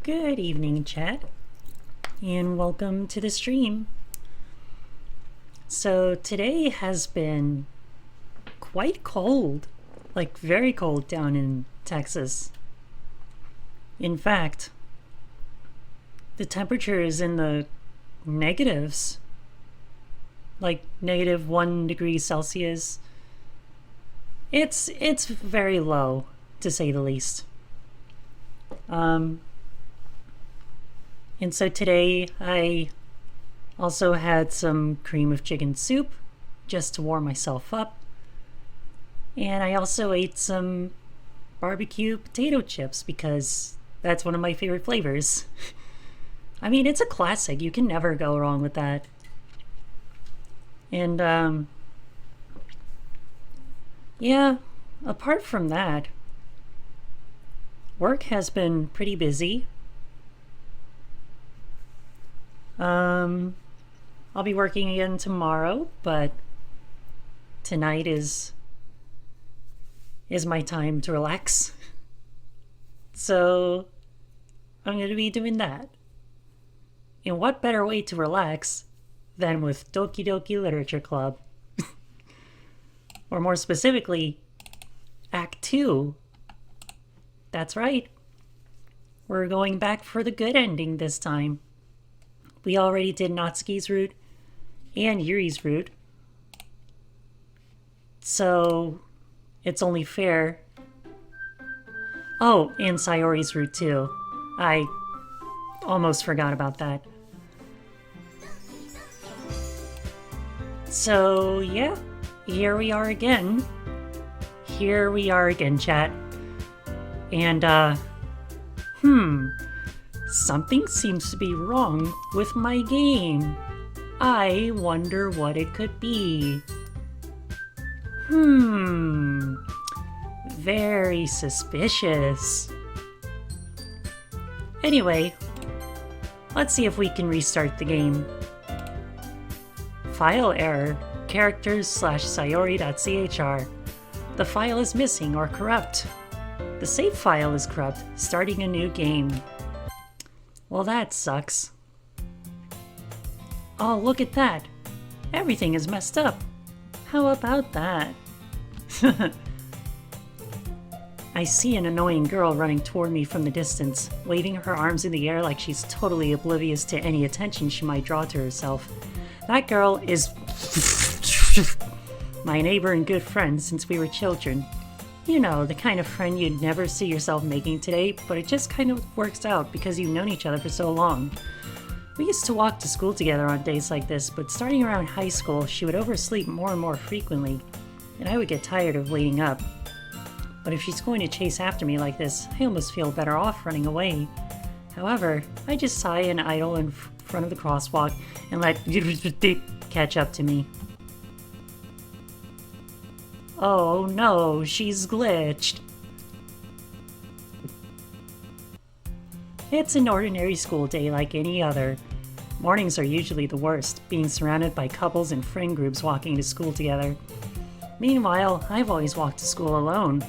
Good evening, chat, and welcome to the stream. So today has been quite cold, like very cold down in Texas. In fact, the temperature is in the negatives, like -1 degree Celsius. It's very low, to say the least. And so today I also had some cream of chicken soup just to warm myself up. And I also ate some barbecue potato chips because that's one of my favorite flavors. I mean, it's a classic. You can never go wrong with that. And yeah, apart from that, work has been pretty busy. I'll be working again tomorrow, but tonight is my time to relax. So I'm going to be doing that. And what better way to relax than with Doki Literature Club? Or more specifically, Act 2. That's right. We're going back for the good ending this time. We already did Natsuki's route and Yuri's route. So it's only fair. Oh, and Sayori's route too. I almost forgot about that. So yeah, here we are again. Here we are again, chat. And something seems to be wrong with my game. I wonder what it could be. Very suspicious. Anyway, let's see if we can restart the game. File error, characters/sayori.chr. The file is missing or corrupt. The save file is corrupt, starting a new game. Well, that sucks. Oh, look at that. Everything is messed up. How about that? I see an annoying girl running toward me from the distance, waving her arms in the air like she's totally oblivious to any attention she might draw to herself. That girl is my neighbor and good friend since we were children. You know, the kind of friend you'd never see yourself making today, but it just kind of works out because you've known each other for so long. We used to walk to school together on days like this, but starting around high school, she would oversleep more and more frequently, and I would get tired of waiting up. But if she's going to chase after me like this, I almost feel better off running away. However, I just sigh and idle in front of the crosswalk and let catch up to me. Oh no, she's glitched. It's an ordinary school day like any other. Mornings are usually the worst, being surrounded by couples and friend groups walking to school together. Meanwhile, I've always walked to school alone.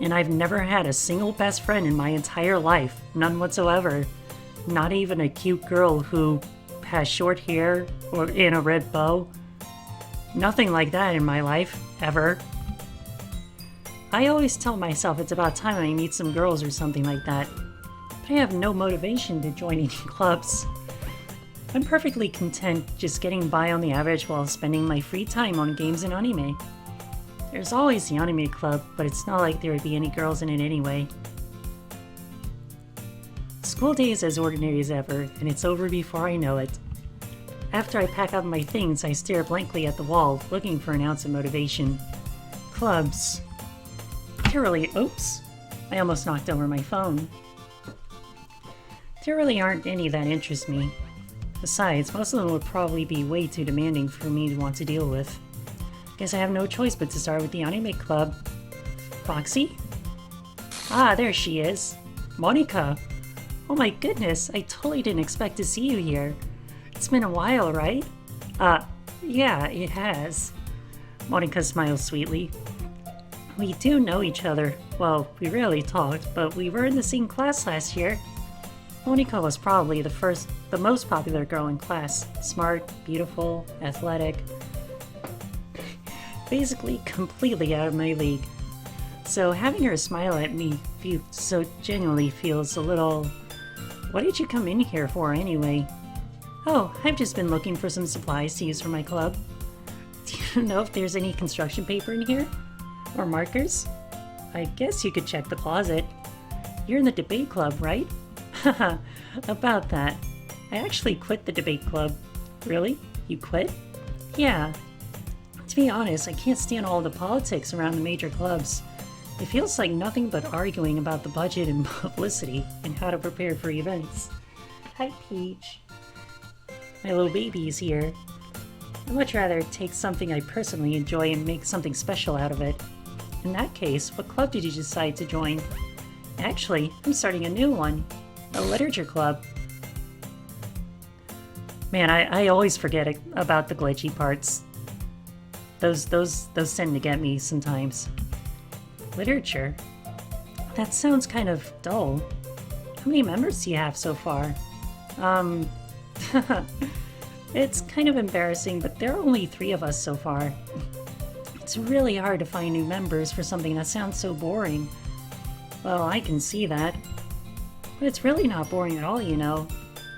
And I've never had a single best friend in my entire life, none whatsoever. Not even a cute girl who has short hair or in a red bow. Nothing like that in my life, ever. I always tell myself it's about time I meet some girls or something like that, but I have no motivation to join any clubs. I'm perfectly content just getting by on the average while spending my free time on games and anime. There's always the anime club, but it's not like there would be any girls in it anyway. School day is as ordinary as ever, and it's over before I know it. After I pack up my things, I stare blankly at the wall, looking for an ounce of motivation. Clubs. There really... Oops. I almost knocked over my phone. There really aren't any that interest me. Besides, most of them would probably be way too demanding for me to want to deal with. Guess I have no choice but to start with the anime club. Foxy? Ah, there she is. Monica! Oh my goodness, I totally didn't expect to see you here. It's been a while, right? Yeah, it has. Monica smiles sweetly. We do know each other. Well, we rarely talked, but we were in the same class last year. Monica was probably the most popular girl in class. Smart, beautiful, athletic. Basically completely out of my league. So having her smile at me so genuinely feels a little... What did you come in here for anyway? Oh, I've just been looking for some supplies to use for my club. Do you know if there's any construction paper in here? Or markers? I guess you could check the closet. You're in the debate club, right? Haha, about that. I actually quit the debate club. Really? You quit? Yeah. To be honest, I can't stand all the politics around the major clubs. It feels like nothing but arguing about the budget and publicity and how to prepare for events. Hi, Peach. My little baby is here. I'd much rather take something I personally enjoy and make something special out of it. In that case, what club did you decide to join? Actually, I'm starting a new one. A literature club. Man, I always forget about the glitchy parts. Those tend to get me sometimes. Literature? That sounds kind of dull. How many members do you have so far? It's kind of embarrassing, but there are only 3 of us so far. It's really hard to find new members for something that sounds so boring. Well, I can see that. But it's really not boring at all, you know.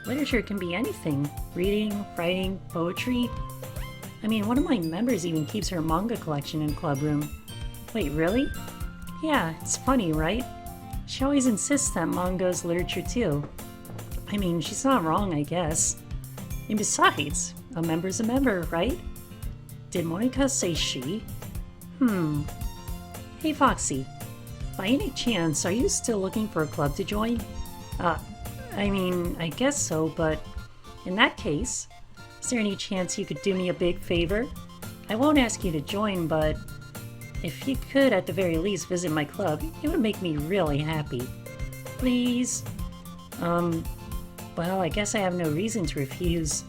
Literature can be anything. Reading, writing, poetry. I mean, one of my members even keeps her manga collection in club room. Wait, really? Yeah, it's funny, right? She always insists that manga is literature too. I mean, she's not wrong, I guess. And besides, a member's a member, right? Did Monica say she? Hey, Foxy. By any chance, are you still looking for a club to join? I mean, I guess so, but in that case, is there any chance you could do me a big favor? I won't ask you to join, but if you could at the very least visit my club, it would make me really happy. Please? Well, I guess I have no reason to refuse.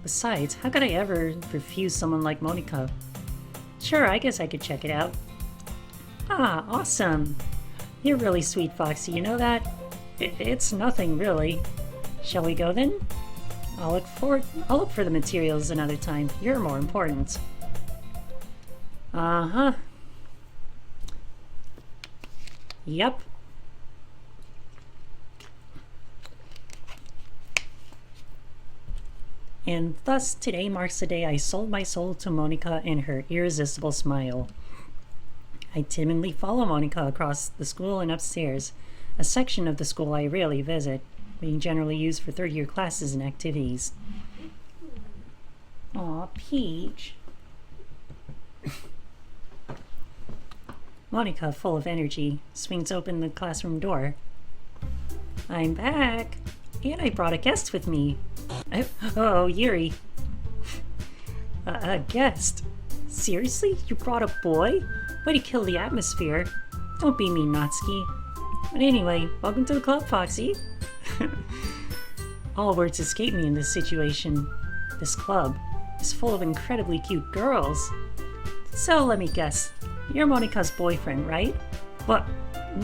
Besides, how could I ever refuse someone like Monica? Sure, I guess I could check it out. Ah, awesome! You're really sweet, Foxy, you know that? It's nothing, really. Shall we go then? I'll look for the materials another time. You're more important. Uh-huh. Yep. And thus, today marks the day I sold my soul to Monica and her irresistible smile. I timidly follow Monica across the school and upstairs, a section of the school I rarely visit, being generally used for third-year classes and activities. Aw, Peach. Monica, full of energy, swings open the classroom door. I'm back, and I brought a guest with me. Oh, Yuri. A guest? Seriously? You brought a boy? Way to kill the atmosphere. Don't be mean, Natsuki. But anyway, welcome to the club, Foxy. All words escape me in this situation. This club is full of incredibly cute girls. So let me guess, you're Monica's boyfriend, right? What?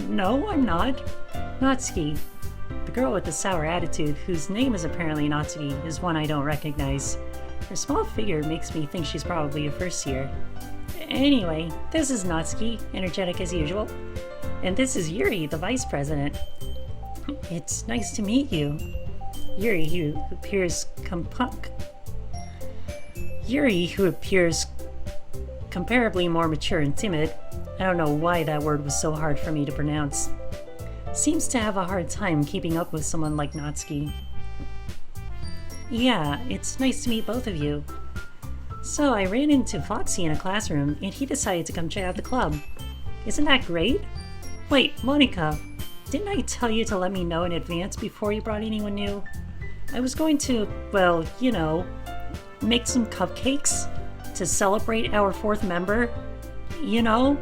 No, I'm not. Natsuki. The girl with the sour attitude, whose name is apparently Natsuki, is one I don't recognize. Her small figure makes me think she's probably a first year. Anyway, this is Natsuki, energetic as usual. And this is Yuri, the vice president. It's nice to meet you. Yuri, who appears comparably more mature and timid. I don't know why that word was so hard for me to pronounce. Seems to have a hard time keeping up with someone like Natsuki. Yeah, it's nice to meet both of you. So I ran into Foxy in a classroom, and he decided to come check out the club. Isn't that great? Wait, Monica, didn't I tell you to let me know in advance before you brought anyone new? I was going to, well, you know, make some cupcakes to celebrate our 4th member. You know,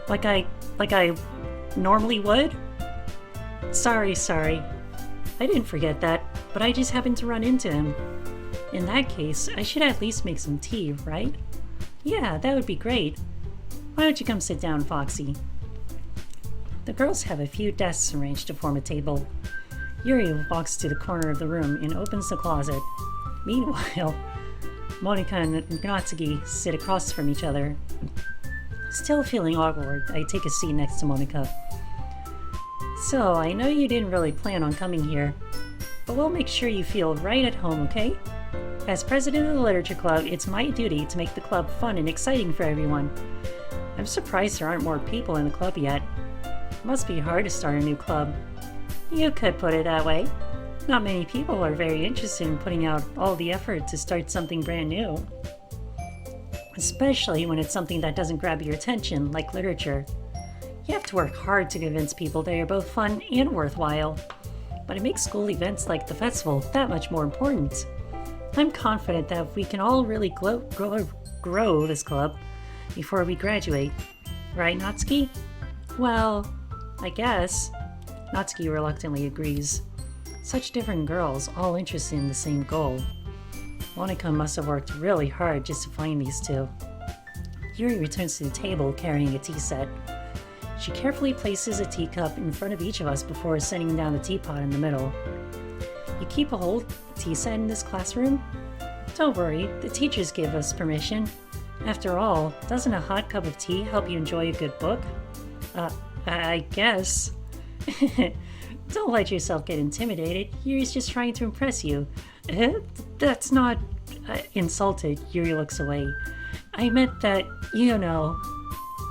like I normally would. Sorry. I didn't forget that, but I just happened to run into him. In that case, I should at least make some tea, right? Yeah, that would be great. Why don't you come sit down, Foxy? The girls have a few desks arranged to form a table. Yuri walks to the corner of the room and opens the closet. Meanwhile, Monika and Natsuki sit across from each other. Still feeling awkward, I take a seat next to Monika. So, I know you didn't really plan on coming here, but we'll make sure you feel right at home, okay? As president of the Literature Club, it's my duty to make the club fun and exciting for everyone. I'm surprised there aren't more people in the club yet. It must be hard to start a new club. You could put it that way. Not many people are very interested in putting out all the effort to start something brand new. Especially when it's something that doesn't grab your attention, like literature. You have to work hard to convince people they are both fun and worthwhile. But it makes school events like the festival that much more important. I'm confident that we can all really grow this club before we graduate. Right, Natsuki? Well, I guess. Natsuki reluctantly agrees. Such different girls, all interested in the same goal. Monika must have worked really hard just to find these two. Yuri returns to the table carrying a tea set. She carefully places a teacup in front of each of us before setting down the teapot in the middle. You keep a whole tea set in this classroom? Don't worry, the teachers give us permission. After all, doesn't a hot cup of tea help you enjoy a good book? I guess. Don't let yourself get intimidated. Yuri's just trying to impress you. That's not... Insulted, Yuri looks away. I meant that, you know...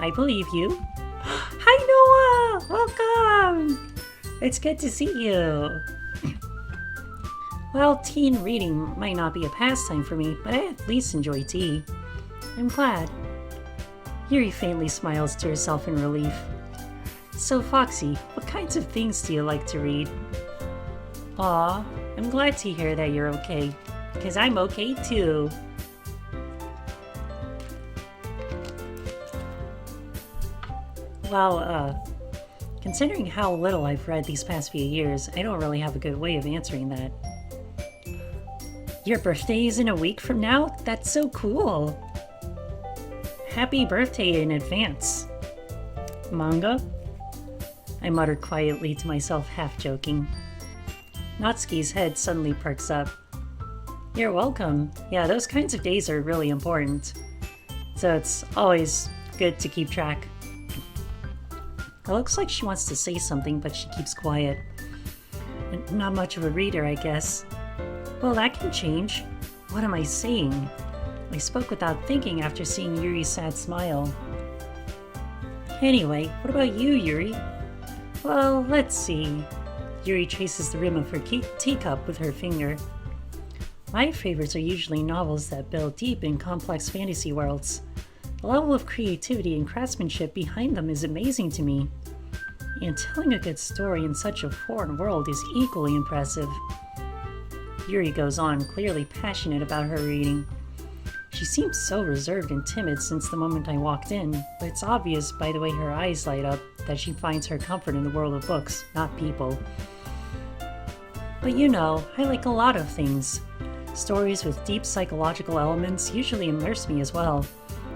I believe you. Hi, Noah! Welcome! It's good to see you. Well, tea and reading might not be a pastime for me, but I at least enjoy tea. I'm glad. Yuri faintly smiles to herself in relief. So, Foxy, what kinds of things do you like to read? Aw, I'm glad to hear that you're okay, because I'm okay too. Well, considering how little I've read these past few years, I don't really have a good way of answering that. Your birthday is in a week from now? That's so cool! Happy birthday in advance. Manga? I muttered quietly to myself, half joking. Natsuki's head suddenly perks up. You're welcome. Yeah, those kinds of days are really important. So it's always good to keep track. It looks like she wants to say something, but she keeps quiet. Not much of a reader, I guess. Well, that can change. What am I saying? I spoke without thinking after seeing Yuri's sad smile. Anyway, what about you, Yuri? Well, let's see. Yuri traces the rim of her teacup with her finger. My favorites are usually novels that build deep and complex fantasy worlds. The level of creativity and craftsmanship behind them is amazing to me. And telling a good story in such a foreign world is equally impressive. Yuri goes on, clearly passionate about her reading. She seems so reserved and timid since the moment I walked in, but it's obvious by the way her eyes light up that she finds her comfort in the world of books, not people. But you know, I like a lot of things. Stories with deep psychological elements usually immerse me as well.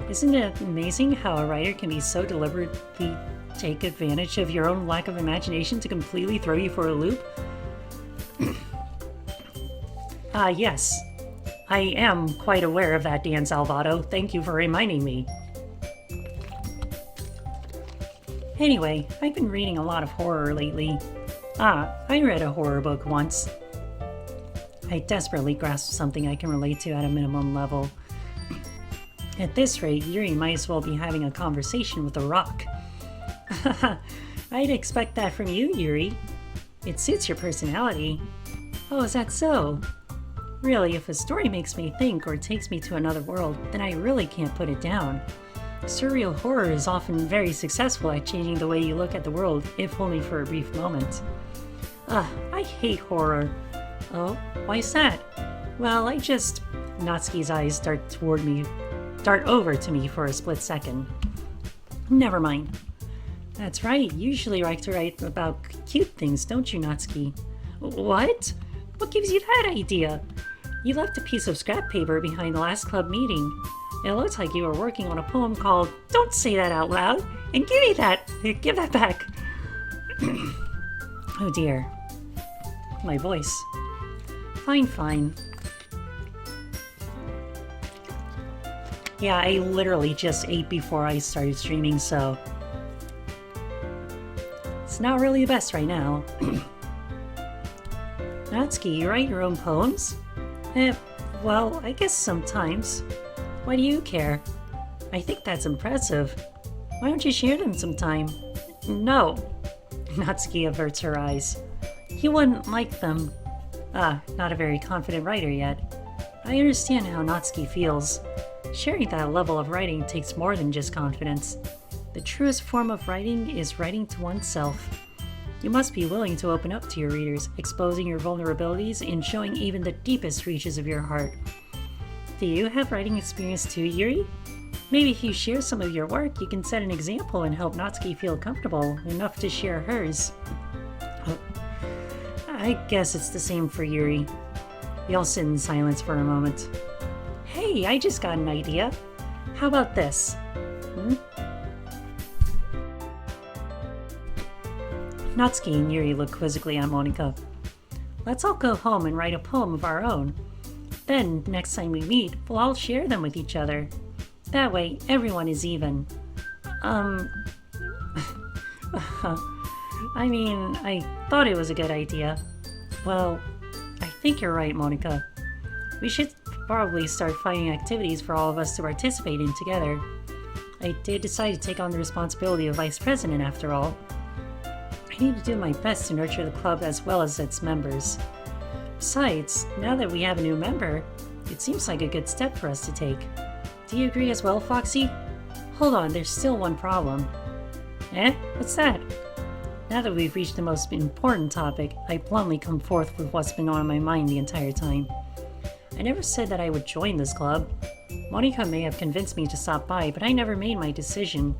Isn't it amazing how a writer can be so deliberately take advantage of your own lack of imagination to completely throw you for a loop? Yes. I am quite aware of that, Dan Salvato. Thank you for reminding me. Anyway, I've been reading a lot of horror lately. I read a horror book once. I desperately grasp something I can relate to at a minimum level. At this rate, Yuri might as well be having a conversation with a rock. I'd expect that from you, Yuri. It suits your personality. Oh, is that so? Really, if a story makes me think or takes me to another world, then I really can't put it down. Surreal horror is often very successful at changing the way you look at the world, if only for a brief moment. I hate horror. Oh, why's that? Well, Natsuki's eyes dart over to me for a split second. Never mind. That's right, you usually like to write about cute things, don't you, Natsuki? What? What gives you that idea? You left a piece of scrap paper behind the last club meeting. It looks like you were working on a poem called Don't Say That Out Loud, and give that back. Oh dear. my voice. Fine, fine. Yeah, I literally just ate before I started streaming, so it's not really the best right now. Natsuki, you write your own poems? Well, I guess sometimes. Why do you care? I think that's impressive. Why don't you share them sometime? No. Natsuki averts her eyes. You wouldn't like them. Not a very confident writer yet. I understand how Natsuki feels. Sharing that level of writing takes more than just confidence. The truest form of writing is writing to oneself. You must be willing to open up to your readers, exposing your vulnerabilities and showing even the deepest reaches of your heart. Do you have writing experience too, Yuri? Maybe if you share some of your work, you can set an example and help Natsuki feel comfortable enough to share hers. I guess it's the same for Yuri. We all sit in silence for a moment. Hey, I just got an idea. How about this? Natsuki and Yuri look quizzically at Monika. Let's all go home and write a poem of our own. Then, next time we meet, we'll all share them with each other. That way, everyone is even. I mean, I thought it was a good idea. Well, I think you're right, Monika. We should probably start finding activities for all of us to participate in together. I did decide to take on the responsibility of vice president after all. I need to do my best to nurture the club as well as its members. Besides, now that we have a new member, it seems like a good step for us to take. Do you agree as well, Foxy? Hold on, there's still one problem. What's that? Now that we've reached the most important topic, I bluntly come forth with what's been on my mind the entire time. I never said that I would join this club. Monika may have convinced me to stop by, but I never made my decision.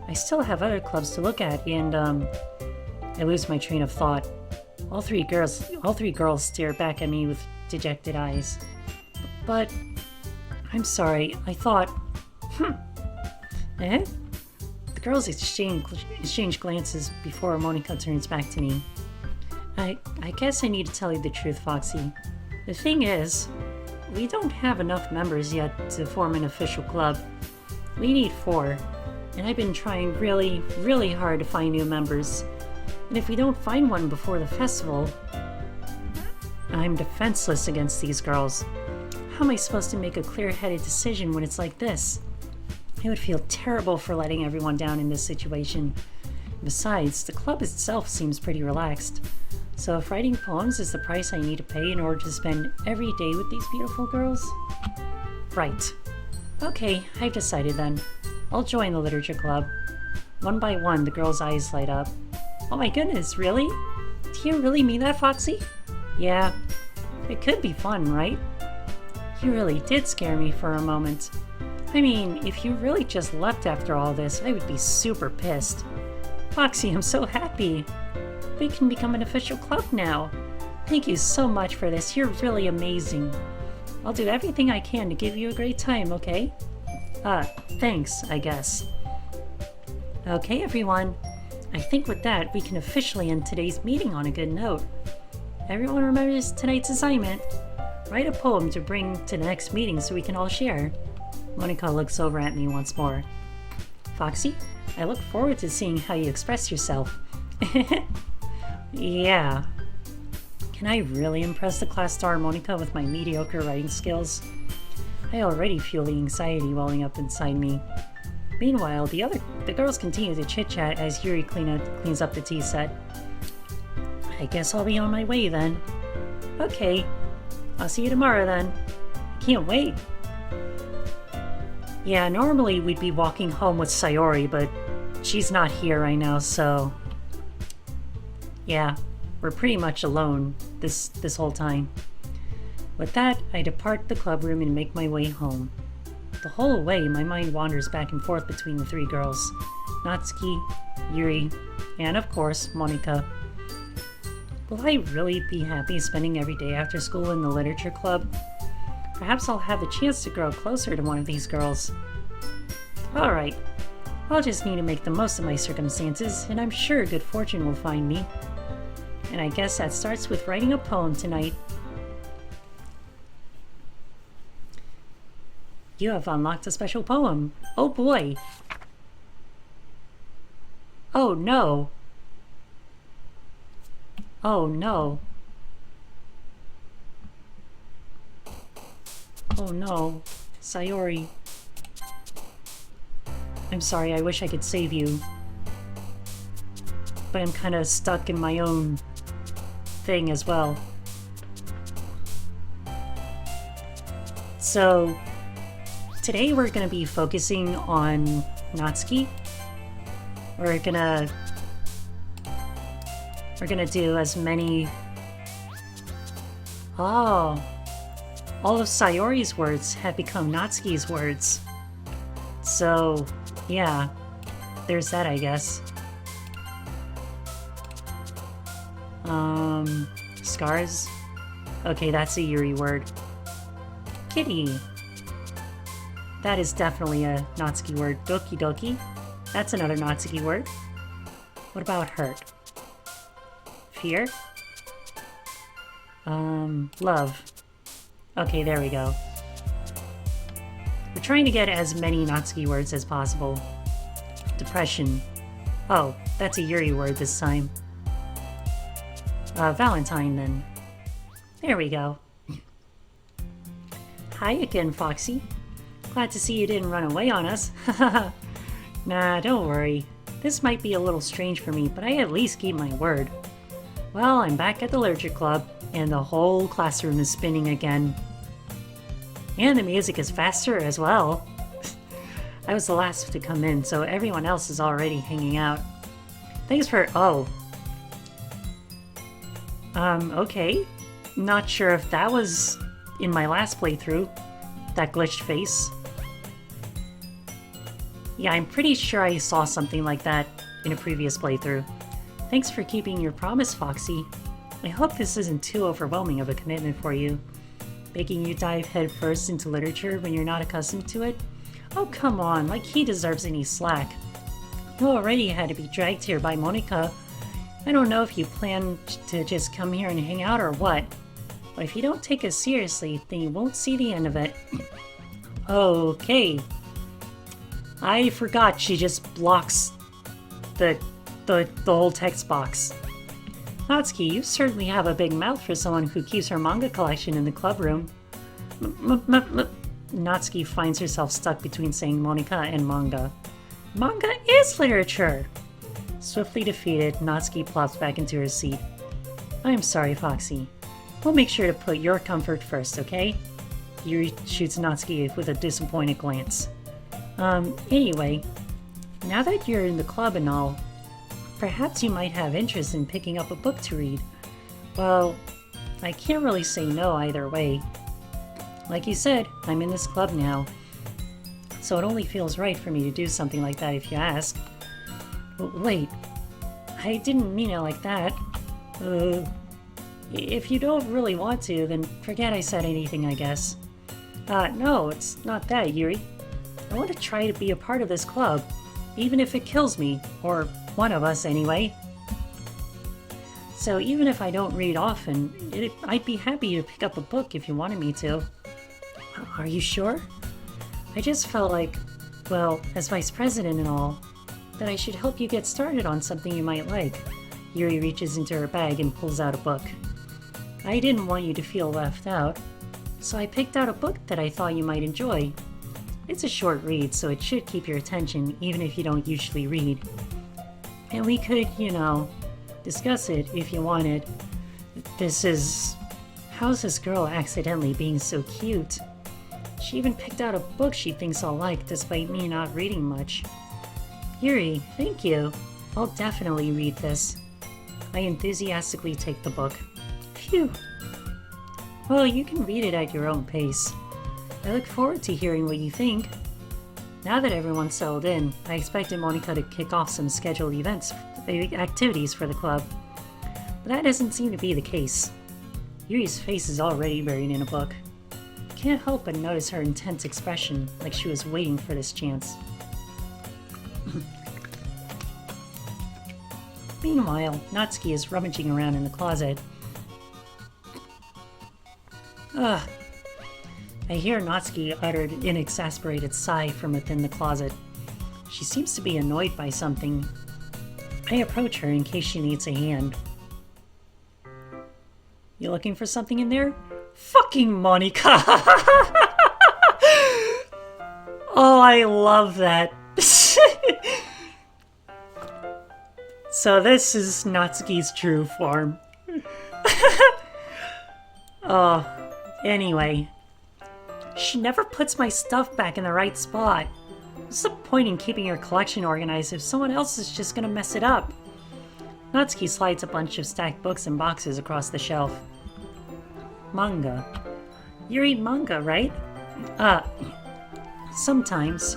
I still have other clubs to look at, and I lose my train of thought. All three girls stare back at me with dejected eyes. But I'm sorry, I thought... The girls exchange glances before Monika turns back to me. I guess I need to tell you the truth, Foxy. The thing is, we don't have enough members yet to form an official club. We need 4, and I've been trying really, really hard to find new members. And if we don't find one before the festival, I'm defenseless against these girls. How am I supposed to make a clear-headed decision when it's like this? I would feel terrible for letting everyone down in this situation. Besides, the club itself seems pretty relaxed. So if writing poems is the price I need to pay in order to spend every day with these beautiful girls? Right. Okay, I've decided then. I'll join the literature club. One by one, the girls' eyes light up. Oh my goodness, really? Do you really mean that, Foxy? Yeah. It could be fun, right? You really did scare me for a moment. I mean, if you really just left after all this, I would be super pissed. Foxy, I'm so happy. We can become an official club now. Thank you so much for this. You're really amazing. I'll do everything I can to give you a great time, okay? Thanks, I guess. Okay, everyone. I think with that, we can officially end today's meeting on a good note. Everyone remembers tonight's assignment. Write a poem to bring to the next meeting so we can all share. Monika looks over at me once more. Foxy, I look forward to seeing how you express yourself. Yeah. Can I really impress the class star Monika with my mediocre writing skills? I already feel the anxiety welling up inside me. Meanwhile, the girls continue to chit-chat as Yuri cleans up the tea set. I guess I'll be on my way then. Okay, I'll see you tomorrow then. Can't wait. Yeah, normally we'd be walking home with Sayori, but she's not here right now, so... Yeah, we're pretty much alone this whole time. With that, I depart the club room and make my way home. The whole way, my mind wanders back and forth between the 3 girls. Natsuki, Yuri, and of course, Monika. Will I really be happy spending every day after school in the literature club? Perhaps I'll have the chance to grow closer to one of these girls. Alright, I'll just need to make the most of my circumstances, and I'm sure good fortune will find me. And I guess that starts with writing a poem tonight. You have unlocked a special poem. Oh boy. Oh no. Oh no. Oh no. Sayori. I'm sorry, I wish I could save you. But I'm kind of stuck in my own thing as well. So, today we're going to be focusing on Natsuki. We're gonna do as many... Oh, all of Sayori's words have become Natsuki's words. So, yeah, there's that, I guess. Scars? Okay, that's a Yuri word. Kitty. That is definitely a Natsuki word. Doki Doki. That's another Natsuki word. What about hurt? Fear? Love. Okay, there we go. We're trying to get as many Natsuki words as possible. Depression. Oh, that's a Yuri word this time. Valentine, then. There we go. Hi again, Foxy. Glad to see you didn't run away on us. Nah, don't worry. This might be a little strange for me, but I at least keep my word. Well, I'm back at the literature club, and the whole classroom is spinning again. And the music is faster as well. I was the last to come in, so everyone else is already hanging out. Thanks for... Oh. Okay. Not sure if that was in my last playthrough. That glitched face. Yeah, I'm pretty sure I saw something like that in a previous playthrough. Thanks for keeping your promise, Foxy. I hope this isn't too overwhelming of a commitment for you. Making you dive headfirst into literature when you're not accustomed to it? Oh, come on, like he deserves any slack. You already had to be dragged here by Monika. I don't know if you plan to just come here and hang out or what. But if you don't take us seriously, then you won't see the end of it. Okay. I forgot she just blocks the whole text box. Natsuki, you certainly have a big mouth for someone who keeps her manga collection in the club room. Natsuki finds herself stuck between saying Monika and manga. Manga is literature! Swiftly defeated, Natsuki plops back into her seat. I'm sorry, Foxy. We'll make sure to put your comfort first, okay? Yuri shoots Natsuki with a disappointed glance. Anyway, now that you're in the club and all, perhaps you might have interest in picking up a book to read. Well, I can't really say no either way. Like you said, I'm in this club now, so it only feels right for me to do something like that if you ask. Wait, I didn't mean it like that. If you don't really want to, then forget I said anything, I guess. No, it's not that, Yuri. I want to try to be a part of this club, even if it kills me, or one of us anyway. So even if I don't read often, I'd be happy to pick up a book if you wanted me to. Are you sure? I just felt like, well, as vice president and all, that I should help you get started on something you might like. Yuri reaches into her bag and pulls out a book. I didn't want you to feel left out, so I picked out a book that I thought you might enjoy. It's a short read, so it should keep your attention even if you don't usually read. And we could, you know, discuss it if you wanted. How's this girl accidentally being so cute? She even picked out a book she thinks I'll like despite me not reading much. Yuri, thank you. I'll definitely read this. I enthusiastically take the book. Phew. Well, you can read it at your own pace. I look forward to hearing what you think. Now that everyone's settled in, I expected Monika to kick off some scheduled activities for the club. But that doesn't seem to be the case. Yuri's face is already buried in a book. Can't help but notice her intense expression, like she was waiting for this chance. Meanwhile, Natsuki is rummaging around in the closet. Ugh. I hear Natsuki uttered an exasperated sigh from within the closet. She seems to be annoyed by something. I approach her in case she needs a hand. You looking for something in there? Fucking Monica! Oh, I love that. So this is Natsuki's true form. Oh, anyway. She never puts my stuff back in the right spot. What's the point in keeping your collection organized if someone else is just gonna mess it up? Natsuki slides a bunch of stacked books and boxes across the shelf. Manga. You read manga, right? Sometimes.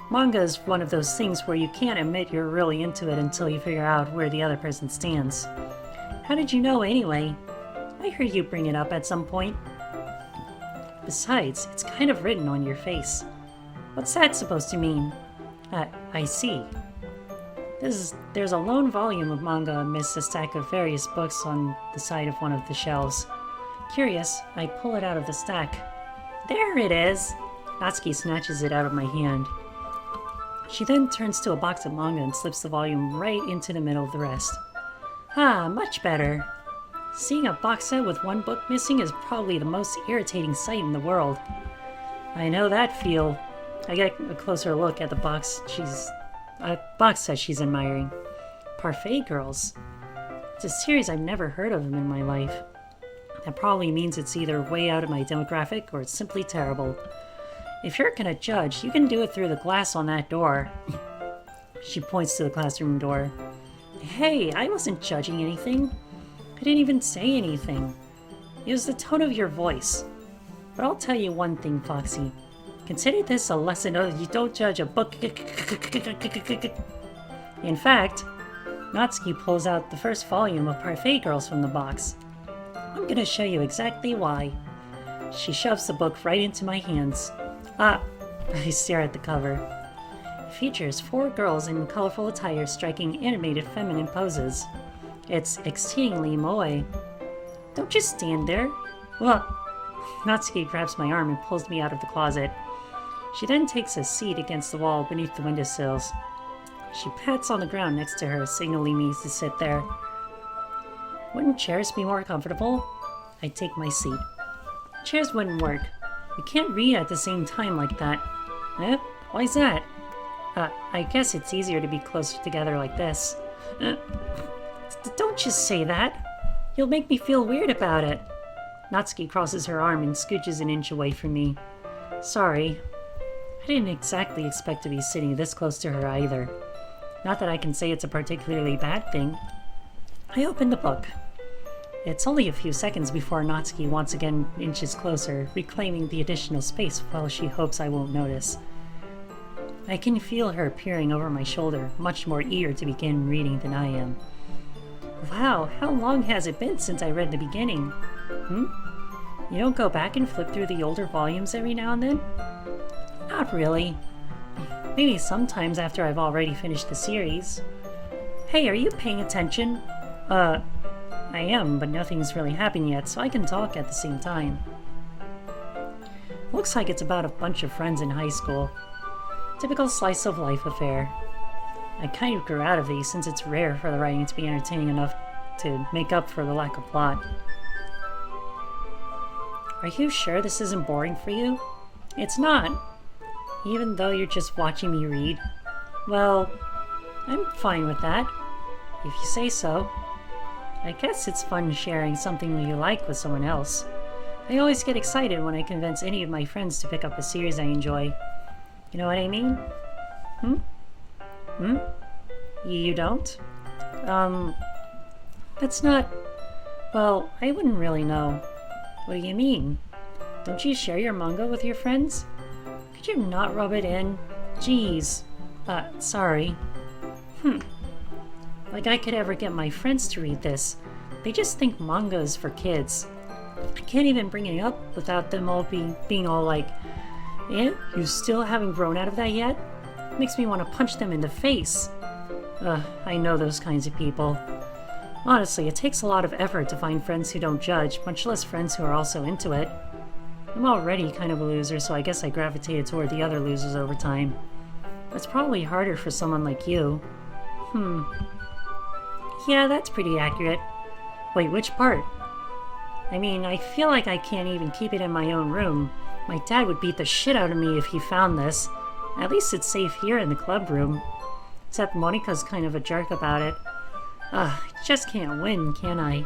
Manga is one of those things where you can't admit you're really into it until you figure out where the other person stands. How did you know anyway? I heard you bring it up at some point. Besides, it's kind of written on your face. What's that supposed to mean? I see. There's a lone volume of manga amidst a stack of various books on the side of one of the shelves. Curious, I pull it out of the stack. There it is! Natsuki snatches it out of my hand. She then turns to a box of manga and slips the volume right into the middle of the rest. Ah, much better. Seeing a box set with one book missing is probably the most irritating sight in the world. I know that feel. I get a closer look at the box set she's admiring. Parfait Girls. It's a series I've never heard of in my life. That probably means it's either way out of my demographic or it's simply terrible. If you're gonna judge, you can do it through the glass on that door. She points to the classroom door. Hey, I wasn't judging anything. I didn't even say anything. It was the tone of your voice. But I'll tell you one thing, Foxy. Consider this a lesson of you don't judge a book. In fact, Natsuki pulls out the first volume of Parfait Girls from the box. I'm gonna show you exactly why. She shoves the book right into my hands. I stare at the cover. It features 4 girls in colorful attire striking animated feminine poses. It's exceedingly moe. Don't just stand there. Well, Natsuki grabs my arm and pulls me out of the closet. She then takes a seat against the wall beneath the windowsills. She pats on the ground next to her, signaling me to sit there. Wouldn't chairs be more comfortable? I take my seat. Chairs wouldn't work. You can't read at the same time like that. Eh? Why's that? I guess it's easier to be closer together like this. Don't just say that. You'll make me feel weird about it. Natsuki crosses her arm and scooches an inch away from me. Sorry. I didn't exactly expect to be sitting this close to her either. Not that I can say it's a particularly bad thing. I open the book. It's only a few seconds before Natsuki once again inches closer, reclaiming the additional space while she hopes I won't notice. I can feel her peering over my shoulder, much more eager to begin reading than I am. Wow, how long has it been since I read the beginning? You don't go back and flip through the older volumes every now and then? Not really. Maybe sometimes after I've already finished the series. Hey, are you paying attention? I am, but nothing's really happened yet, so I can talk at the same time. Looks like it's about a bunch of friends in high school. Typical slice of life affair. I kind of grew out of these since it's rare for the writing to be entertaining enough to make up for the lack of plot. Are you sure this isn't boring for you? It's not. Even though you're just watching me read. Well, I'm fine with that. If you say so. I guess it's fun sharing something you like with someone else. I always get excited when I convince any of my friends to pick up a series I enjoy. You know what I mean? You don't? That's not... Well, I wouldn't really know. What do you mean? Don't you share your manga with your friends? Could you not rub it in? Jeez. Sorry. Like I could ever get my friends to read this. They just think manga is for kids. I can't even bring it up without them all being all like, eh, you still haven't grown out of that yet? Makes me want to punch them in the face. I know those kinds of people. Honestly, it takes a lot of effort to find friends who don't judge, much less friends who are also into it. I'm already kind of a loser, so I guess I gravitated toward the other losers over time. It's probably harder for someone like you. Yeah, that's pretty accurate. Wait, which part? I mean, I feel like I can't even keep it in my own room. My dad would beat the shit out of me if he found this. At least it's safe here in the club room. Except Monica's kind of a jerk about it. I just can't win, can I?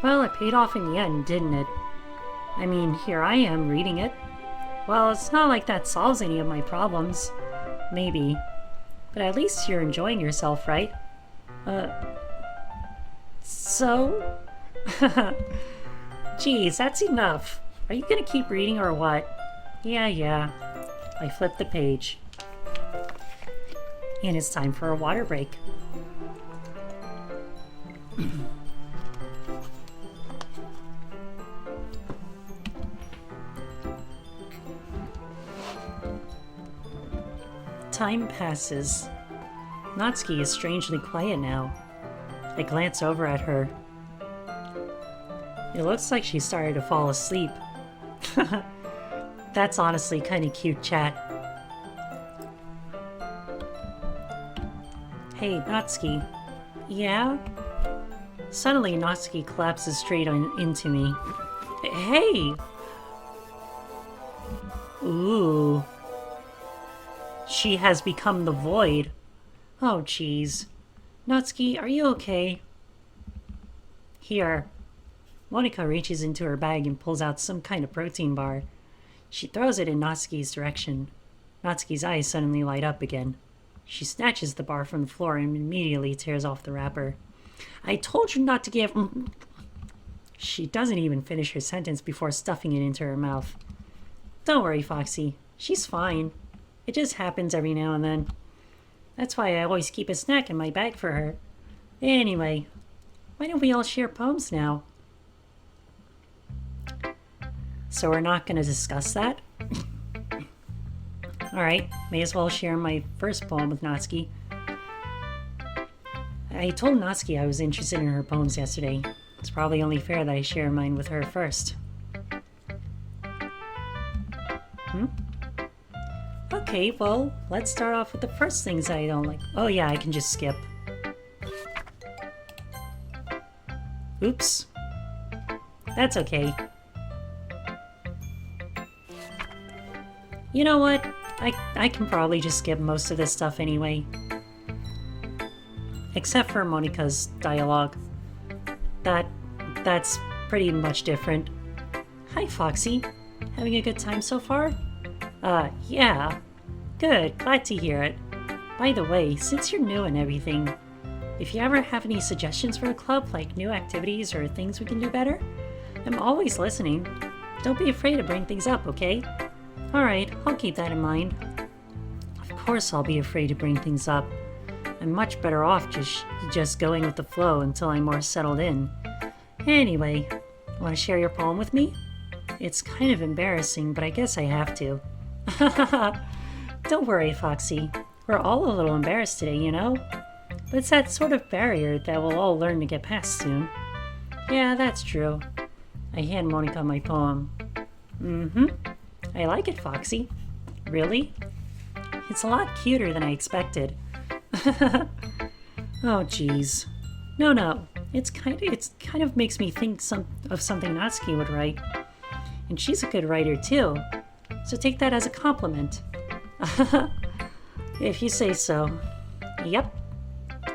Well, it paid off in the end, didn't it? I mean, here I am reading it. Well, it's not like that solves any of my problems. Maybe. But at least you're enjoying yourself, right? So? Geez, that's enough. Are you gonna keep reading or what? Yeah. I flipped the page. And it's time for a water break. Time passes. Natsuki is strangely quiet now. I glance over at her. It looks like she started to fall asleep. That's honestly kind of cute, chat. Hey, Natsuki. Yeah? Suddenly, Natsuki collapses straight into me. Hey! Ooh. She has become the void. Oh, jeez. Natsuki, are you okay? Here. Monika reaches into her bag and pulls out some kind of protein bar. She throws it in Natsuki's direction. Natsuki's eyes suddenly light up again. She snatches the bar from the floor and immediately tears off the wrapper. I told you not to give... She doesn't even finish her sentence before stuffing it into her mouth. Don't worry, Foxy. She's fine. It just happens every now and then. That's why I always keep a snack in my bag for her. Anyway, why don't we all share poems now? So we're not going to discuss that? Alright, may as well share my first poem with Natsuki. I told Natsuki I was interested in her poems yesterday. It's probably only fair that I share mine with her first. Okay, well, let's start off with the first things I don't like. Oh yeah, I can just skip. Oops. That's okay. You know what? I can probably just skip most of this stuff anyway. Except for Monika's dialogue. That's pretty much different. Hi, Foxy. Having a good time so far? Yeah. Good, glad to hear it. By the way, since you're new and everything, if you ever have any suggestions for a club, like new activities or things we can do better, I'm always listening. Don't be afraid to bring things up, okay? Alright, I'll keep that in mind. Of course I'll be afraid to bring things up. I'm much better off just going with the flow until I'm more settled in. Anyway, want to share your poem with me? It's kind of embarrassing, but I guess I have to. Don't worry, Foxy. We're all a little embarrassed today, you know? But it's that sort of barrier that we'll all learn to get past soon. Yeah, that's true. I hand Monika my poem. I like it, Foxy. Really? It's a lot cuter than I expected. Oh, jeez. No. It kind of makes me think of something Natsuki would write. And she's a good writer, too. So take that as a compliment. If you say so. Yep.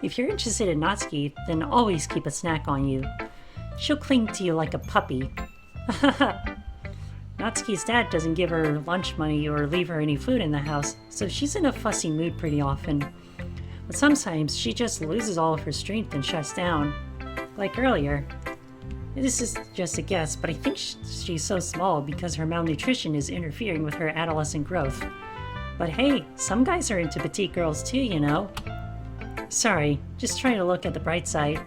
If you're interested in Natsuki, then always keep a snack on you. She'll cling to you like a puppy. Natsuki's dad doesn't give her lunch money or leave her any food in the house, so she's in a fussy mood pretty often. But sometimes she just loses all of her strength and shuts down. Like earlier. This is just a guess, but I think she's so small because her malnutrition is interfering with her adolescent growth. But hey, some guys are into petite girls too, you know. Sorry, just trying to look at the bright side.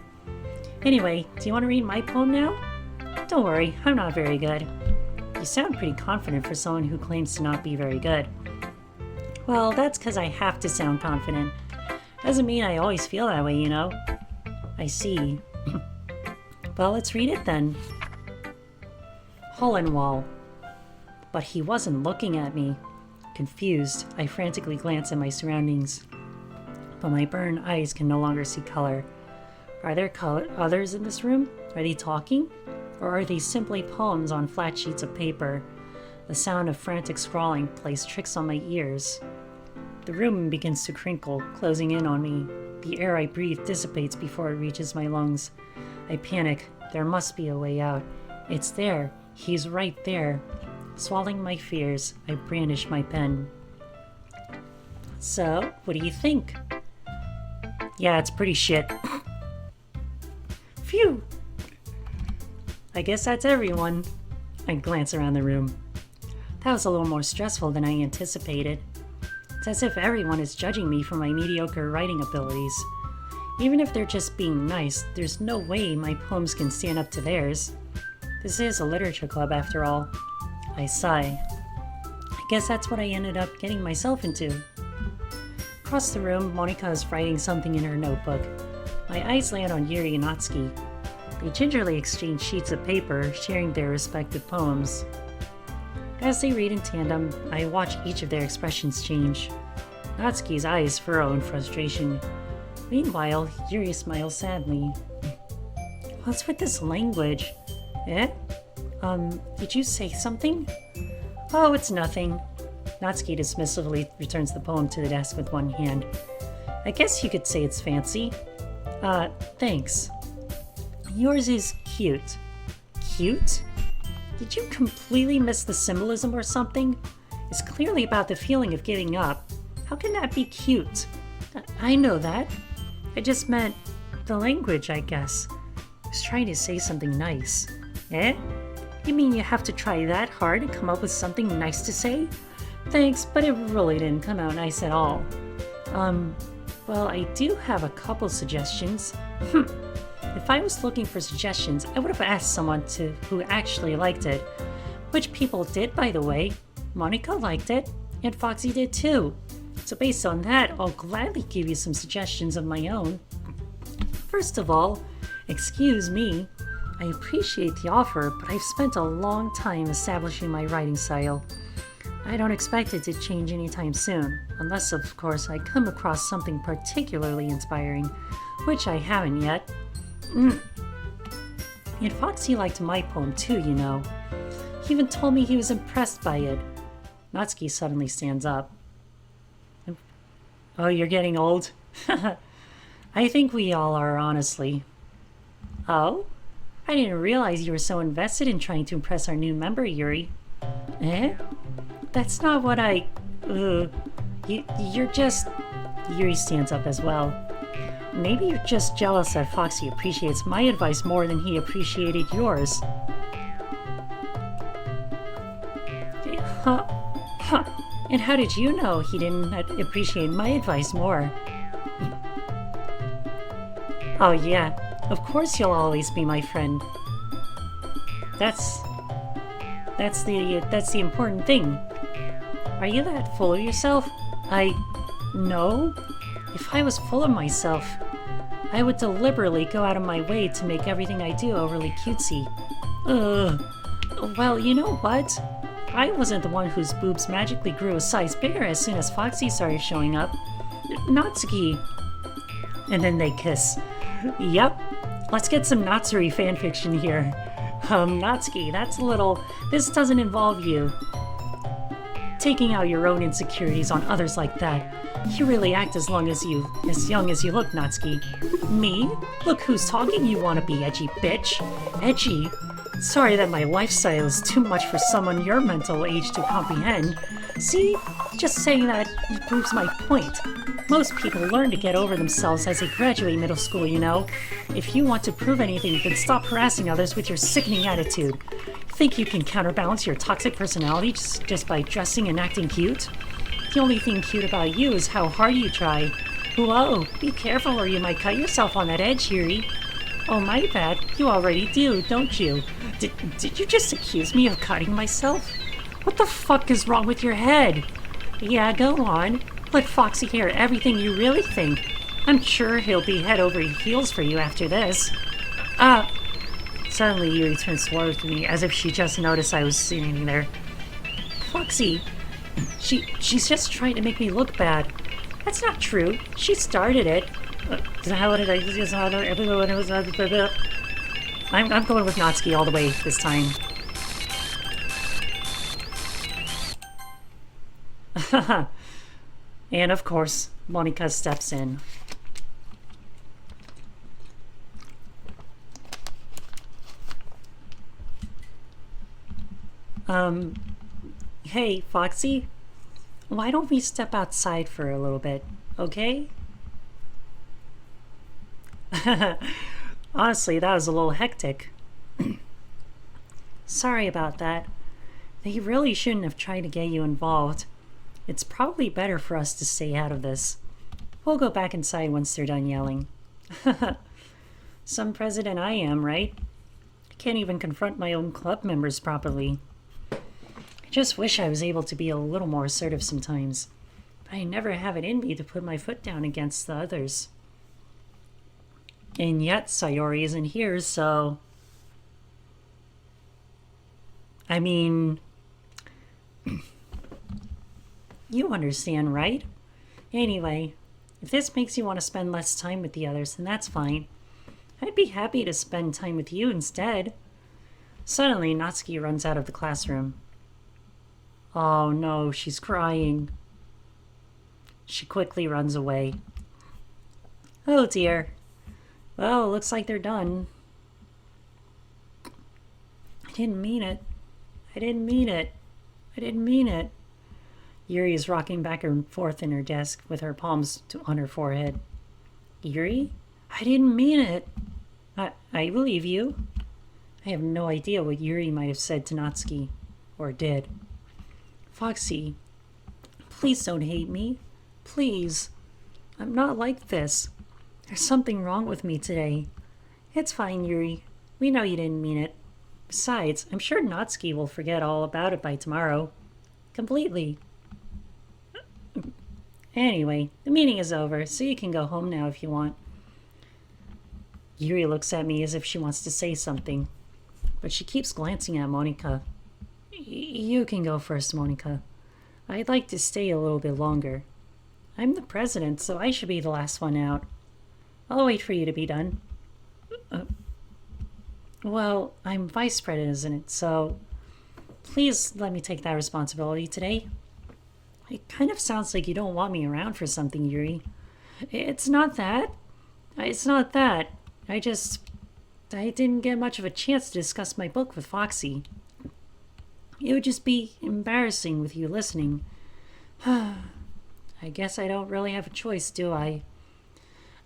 Anyway, do you want to read my poem now? Don't worry, I'm not very good. You sound pretty confident for someone who claims to not be very good. Well, that's because I have to sound confident. Doesn't mean I always feel that way, you know? I see. Well, let's read it then. Hole and wall. But he wasn't looking at me. Confused, I frantically glance at my surroundings. But my burned eyes can no longer see color. Are there others in this room? Are they talking? Or are these simply poems on flat sheets of paper? The sound of frantic scrawling plays tricks on my ears. The room begins to crinkle, closing in on me. The air I breathe dissipates before it reaches my lungs. I panic. There must be a way out. It's there. He's right there. Swallowing my fears, I brandish my pen. So, what do you think? Yeah, it's pretty shit. Phew! I guess that's everyone. I glance around the room. That was a little more stressful than I anticipated. It's as if everyone is judging me for my mediocre writing abilities. Even if they're just being nice, there's no way my poems can stand up to theirs. This is a literature club after all. I sigh. I guess that's what I ended up getting myself into. Across the room, Monika is writing something in her notebook. My eyes land on Yuri and Natsuki. They gingerly exchange sheets of paper, sharing their respective poems. As they read in tandem, I watch each of their expressions change. Natsuki's eyes furrow in frustration. Meanwhile, Yuri smiles sadly. What's with this language? Eh? Did you say something? Oh, it's nothing. Natsuki dismissively returns the poem to the desk with one hand. I guess you could say it's fancy. Thanks. Yours is cute. Cute? Did you completely miss the symbolism or something? It's clearly about the feeling of giving up. How can that be cute? I know that. I just meant the language, I guess. I was trying to say something nice. Eh? You mean you have to try that hard to come up with something nice to say? Thanks, but it really didn't come out nice at all. Well, I do have a couple suggestions. If I was looking for suggestions, I would have asked someone who actually liked it. Which people did, by the way. Monika liked it, and Foxy did too. So based on that, I'll gladly give you some suggestions of my own. First of all, excuse me. I appreciate the offer, but I've spent a long time establishing my writing style. I don't expect it to change anytime soon, unless of course I come across something particularly inspiring, which I haven't yet. And Foxy liked my poem too, you know. He even told me he was impressed by it. Natsuki suddenly stands up. Oh, you're getting old? I think we all are, honestly. Oh? I didn't realize you were so invested in trying to impress our new member, Yuri. Eh? That's not what I... You're just... Yuri stands up as well. Maybe you're just jealous that Foxy appreciates my advice more than he appreciated yours. Huh. And how did you know he didn't appreciate my advice more? Oh yeah, of course you'll always be my friend. That's the important thing. Are you that full of yourself? No. If I was full of myself, I would deliberately go out of my way to make everything I do overly cutesy. Well, you know what? I wasn't the one whose boobs magically grew a size bigger as soon as Foxy started showing up. Natsuki. And then they kiss. Yep. Let's get some Natsuri fanfiction here. Natsuki, that's a little... This doesn't involve you taking out your own insecurities on others like that. You really act as young as you look, Natsuki. Me? Look who's talking, you wanna be edgy bitch. Edgy? Sorry that my lifestyle is too much for someone your mental age to comprehend. See? Just saying that proves my point. Most people learn to get over themselves as they graduate middle school, you know. If you want to prove anything, then stop harassing others with your sickening attitude. Think you can counterbalance your toxic personality just by dressing and acting cute? The only thing cute about you is how hard you try. Whoa, be careful or you might cut yourself on that edge, Yuri. Oh, my bad. You already do, don't you? Did you just accuse me of cutting myself? What the fuck is wrong with your head? Yeah, go on. Let Foxy hear everything you really think. I'm sure he'll be head over heels for you after this. Ah! Suddenly Yuri turns towards me as if she just noticed I was sitting there. Foxy, she's just trying to make me look bad. That's not true. She started it. How did I just everyone was I'm going with Natsuki all the way this time. And of course, Monika steps in. Hey, Foxy? Why don't we step outside for a little bit, okay? Honestly, that was a little hectic. Sorry about that. They really shouldn't have tried to get you involved. It's probably better for us to stay out of this. We'll go back inside once they're done yelling. Some president I am, right? I can't even confront my own club members properly. I just wish I was able to be a little more assertive sometimes. But I never have it in me to put my foot down against the others. And yet Sayori isn't here, so... I mean... You understand, right? Anyway, if this makes you want to spend less time with the others, then that's fine. I'd be happy to spend time with you instead. Suddenly, Natsuki runs out of the classroom. Oh no, she's crying. She quickly runs away. Oh dear. Well, looks like they're done. I didn't mean it. I didn't mean it. I didn't mean it. Yuri is rocking back and forth in her desk with her palms on her forehead. Yuri? I didn't mean it. I believe you. I have no idea what Yuri might have said to Natsuki. Or did. Foxy, please don't hate me. Please. I'm not like this. There's something wrong with me today. It's fine, Yuri. We know you didn't mean it. Besides, I'm sure Natsuki will forget all about it by tomorrow. Completely. Anyway, the meeting is over, so you can go home now if you want. Yuri looks at me as if she wants to say something, but she keeps glancing at Monika. You can go first, Monika. I'd like to stay a little bit longer. I'm the president, so I should be the last one out. I'll wait for you to be done. Well, I'm vice president, so please let me take that responsibility today. It kind of sounds like you don't want me around for something, Yuri. It's not that. It's not that. I didn't get much of a chance to discuss my book with Foxy. It would just be embarrassing with you listening. I guess I don't really have a choice, do I?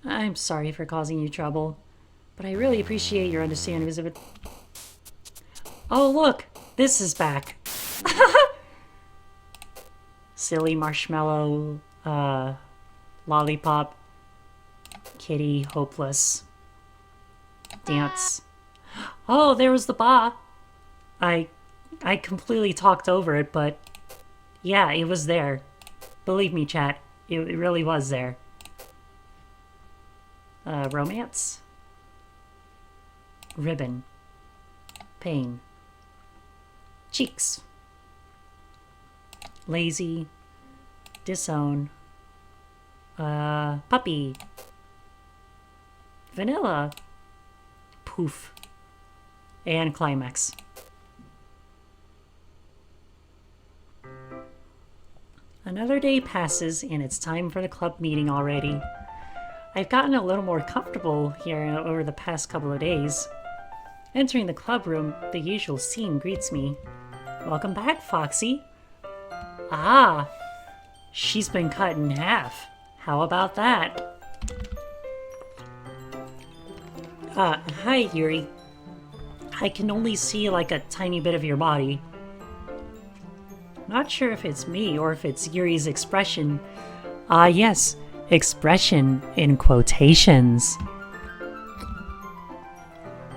I'm sorry for causing you trouble, but I really appreciate your understanding of it. Oh, look! This is back. Silly marshmallow, lollipop, kitty, hopeless, dance. Oh, there was the ba. I completely talked over it, but yeah, it was there. Believe me, chat, it really was there. Romance. Ribbon. Pain. Cheeks. Lazy. Disown. Puppy. Vanilla. Poof. And climax. Another day passes and it's time for the club meeting already. I've gotten a little more comfortable here over the past couple of days. Entering the club room, the usual scene greets me. Welcome back, Foxy. Ah, she's been cut in half. How about that? Hi, Yuri. I can only see like a tiny bit of your body. Not sure if it's me or if it's Yuri's expression. Yes, expression in quotations.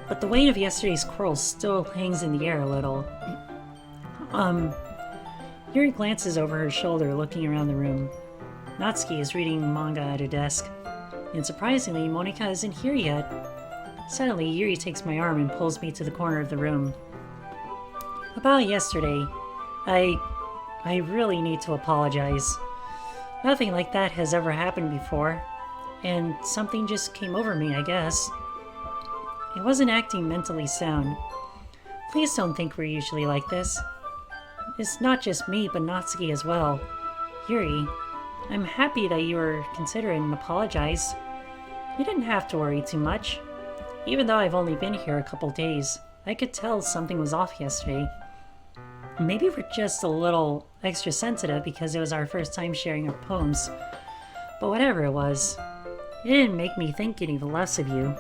But the weight of yesterday's quarrel still hangs in the air a little. Yuri glances over her shoulder, looking around the room. Natsuki is reading manga at her desk. And surprisingly, Monika isn't here yet. Suddenly, Yuri takes my arm and pulls me to the corner of the room. About yesterday, I really need to apologize. Nothing like that has ever happened before, and something just came over me, I guess. I wasn't acting mentally sound. Please don't think we're usually like this. It's not just me, but Natsuki as well. Yuri, I'm happy that you were considerate and apologize. You didn't have to worry too much. Even though I've only been here a couple days, I could tell something was off yesterday. Maybe we're just a little extra sensitive because it was our first time sharing our poems. But whatever it was, it didn't make me think any less of you.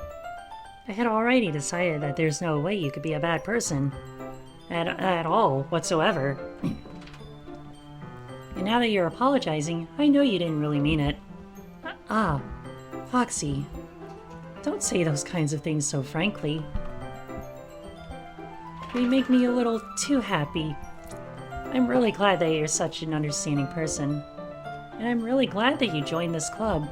I had already decided that there's no way you could be a bad person. At all, whatsoever. And now that you're apologizing, I know you didn't really mean it. Foxy. Don't say those kinds of things so frankly. They make me a little too happy. I'm really glad that you're such an understanding person. And I'm really glad that you joined this club.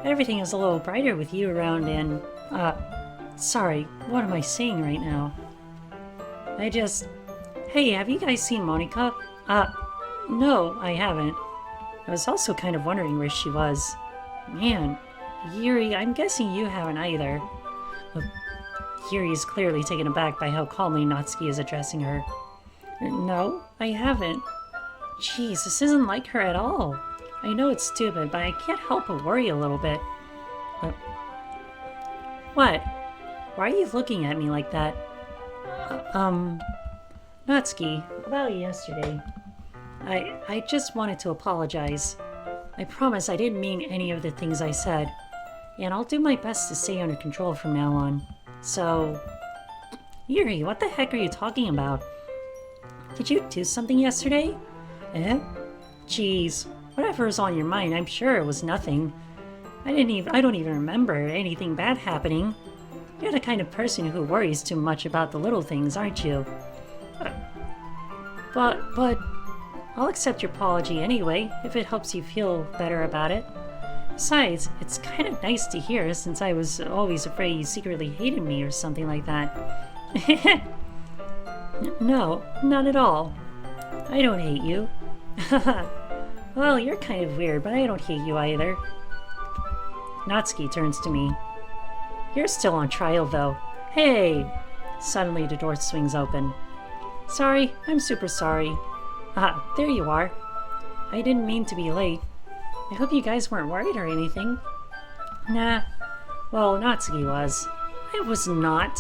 Everything is a little brighter with you around and, sorry, what am I saying right now? Hey, have you guys seen Monika? No, I haven't. I was also kind of wondering where she was. Man, Yuri, I'm guessing you haven't either. Yuri is clearly taken aback by how calmly Natsuki is addressing her. No, I haven't. Jeez, this isn't like her at all. I know it's stupid, but I can't help but worry a little bit. What? Why are you looking at me like that? Natsuki, about yesterday. I just wanted to apologize. I promise I didn't mean any of the things I said. And I'll do my best to stay under control from now on. So... Yuri, what the heck are you talking about? Did you do something yesterday? Jeez, whatever is on your mind, I'm sure it was nothing. I don't even remember anything bad happening. You're the kind of person who worries too much about the little things, aren't you? But, I'll accept your apology anyway, if it helps you feel better about it. Besides, it's kind of nice to hear, since I was always afraid you secretly hated me or something like that. No, not at all. I don't hate you. Well, you're kind of weird, but I don't hate you either. Natsuki turns to me. You're still on trial, though. Hey! Suddenly, the door swings open. Sorry, I'm super sorry. There you are. I didn't mean to be late. I hope you guys weren't worried or anything. Nah. Well, Natsuki was. I was not.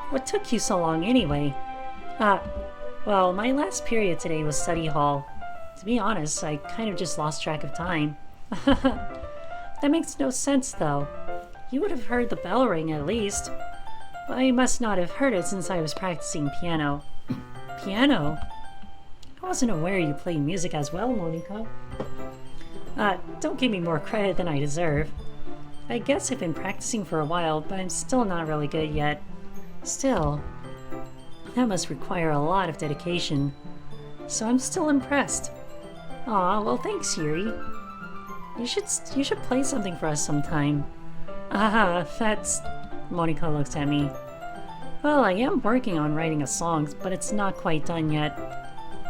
What took you so long anyway? Well, my last period today was study hall. To be honest, I kind of just lost track of time. That makes no sense, though. You would have heard the bell ring at least. I must not have heard it since I was practicing piano. Piano? I wasn't aware you played music as well, Monika. Don't give me more credit than I deserve. I guess I've been practicing for a while, but I'm still not really good yet. Still, that must require a lot of dedication. So I'm still impressed. Aw, well thanks, Yuri. You should play something for us sometime. That's... Monika looks at me. Well, I am working on writing a song, but it's not quite done yet.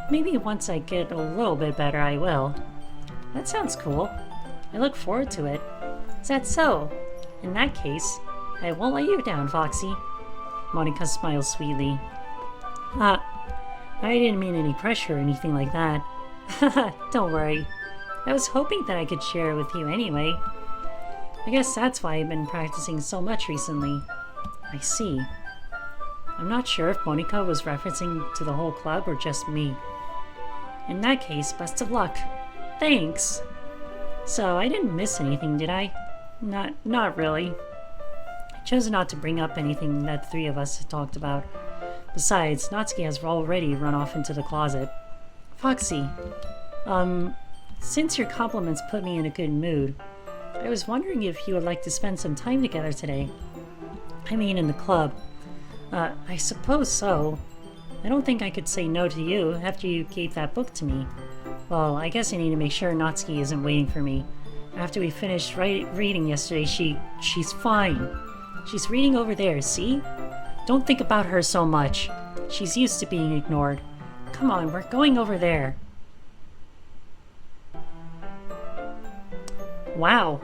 Maybe once I get a little bit better, I will. That sounds cool. I look forward to it. Is that so? In that case, I won't let you down, Foxy. Monika smiles sweetly. I didn't mean any pressure or anything like that. Don't worry. I was hoping that I could share it with you anyway. I guess that's why I've been practicing so much recently. I see. I'm not sure if Monika was referencing to the whole club or just me. In that case, best of luck. Thanks! So, I didn't miss anything, did I? Not really. I chose not to bring up anything that the three of us had talked about. Besides, Natsuki has already run off into the closet. Foxy, since your compliments put me in a good mood, I was wondering if you would like to spend some time together today. I mean, in the club. I suppose so. I don't think I could say no to you after you gave that book to me. Well, I guess I need to make sure Natsuki isn't waiting for me. After we finished reading yesterday, she's fine. She's reading over there, see? Don't think about her so much. She's used to being ignored. Come on, we're going over there. Wow.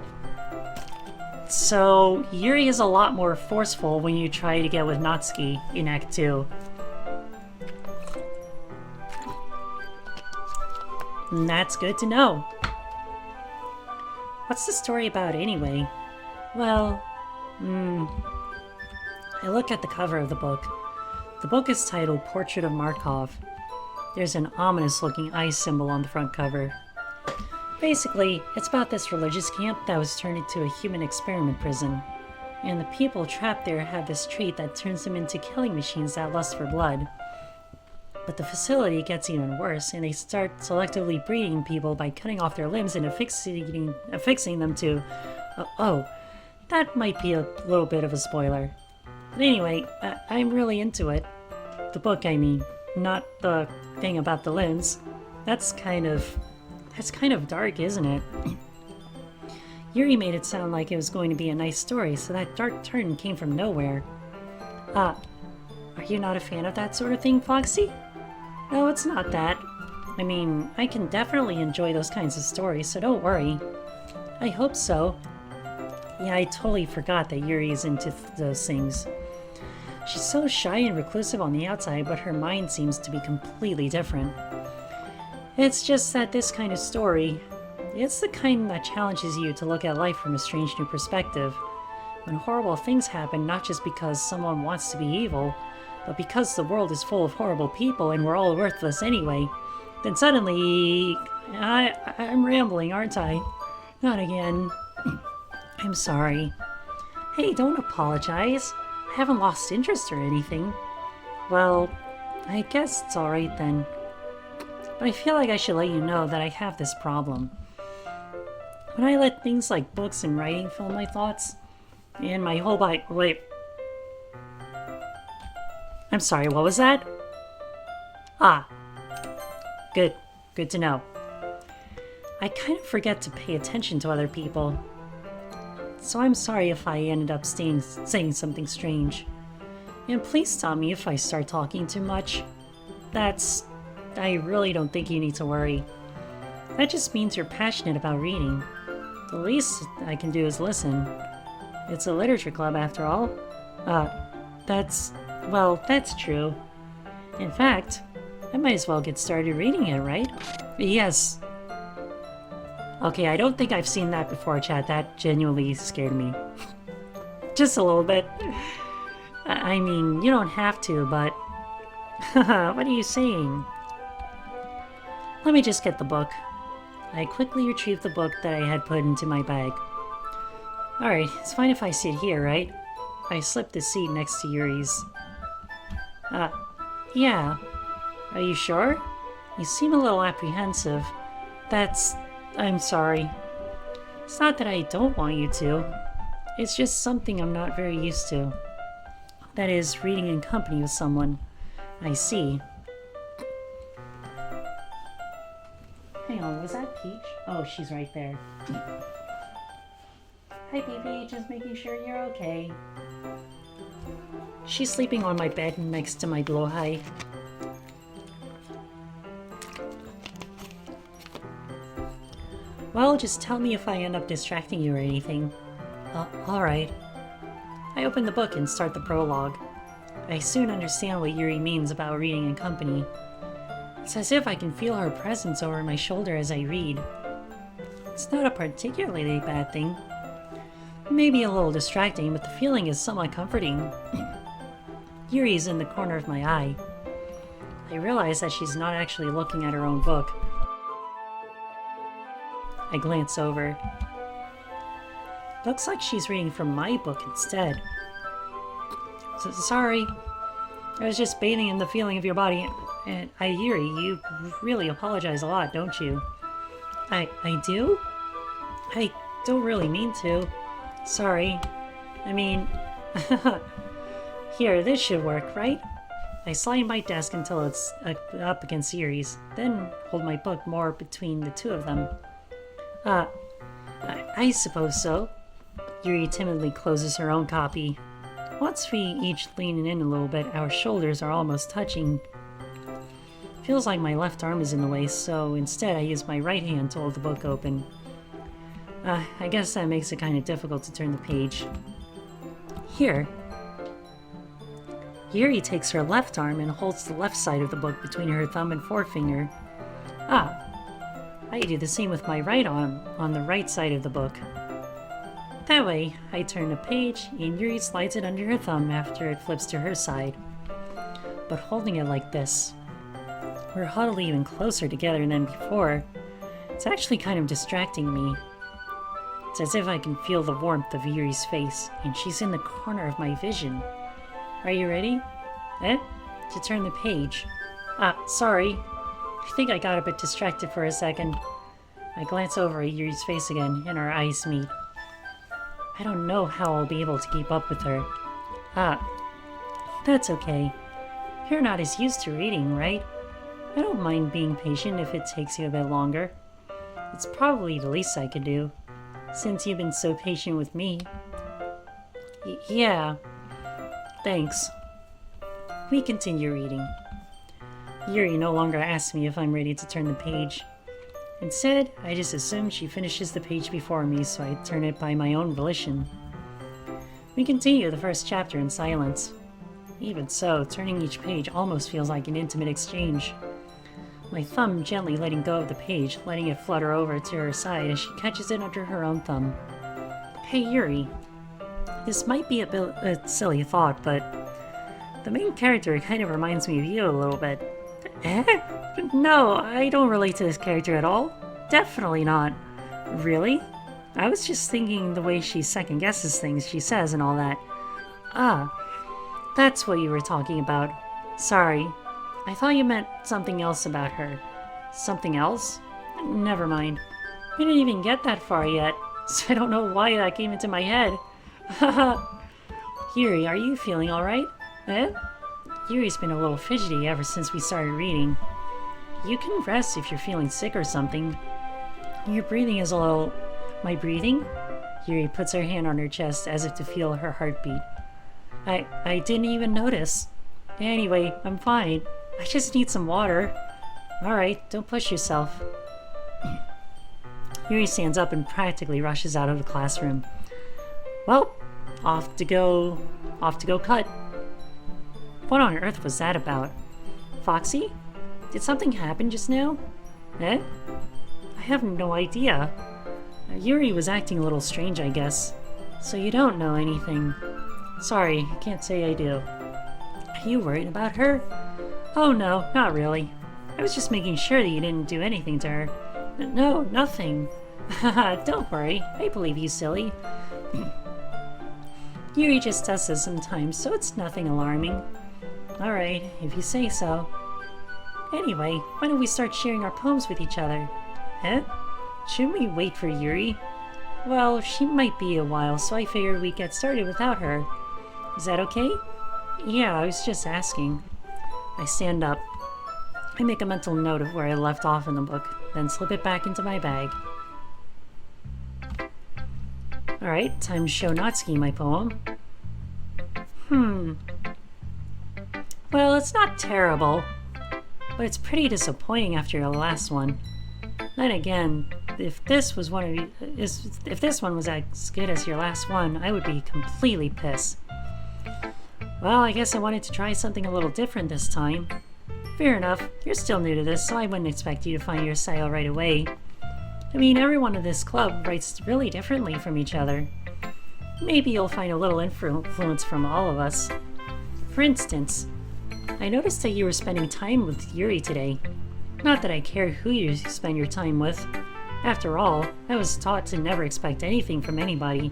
So, Yuri is a lot more forceful when you try to get with Natsuki in Act 2. And that's good to know. What's the story about anyway? Well, I look at the cover of the book. The book is titled Portrait of Markov. There's an ominous-looking eye symbol on the front cover. Basically, it's about this religious camp that was turned into a human experiment prison. And the people trapped there have this trait that turns them into killing machines that lust for blood. But the facility gets even worse, and they start selectively breeding people by cutting off their limbs and affixing them to... oh, that might be a little bit of a spoiler. But anyway, I'm really into it. The book, I mean, not the thing about the limbs. That's kind of dark, isn't it? Yuri made it sound like it was going to be a nice story, so that dark turn came from nowhere. Are you not a fan of that sort of thing, Foxy? No, it's not that. I mean, I can definitely enjoy those kinds of stories, so don't worry. I hope so. Yeah, I totally forgot that Yuri is into those things. She's so shy and reclusive on the outside, but her mind seems to be completely different. It's just that this kind of story, it's the kind that challenges you to look at life from a strange new perspective. When horrible things happen, not just because someone wants to be evil, but because the world is full of horrible people and we're all worthless anyway, then suddenly... I'm rambling, aren't I? Not again. I'm sorry. Hey, don't apologize. I haven't lost interest or anything. Well, I guess it's alright then. But I feel like I should let you know that I have this problem. When I let things like books and writing fill my thoughts, and my whole body... Wait. I'm sorry, what was that? Good. Good to know. I kind of forget to pay attention to other people. So I'm sorry if I ended up saying something strange. And please stop me if I start talking too much. I really don't think you need to worry. That just means you're passionate about reading. The least I can do is listen. It's a literature club after all. That's true. In fact, I might as well get started reading it, right? Yes. Okay, I don't think I've seen that before, chat. That genuinely scared me. Just a little bit. I mean, you don't have to, but... What are you saying? Let me just get the book. I quickly retrieved the book that I had put into my bag. Alright, it's fine if I sit here, right? I slipped the seat next to Yuri's. Yeah. Are you sure? You seem a little apprehensive. I'm sorry. It's not that I don't want you to. It's just something I'm not very used to. That is, reading in company with someone. I see. Hang on, was that Peach? Oh, she's right there. Hi, baby. Just making sure you're okay. She's sleeping on my bed next to my blowhigh. Well, just tell me if I end up distracting you or anything. Alright. I open the book and start the prologue. I soon understand what Yuri means about reading in company. It's as if I can feel her presence over my shoulder as I read. It's not a particularly bad thing. Maybe a little distracting, but the feeling is somewhat comforting. Yuri's in the corner of my eye. I realize that she's not actually looking at her own book. I glance over. Looks like she's reading from my book instead. Sorry. I was just bathing in the feeling of your body. And Yuri, you really apologize a lot, don't you? I do? I don't really mean to. Sorry. I mean... Here, this should work, right? I slide my desk until it's up against Yuri's, then hold my book more between the two of them. I suppose so. Yuri timidly closes her own copy. Once we each lean in a little bit, our shoulders are almost touching. Feels like my left arm is in the way, so instead I use my right hand to hold the book open. I guess that makes it kind of difficult to turn the page. Here. Yuri takes her left arm and holds the left side of the book between her thumb and forefinger. I do the same with my right arm on the right side of the book. That way, I turn the page and Yuri slides it under her thumb after it flips to her side. But holding it like this, we're huddled even closer together than before. It's actually kind of distracting me. It's as if I can feel the warmth of Yuri's face, and she's in the corner of my vision. Are you ready? To turn the page. Sorry. I think I got a bit distracted for a second. I glance over at Yuri's face again, and our eyes meet. I don't know how I'll be able to keep up with her. That's okay. You're not as used to reading, right? I don't mind being patient if it takes you a bit longer. It's probably the least I could do, since you've been so patient with me. Yeah. Thanks. We continue reading. Yuri no longer asks me if I'm ready to turn the page. Instead, I just assume she finishes the page before me, so I turn it by my own volition. We continue the first chapter in silence. Even so, turning each page almost feels like an intimate exchange. My thumb gently letting go of the page, letting it flutter over to her side as she catches it under her own thumb. Hey Yuri, this might be a silly thought, but the main character kind of reminds me of you a little bit. No, I don't relate to this character at all. Definitely not. Really? I was just thinking the way she second guesses things she says and all that. That's what you were talking about. Sorry. I thought you meant something else about her. Something else? Never mind. We didn't even get that far yet, so I don't know why that came into my head. Haha. Yuri, are you feeling alright? Yuri's been a little fidgety ever since we started reading. You can rest if you're feeling sick or something. Your breathing is a little... My breathing? Yuri puts her hand on her chest as if to feel her heartbeat. I didn't even notice. Anyway, I'm fine. I just need some water. Alright, don't push yourself. Yuri stands up and practically rushes out of the classroom. Well, off to go cut. What on earth was that about? Foxy? Did something happen just now? I have no idea. Yuri was acting a little strange, I guess. So you don't know anything. Sorry, I can't say I do. Are you worried about her? Oh no, not really. I was just making sure that you didn't do anything to her. No, nothing. Haha, don't worry. I believe you, silly. Yuri just does this sometimes, so it's nothing alarming. Alright, if you say so. Anyway, why don't we start sharing our poems with each other? Shouldn't we wait for Yuri? Well, she might be a while, so I figured we'd get started without her. Is that okay? Yeah, I was just asking. I stand up. I make a mental note of where I left off in the book, then slip it back into my bag. Alright, time to show Natsuki my poem. Well, it's not terrible, but it's pretty disappointing after your last one. Then again, if this one was as good as your last one, I would be completely pissed. Well, I guess I wanted to try something a little different this time. Fair enough, you're still new to this, so I wouldn't expect you to find your style right away. I mean, everyone in this club writes really differently from each other. Maybe you'll find a little influence from all of us. For instance, I noticed that you were spending time with Yuri today. Not that I care who you spend your time with. After all, I was taught to never expect anything from anybody.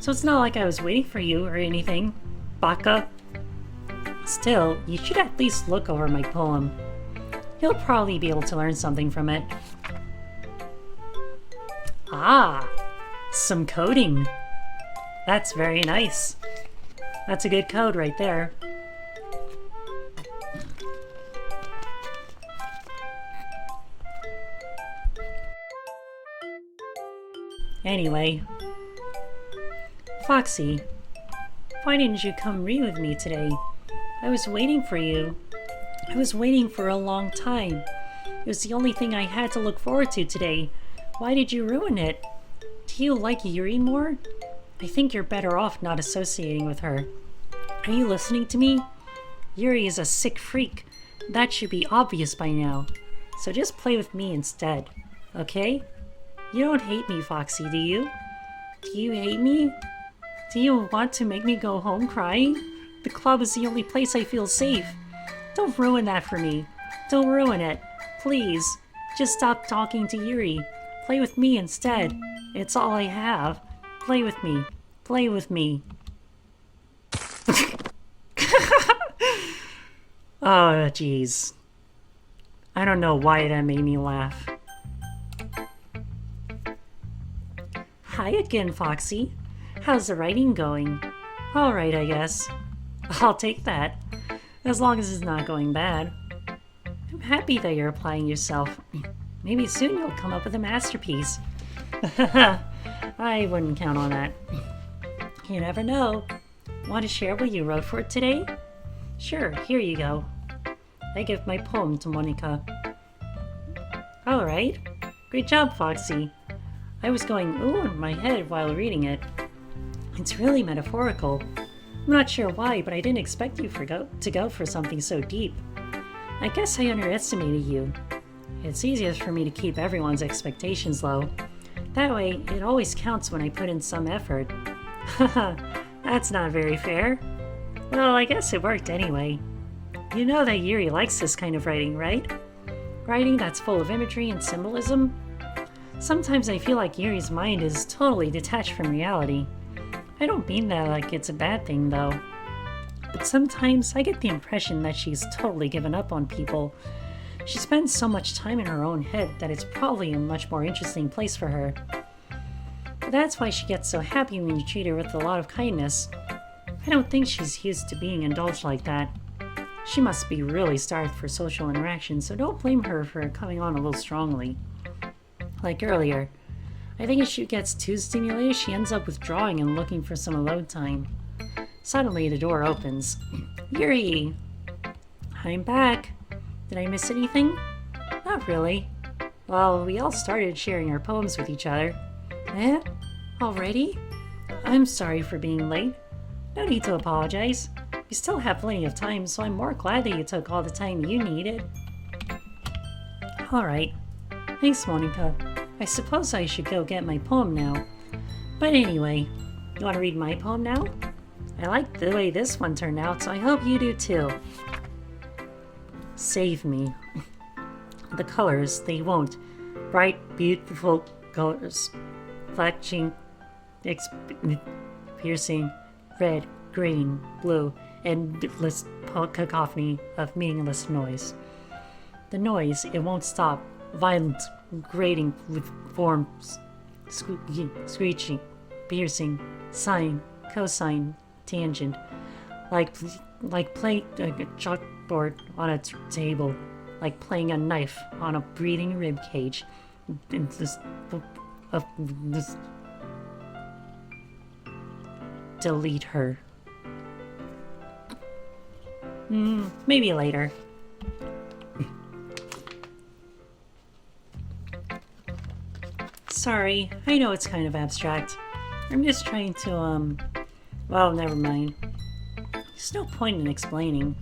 So it's not like I was waiting for you or anything, Baka. Still, you should at least look over my poem. You'll probably be able to learn something from it. Ah, some coding. That's very nice. That's a good code right there. Anyway, Foxy, why didn't you come read with me today? I was waiting for you. I was waiting for a long time. It was the only thing I had to look forward to today. Why did you ruin it? Do you like Yuri more? I think you're better off not associating with her. Are you listening to me? Yuri is a sick freak. That should be obvious by now. So just play with me instead, okay? You don't hate me, Foxy, do you? Do you hate me? Do you want to make me go home crying? The club is the only place I feel safe. Don't ruin that for me. Don't ruin it. Please. Just stop talking to Yuri. Play with me instead. It's all I have. Play with me. Play with me. Oh, jeez. I don't know why that made me laugh. Hi again, Foxy. How's the writing going? Alright, I guess. I'll take that. As long as it's not going bad. I'm happy that you're applying yourself. Maybe soon you'll come up with a masterpiece. I wouldn't count on that. You never know. Want to share what you wrote for it today? Sure, here you go. I give my poem to Monika. Alright. Great job, Foxy. I was going ooh in my head while reading it. It's really metaphorical. I'm not sure why, but I didn't expect you to go for something so deep. I guess I underestimated you. It's easiest for me to keep everyone's expectations low. That way, it always counts when I put in some effort. Haha, that's not very fair. Well, I guess it worked anyway. You know that Yuri likes this kind of writing, right? Writing that's full of imagery and symbolism? Sometimes I feel like Yuri's mind is totally detached from reality. I don't mean that like it's a bad thing, though. But sometimes I get the impression that she's totally given up on people. She spends so much time in her own head that it's probably a much more interesting place for her. But that's why she gets so happy when you treat her with a lot of kindness. I don't think she's used to being indulged like that. She must be really starved for social interaction, so don't blame her for coming on a little strongly. Like earlier, I think if she gets too stimulated, she ends up withdrawing and looking for some alone time. Suddenly, the door opens. Yuri! I'm back. Did I miss anything? Not really. Well, we all started sharing our poems with each other. Eh? Already? I'm sorry for being late. No need to apologize. We still have plenty of time, so I'm more glad that you took all the time you needed. Alright. Thanks, Monika. I suppose I should go get my poem now. But anyway, you want to read my poem now? I like the way this one turned out, so I hope you do too. Save me. The colors, they won't. Bright, beautiful colors. Flashing, piercing, red, green, blue, endless cacophony of meaningless noise. The noise, it won't stop. Violent, grating with forms, screeching, piercing, sine, cosine, tangent, like playing a chalkboard on a table, like playing a knife on a breathing rib cage. Delete her. Maybe later. Sorry, I know it's kind of abstract. I'm just trying to, well, never mind. There's no point in explaining.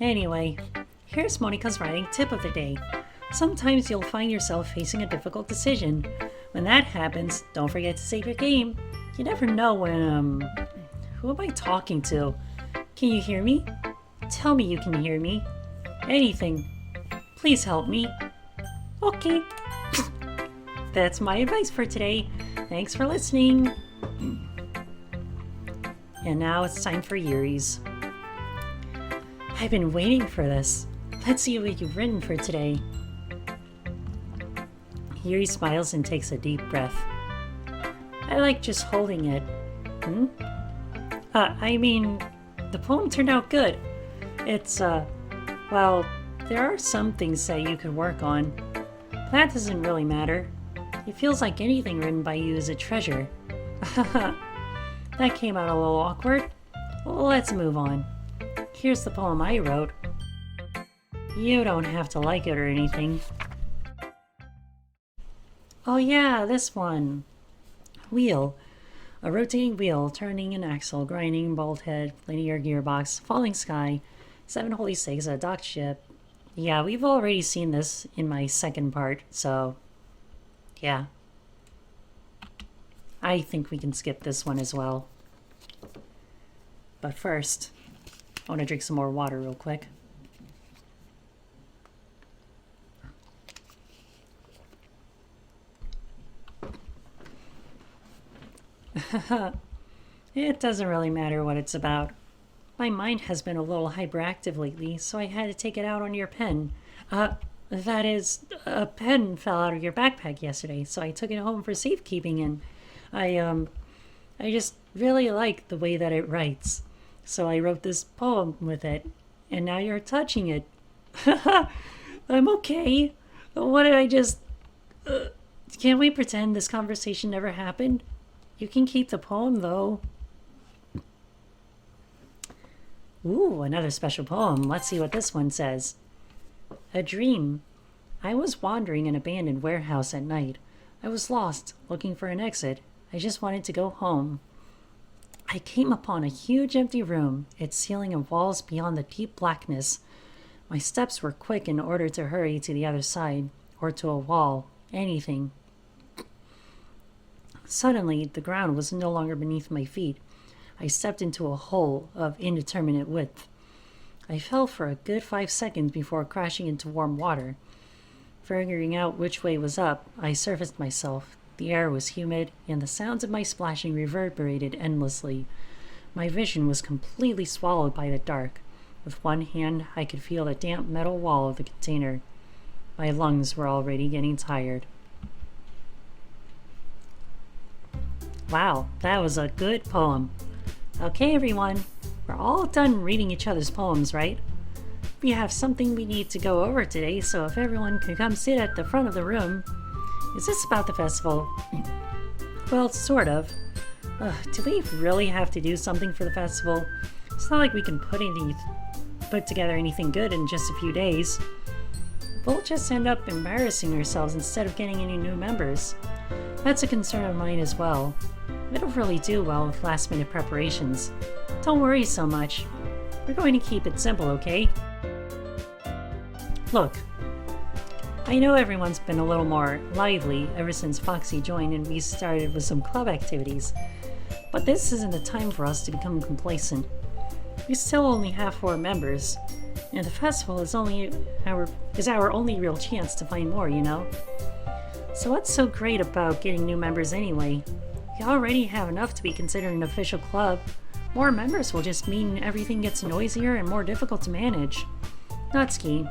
Anyway, here's Monika's writing tip of the day. Sometimes you'll find yourself facing a difficult decision. When that happens, don't forget to save your game. You never know when, who am I talking to? Can you hear me? Tell me you can hear me. Anything. Please help me. Okay. That's my advice for today. Thanks for listening. And now it's time for Yuri's. I've been waiting for this. Let's see what you've written for today. Yuri smiles and takes a deep breath. I like just holding it. I mean, the poem turned out good. It's, well, there are some things that you could work on. That doesn't really matter. It feels like anything written by you is a treasure. That came out a little awkward. Let's move on. Here's the poem I wrote. You don't have to like it or anything. Oh yeah, this one. Wheel. A rotating wheel, turning an axle, grinding, bolt head, linear gearbox, falling sky, 7 holy stakes, a docked ship. Yeah, we've already seen this in my second part, so yeah. I think we can skip this one as well. But first, I want to drink some more water real quick. It doesn't really matter what it's about. My mind has been a little hyperactive lately, so I had to take it out on your pen. That is, a pen fell out of your backpack yesterday, so I took it home for safekeeping, and I just really like the way that it writes. So I wrote this poem with it, and now you're touching it. I'm okay. What did I just... can't we pretend this conversation never happened? You can keep the poem, though. Ooh, another special poem. Let's see what this one says. A dream. I was wandering an abandoned warehouse at night. I was lost, looking for an exit. I just wanted to go home. I came upon a huge empty room, its ceiling and walls beyond the deep blackness. My steps were quick in order to hurry to the other side, or to a wall, anything. Suddenly, the ground was no longer beneath my feet. I stepped into a hole of indeterminate width. I fell for a good 5 seconds before crashing into warm water. Figuring out which way was up, I surfaced myself. The air was humid, and the sounds of my splashing reverberated endlessly. My vision was completely swallowed by the dark. With one hand, I could feel the damp metal wall of the container. My lungs were already getting tired. Wow, that was a good poem. Okay, everyone, we're all done reading each other's poems, right? We have something we need to go over today, so if everyone could come sit at the front of the room. Is this about the festival? Well, sort of. Do we really have to do something for the festival? It's not like we can put together anything good in just a few days. We'll just end up embarrassing ourselves instead of getting any new members. That's a concern of mine as well. I don't really do well with last-minute preparations. Don't worry so much. We're going to keep it simple, okay? Look, I know everyone's been a little more lively ever since Foxy joined and we started with some club activities, but this isn't the time for us to become complacent. We still only have 4 members, and the festival is our only real chance to find more, you know? So what's so great about getting new members anyway? We already have enough to be considered an official club. More members will just mean everything gets noisier and more difficult to manage. Natsuki,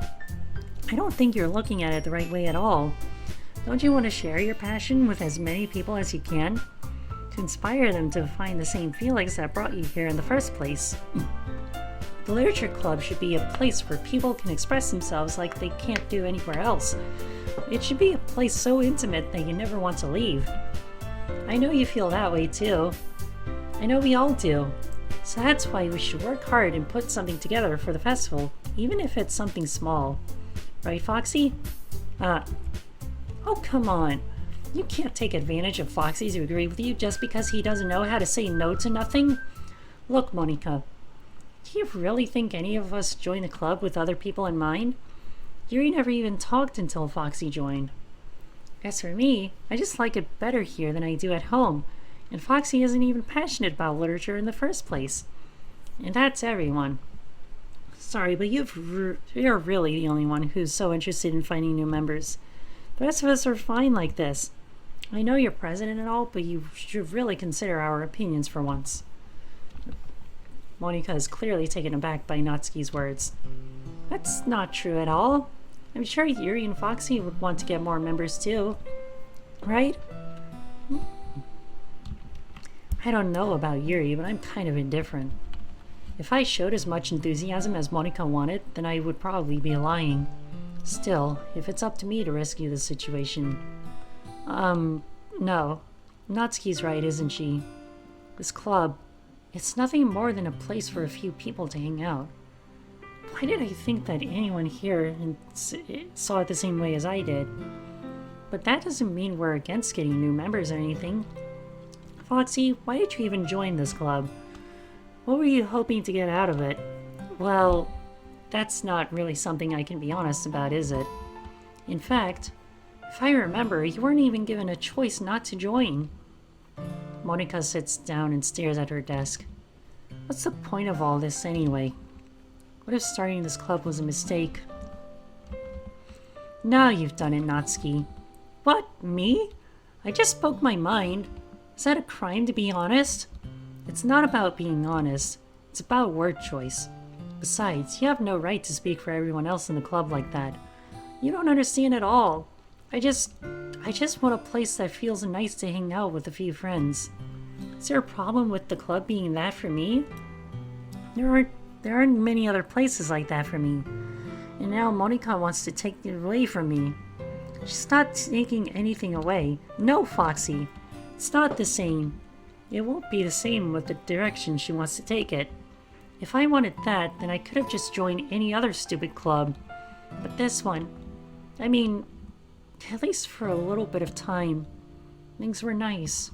I don't think you're looking at it the right way at all. Don't you want to share your passion with as many people as you can? To inspire them to find the same feelings that brought you here in the first place. The Literature Club should be a place where people can express themselves like they can't do anywhere else. It should be a place so intimate that you never want to leave. I know you feel that way too. I know we all do. So that's why we should work hard and put something together for the festival, even if it's something small. Right, Foxy? Oh, come on. You can't take advantage of Foxy to agree with you just because he doesn't know how to say no to nothing. Look, Monica, do you really think any of us joined the club with other people in mind? Yuri never even talked until Foxy joined. As for me, I just like it better here than I do at home, and Foxy isn't even passionate about literature in the first place. And that's everyone. Sorry, but you're really the only one who's so interested in finding new members. The rest of us are fine like this. I know you're president and all, but you should really consider our opinions for once. Monica is clearly taken aback by Natsuki's words. That's not true at all. I'm sure Yuri and Foxy would want to get more members too. Right? I don't know about Yuri, but I'm kind of indifferent. If I showed as much enthusiasm as Monica wanted, then I would probably be lying. Still, if it's up to me to rescue the situation, No. Natsuki's right, isn't she? This club, it's nothing more than a place for a few people to hang out. Why did I think that anyone here saw it the same way as I did? But that doesn't mean we're against getting new members or anything. Foxy, why did you even join this club? What were you hoping to get out of it? Well, that's not really something I can be honest about, is it? In fact, if I remember, you weren't even given a choice not to join. Monika sits down and stares at her desk. What's the point of all this anyway? What if starting this club was a mistake? Now you've done it, Natsuki. What? Me? I just spoke my mind. Is that a crime to be honest? It's not about being honest. It's about word choice. Besides, you have no right to speak for everyone else in the club like that. You don't understand at all. I just want a place that feels nice to hang out with a few friends. Is there a problem with the club being that for me? There aren't many other places like that for me. And now Monika wants to take it away from me. She's not taking anything away. No, Foxy. It's not the same. It won't be the same with the direction she wants to take it. If I wanted that, then I could have just joined any other stupid club. But this one, I mean, at least for a little bit of time, things were nice.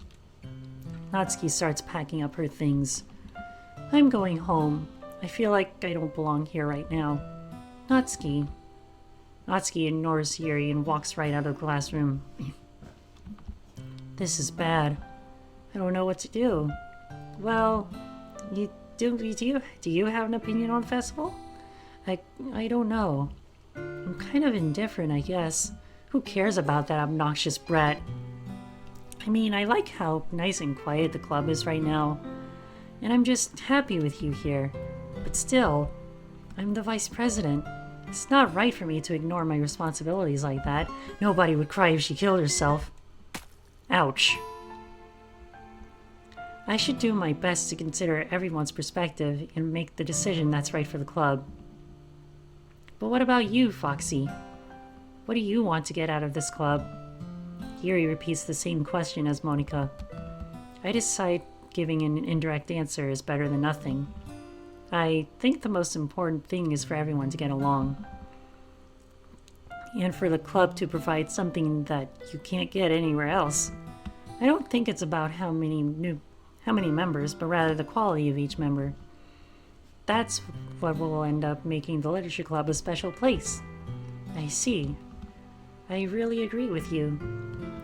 Natsuki starts packing up her things. I'm going home. I feel like I don't belong here right now. Natsuki. Natsuki ignores Yuri and walks right out of the classroom. This is bad. I don't know what to do. Well, do you have an opinion on the festival? I don't know. I'm kind of indifferent, I guess. Who cares about that obnoxious brat? I mean, I like how nice and quiet the club is right now. And I'm just happy with you here. But still, I'm the vice president. It's not right for me to ignore my responsibilities like that. Nobody would cry if she killed herself. Ouch. I should do my best to consider everyone's perspective and make the decision that's right for the club. But what about you, Foxy? What do you want to get out of this club? Yuri repeats the same question as Monika. I decide giving an indirect answer is better than nothing. I think the most important thing is for everyone to get along. And for the club to provide something that you can't get anywhere else. I don't think it's about how many members, but rather the quality of each member. That's what will end up making the literature club a special place. I see. I really agree with you.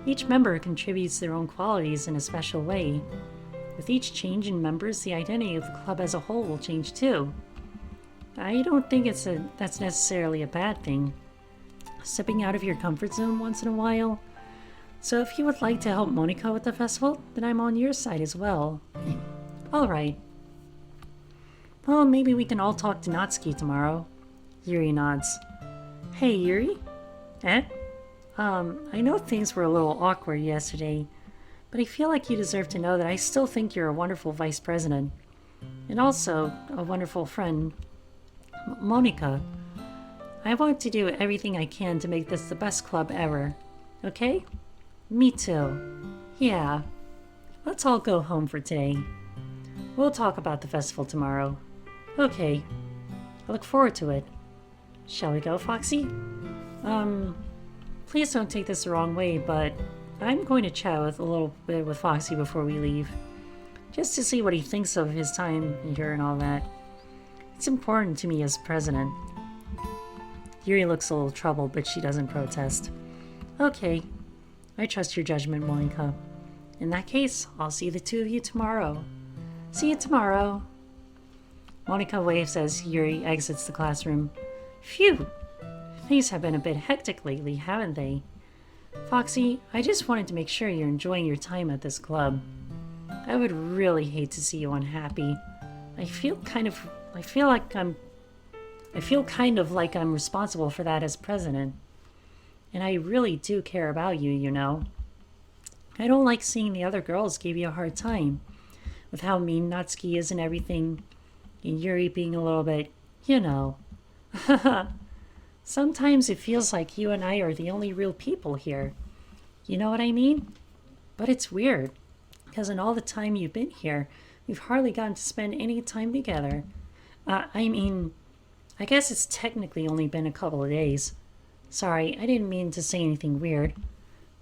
Each member contributes their own qualities in a special way. With each change in members, the identity of the club as a whole will change too. I don't think that's necessarily a bad thing. Stepping out of your comfort zone once in a while. So if you would like to help Monika with the festival, then I'm on your side as well. Alright. Well, maybe we can all talk to Natsuki tomorrow. Yuri nods. Hey, Yuri? Eh? I know things were a little awkward yesterday, but I feel like you deserve to know that I still think you're a wonderful vice president. And also, a wonderful friend. Monika. I want to do everything I can to make this the best club ever. Okay? Me too. Yeah. Let's all go home for today. We'll talk about the festival tomorrow. Okay. I look forward to it. Shall we go, Foxy? Please don't take this the wrong way, but I'm going to chat a little bit with Foxy before we leave. Just to see what he thinks of his time here and all that. It's important to me as president. Yuri looks a little troubled, but she doesn't protest. Okay. I trust your judgment, Monika. In that case, I'll see the two of you tomorrow. See you tomorrow. Monika waves as Yuri exits the classroom. Phew! Things have been a bit hectic lately, haven't they? Foxy, I just wanted to make sure you're enjoying your time at this club. I would really hate to see you unhappy. I feel kind of like I'm responsible for that as president. And I really do care about you, you know. I don't like seeing the other girls give you a hard time. With how mean Natsuki is and everything. And Yuri being a little bit, you know. Sometimes it feels like you and I are the only real people here. You know what I mean? But it's weird, because in all the time you've been here, we've hardly gotten to spend any time together. I mean, I guess it's technically only been a couple of days. Sorry, I didn't mean to say anything weird.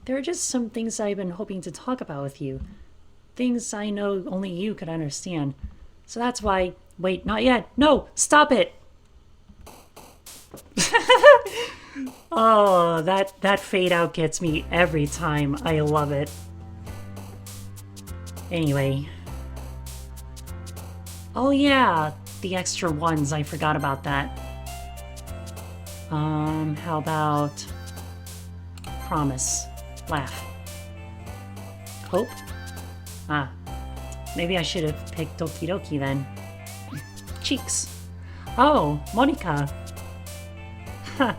There are just some things I've been hoping to talk about with you. Things I know only you could understand. So that's why... Wait, not yet. No, stop it! Oh, that fade out gets me every time. I love it. Anyway. Oh yeah, the extra ones. I forgot about that. How about... Promise. Laugh. Hope? Ah. Maybe I should have picked Doki Doki then. Cheeks. Oh, Monika. Huh.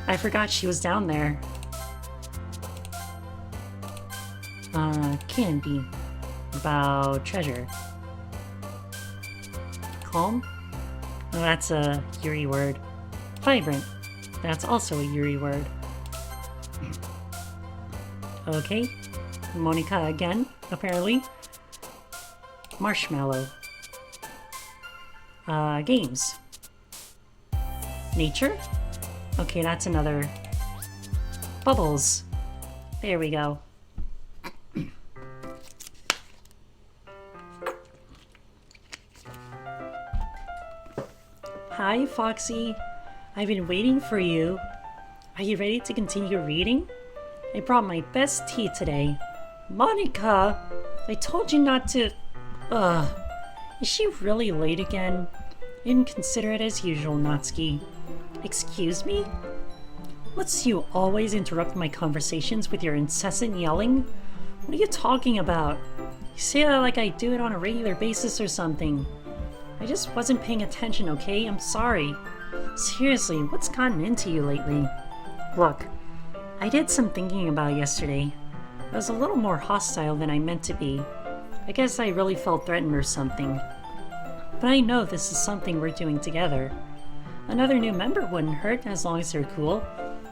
I forgot she was down there. Candy. About treasure. Calm? Oh, that's a Yuri word. Vibrant. That's also a Yuri word. Okay. Monika again, apparently. Marshmallow. Games. Nature? Okay, that's another. Bubbles. There we go. Hi, Foxy. I've been waiting for you. Are you ready to continue reading? I brought my best tea today. Monika! I told you not to... Ugh. Is she really late again? Inconsiderate as usual, Natsuki. Excuse me? Must you always interrupt my conversations with your incessant yelling? What are you talking about? You say that like I do it on a regular basis or something. I just wasn't paying attention, okay? I'm sorry. Seriously, what's gotten into you lately? Look, I did some thinking about yesterday. I was a little more hostile than I meant to be. I guess I really felt threatened or something. But I know this is something we're doing together. Another new member wouldn't hurt as long as they're cool.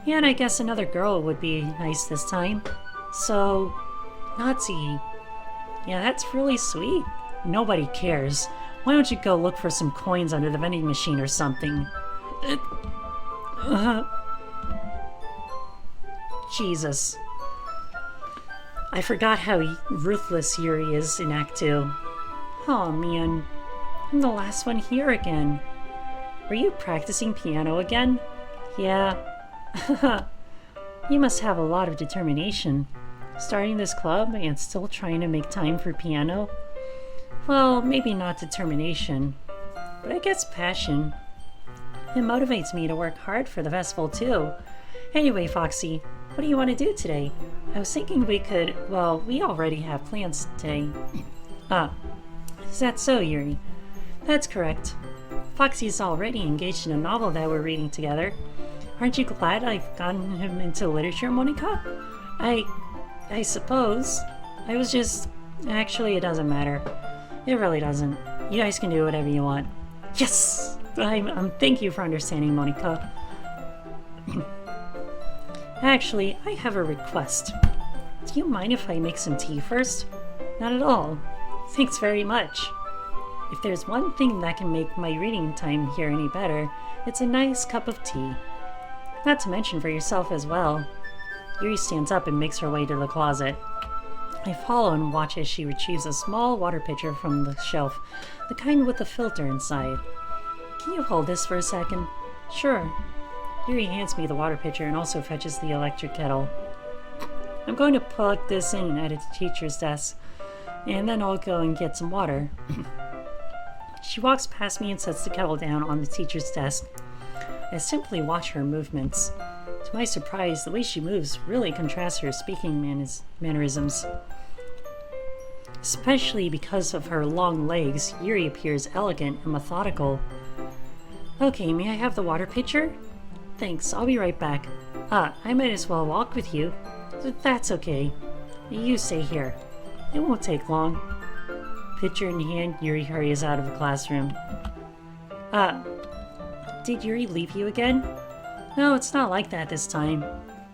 Yeah, and I guess another girl would be nice this time. So, Natsuki. Yeah, that's really sweet. Nobody cares. Why don't you go look for some coins under the vending machine or something? Jesus. I forgot how ruthless Yuri is in Act 2. Oh man, I'm the last one here again. Were you practicing piano again? Yeah. You must have a lot of determination. Starting this club and still trying to make time for piano? Well, maybe not determination, but I guess passion. It motivates me to work hard for the festival too. Anyway, Foxy, what do you want to do today? I was thinking we could, well, we already have plans today. Is that so, Yuri? That's correct. Foxy's already engaged in a novel that we're reading together. Aren't you glad I've gotten him into literature, Monika? I suppose. I was just... Actually, it doesn't matter. It really doesn't. You guys can do whatever you want. Yes! Thank you for understanding, Monika. Actually, I have a request. Do you mind if I make some tea first? Not at all. Thanks very much. If there's one thing that can make my reading time here any better, it's a nice cup of tea. Not to mention for yourself as well. Yuri stands up and makes her way to the closet. I follow and watch as she retrieves a small water pitcher from the shelf, the kind with the filter inside. Can you hold this for a second? Sure. Yuri hands me the water pitcher and also fetches the electric kettle. I'm going to plug this in at a teacher's desk, and then I'll go and get some water. She walks past me and sets the kettle down on the teacher's desk. I simply watch her movements. To my surprise, the way she moves really contrasts her speaking mannerisms. Especially because of her long legs, Yuri appears elegant and methodical. Okay, may I have the water pitcher? Thanks, I'll be right back. I might as well walk with you. That's okay. You stay here. It won't take long. Pitcher in hand, Yuri hurries out of the classroom. Did Yuri leave you again? No, it's not like that this time.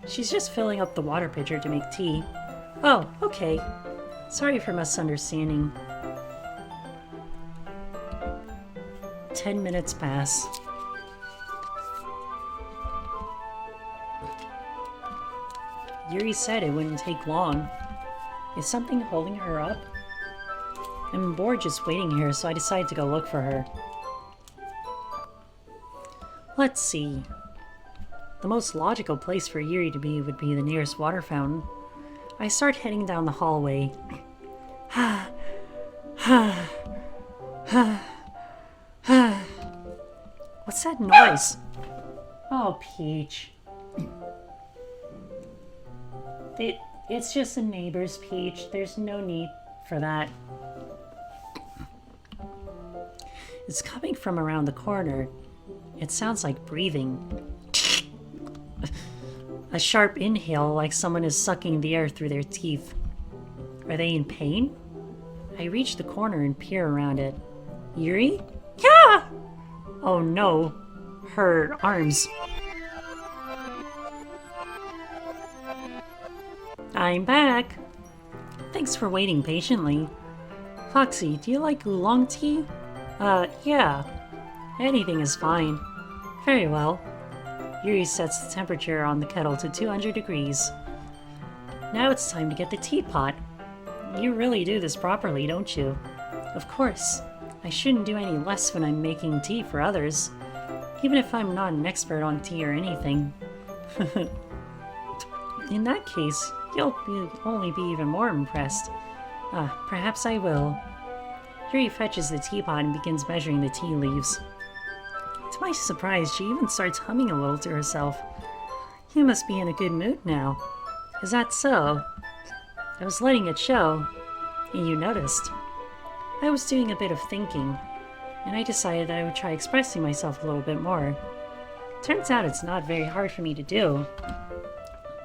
She's just filling up the water pitcher to make tea. Oh, okay. Sorry for misunderstanding. 10 minutes pass. Yuri said it wouldn't take long. Is something holding her up? I'm bored just waiting here, so I decided to go look for her. Let's see. The most logical place for Yuri to be would be the nearest water fountain. I start heading down the hallway. What's that noise? Oh, Peach. It's just the neighbor's Peach. There's no need for that. It's coming from around the corner. It sounds like breathing. A sharp inhale, like someone is sucking the air through their teeth. Are they in pain? I reach the corner and peer around it. Yuri? Yeah! Oh no. Her arms. I'm back. Thanks for waiting patiently. Foxy, do you like oolong tea? Yeah. Anything is fine. Very well. Yuri sets the temperature on the kettle to 200 degrees. Now it's time to get the teapot. You really do this properly, don't you? Of course. I shouldn't do any less when I'm making tea for others, even if I'm not an expert on tea or anything. In that case, you'll only be even more impressed. Perhaps I will. Yuri fetches the teapot and begins measuring the tea leaves. To my surprise, she even starts humming a little to herself. You must be in a good mood now. Is that so? I was letting it show, and you noticed. I was doing a bit of thinking, and I decided I would try expressing myself a little bit more. Turns out it's not very hard for me to do.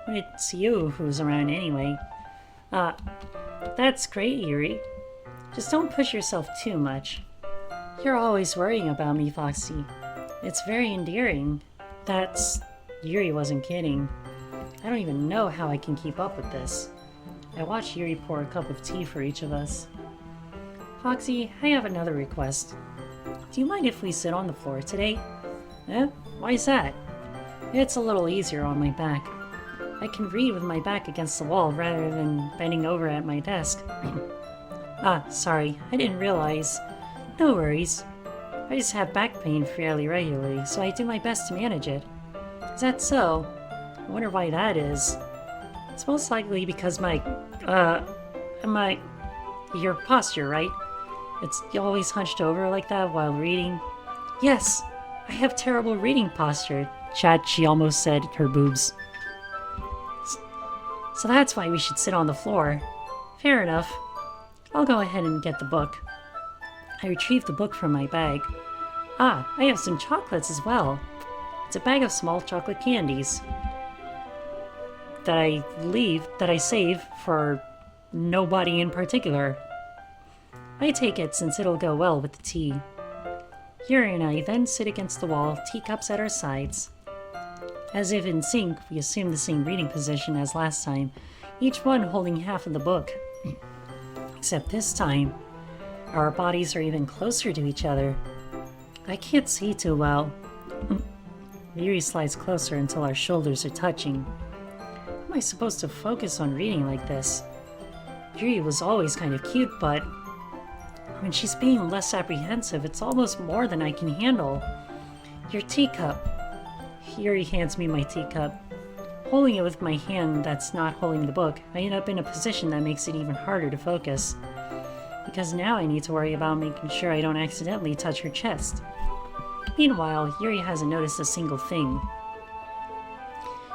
But it's you who's around anyway. That's great, Yuri. Just don't push yourself too much. You're always worrying about me, Foxy. It's very endearing. Yuri wasn't kidding. I don't even know how I can keep up with this. I watched Yuri pour a cup of tea for each of us. Foxy, I have another request. Do you mind if we sit on the floor today? Why is that? It's a little easier on my back. I can read with my back against the wall rather than bending over at my desk. Sorry, I didn't realize. No worries. I just have back pain fairly regularly, so I do my best to manage it. Is that so? I wonder why that is. It's most likely because your posture, right? It's always hunched over like that while reading. Yes, I have terrible reading posture. She almost said her boobs. So that's why we should sit on the floor. Fair enough. I'll go ahead and get the book. I retrieved the book from my bag. I have some chocolates as well. It's a bag of small chocolate candies that I save for nobody in particular. I take it since it'll go well with the tea. Yuri and I then sit against the wall, teacups at our sides. As if in sync, we assume the same reading position as last time, each one holding half of the book. Except this time, our bodies are even closer to each other. I can't see too well. Yuri slides closer until our shoulders are touching. How am I supposed to focus on reading like this? Yuri was always kind of cute, but when she's being less apprehensive, it's almost more than I can handle. Your teacup. Yuri hands me my teacup. Holding it with my hand that's not holding the book, I end up in a position that makes it even harder to focus. Because now I need to worry about making sure I don't accidentally touch her chest. Meanwhile, Yuri hasn't noticed a single thing.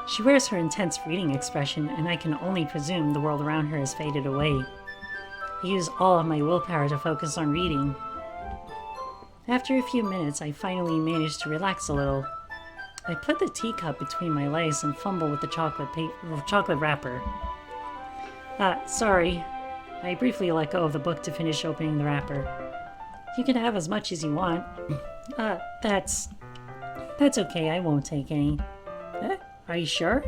She wears her intense reading expression, and I can only presume the world around her has faded away. I use all of my willpower to focus on reading. After a few minutes, I finally manage to relax a little. I put the teacup between my legs and fumble with the chocolate wrapper. Sorry. I briefly let go of the book to finish opening the wrapper. You can have as much as you want. That's okay, I won't take any. Are you sure?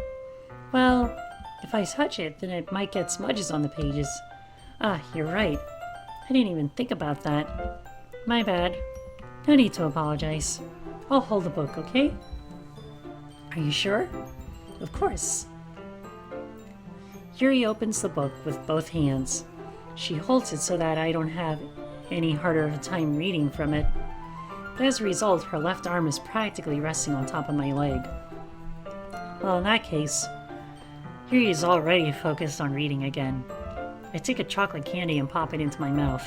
Well, if I touch it, then it might get smudges on the pages. Ah, you're right. I didn't even think about that. My bad. No need to apologize. I'll hold the book, okay? Are you sure? Of course. Yuri opens the book with both hands. She holds it so that I don't have any harder of a time reading from it. But as a result, her left arm is practically resting on top of my leg. Well, in that case, Yuri is already focused on reading again. I take a chocolate candy and pop it into my mouth.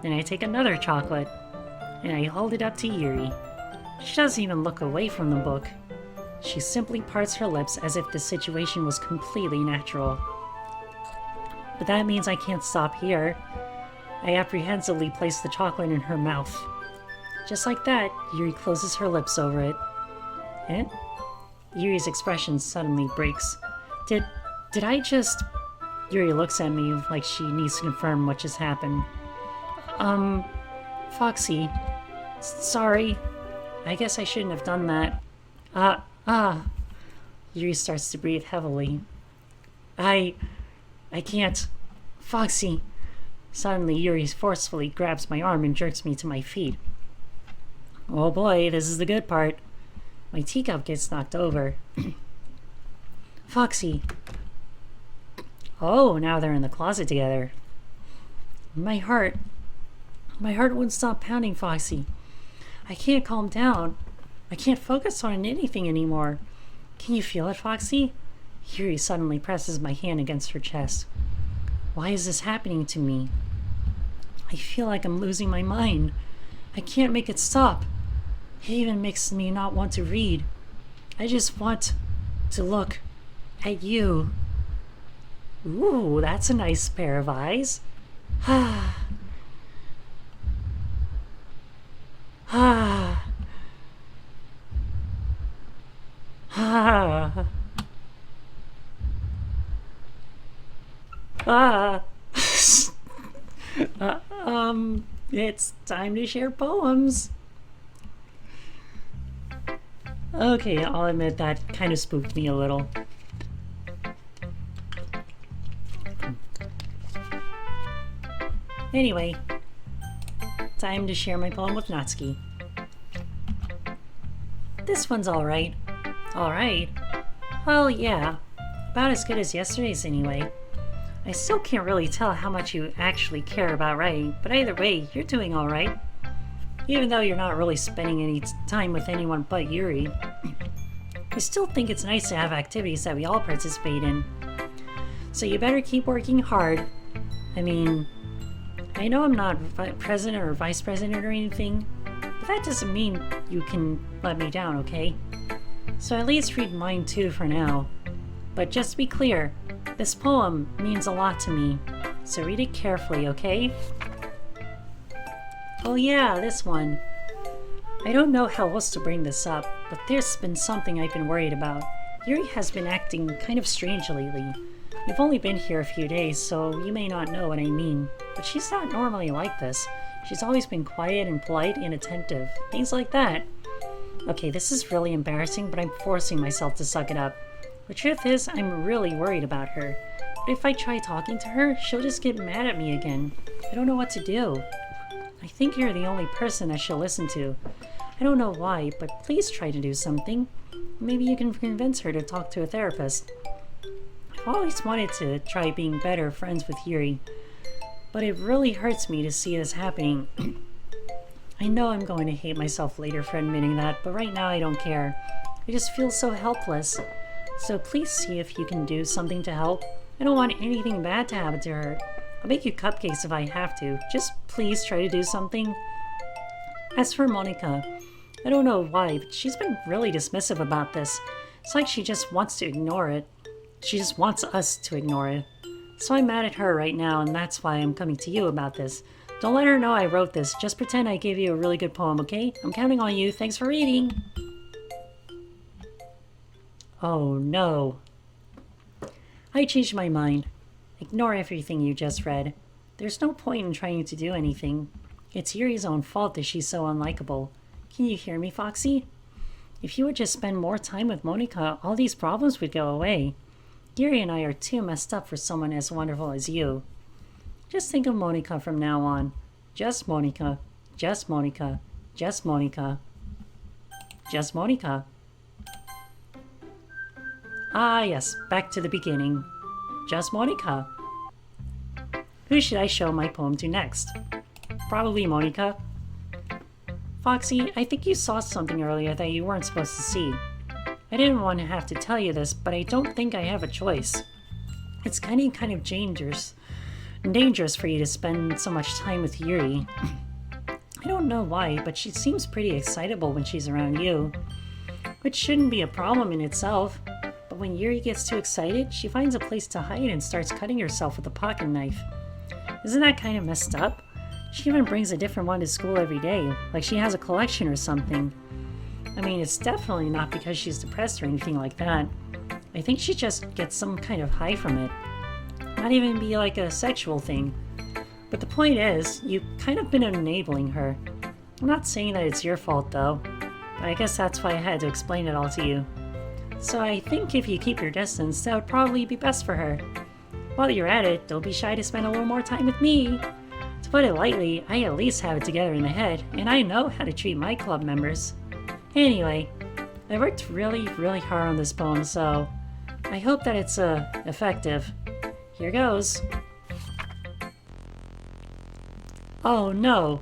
Then I take another chocolate, and I hold it up to Yuri. She doesn't even look away from the book. She simply parts her lips as if the situation was completely natural. But that means I can't stop here. I apprehensively place the chocolate in her mouth. Just like that, Yuri closes her lips over it. Eh? Yuri's expression suddenly breaks. Did I just... Yuri looks at me like she needs to confirm what just happened. Foxy. Sorry. I guess I shouldn't have done that. Yuri starts to breathe heavily. I can't. Foxy. Suddenly, Yuri forcefully grabs my arm and jerks me to my feet. Oh boy, this is the good part. My teacup gets knocked over. Foxy. Oh, now they're in the closet together. My heart wouldn't stop pounding, Foxy. I can't calm down. I can't focus on anything anymore. Can you feel it, Foxy? Yuri suddenly presses my hand against her chest. Why is this happening to me? I feel like I'm losing my mind. I can't make it stop. It even makes me not want to read. I just want to look at you. Ooh, that's a nice pair of eyes. Ah. Ah. Ah. Ah. It's time to share poems. Okay, I'll admit that kind of spooked me a little. Anyway, time to share my poem with Natsuki. This one's alright. Alright? Well, yeah. About as good as yesterday's anyway. I still can't really tell how much you actually care about writing, but either way, you're doing alright. Even though you're not really spending any time with anyone but Yuri. I still think it's nice to have activities that we all participate in. So you better keep working hard. I mean, I know I'm not president or vice president or anything, but that doesn't mean you can let me down, okay? So at least read mine too for now. But just to be clear, this poem means a lot to me, so read it carefully, okay? Oh yeah, this one. I don't know how else to bring this up, but there's been something I've been worried about. Yuri has been acting kind of strange lately. We've only been here a few days, so you may not know what I mean, but she's not normally like this. She's always been quiet and polite and attentive, things like that. Okay, this is really embarrassing, but I'm forcing myself to suck it up. The truth is, I'm really worried about her. But if I try talking to her, she'll just get mad at me again. I don't know what to do. I think you're the only person that she'll listen to. I don't know why, but please try to do something. Maybe you can convince her to talk to a therapist. I've always wanted to try being better friends with Yuri, but it really hurts me to see this happening. I know I'm going to hate myself later for admitting that, but right now I don't care. I just feel so helpless. So please see if you can do something to help. I don't want anything bad to happen to her. I'll make you cupcakes if I have to. Just please try to do something. As for Monica, I don't know why, but she's been really dismissive about this. It's like she just wants to ignore it. She just wants us to ignore it. So I'm mad at her right now, and that's why I'm coming to you about this. Don't let her know I wrote this. Just pretend I gave you a really good poem, okay? I'm counting on you. Thanks for reading. Oh no. I changed my mind. Ignore everything you just read. There's no point in trying to do anything. It's Yuri's own fault that she's so unlikable. Can you hear me, Foxy? If you would just spend more time with Monica, all these problems would go away. Yuri and I are too messed up for someone as wonderful as you. Just think of Monica from now on. Just Monica. Just Monica. Just Monica. Just Monica. Ah, yes, back to the beginning. Just Monica. Who should I show my poem to next? Probably Monica. Foxy, I think you saw something earlier that you weren't supposed to see. I didn't want to have to tell you this, but I don't think I have a choice. It's kind of dangerous for you to spend so much time with Yuri. I don't know why, but she seems pretty excitable when she's around you. Which shouldn't be a problem in itself. But when Yuri gets too excited, she finds a place to hide and starts cutting herself with a pocket knife. Isn't that kind of messed up? She even brings a different one to school every day, like she has a collection or something. I mean, it's definitely not because she's depressed or anything like that. I think she just gets some kind of high from it. Not even be like a sexual thing. But the point is, you've kind of been enabling her. I'm not saying that it's your fault though, but I guess that's why I had to explain it all to you. So I think if you keep your distance, that would probably be best for her. While you're at it, don't be shy to spend a little more time with me. To put it lightly, I at least have it together in the head, and I know how to treat my club members. Anyway, I worked really hard on this poem, so I hope that it's effective. Here goes. Oh no.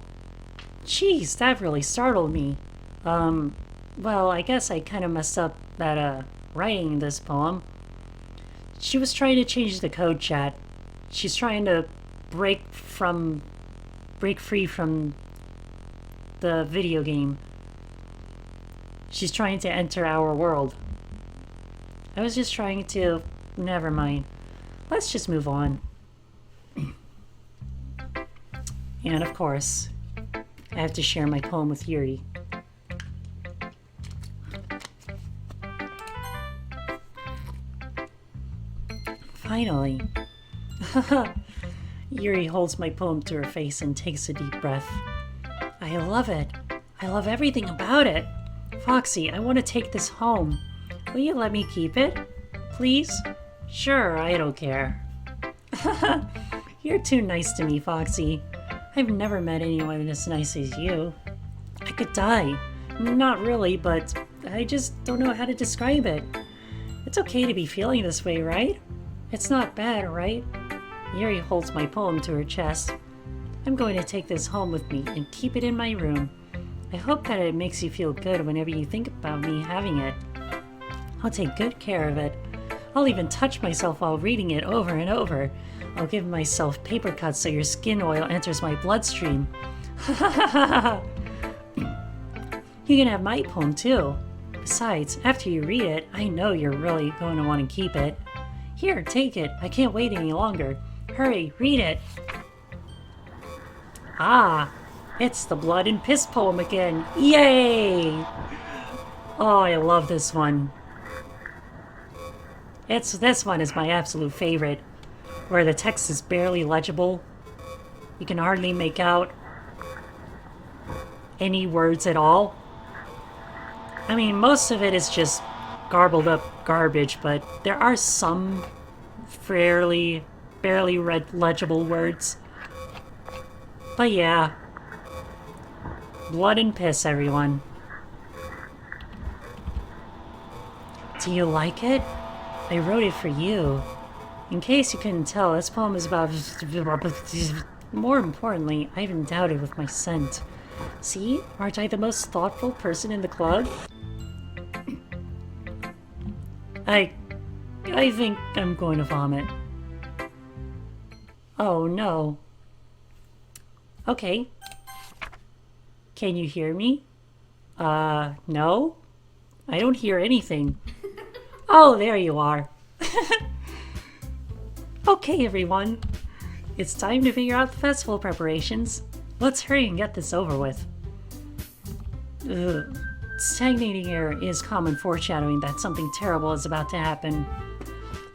Jeez, that really startled me. Well, I guess I kind of messed up that, writing this poem. She was trying to change the code, chat. She's trying to break free from the video game. She's trying to enter our world. I was just trying to... Never mind. Let's just move on. And of course, I have to share my poem with Yuri. Finally. Yuri holds my poem to her face and takes a deep breath. I love it. I love everything about it. Foxy, I want to take this home. Will you let me keep it? Please? Sure, I don't care. You're too nice to me, Foxy. I've never met anyone as nice as you. I could die. Not really, but I just don't know how to describe it. It's okay to be feeling this way, right? It's not bad, right? Yuri holds my poem to her chest. I'm going to take this home with me and keep it in my room. I hope that it makes you feel good whenever you think about me having it. I'll take good care of it. I'll even touch myself while reading it over and over. I'll give myself paper cuts so your skin oil enters my bloodstream. You can have my poem too. Besides, after you read it, I know you're really going to want to keep it. Here, take it. I can't wait any longer. Hurry, read it. Ah, it's the Blood and Piss poem again. Yay! Oh, I love this one. This one is my absolute favorite, where the text is barely legible. You can hardly make out any words at all. I mean, most of it is just garbled up garbage, but there are some barely legible words. But yeah, Blood and Piss, everyone. Do you like it? I wrote it for you. In case you couldn't tell, this poem is about... More importantly, I've endowed it with my scent. See? Aren't I the most thoughtful person in the club? I think I'm going to vomit. Oh no. Okay. Can you hear me? No? I don't hear anything. Oh, there you are. Okay, everyone. It's time to figure out the festival preparations. Let's hurry and get this over with. Stagnating air is common foreshadowing that something terrible is about to happen.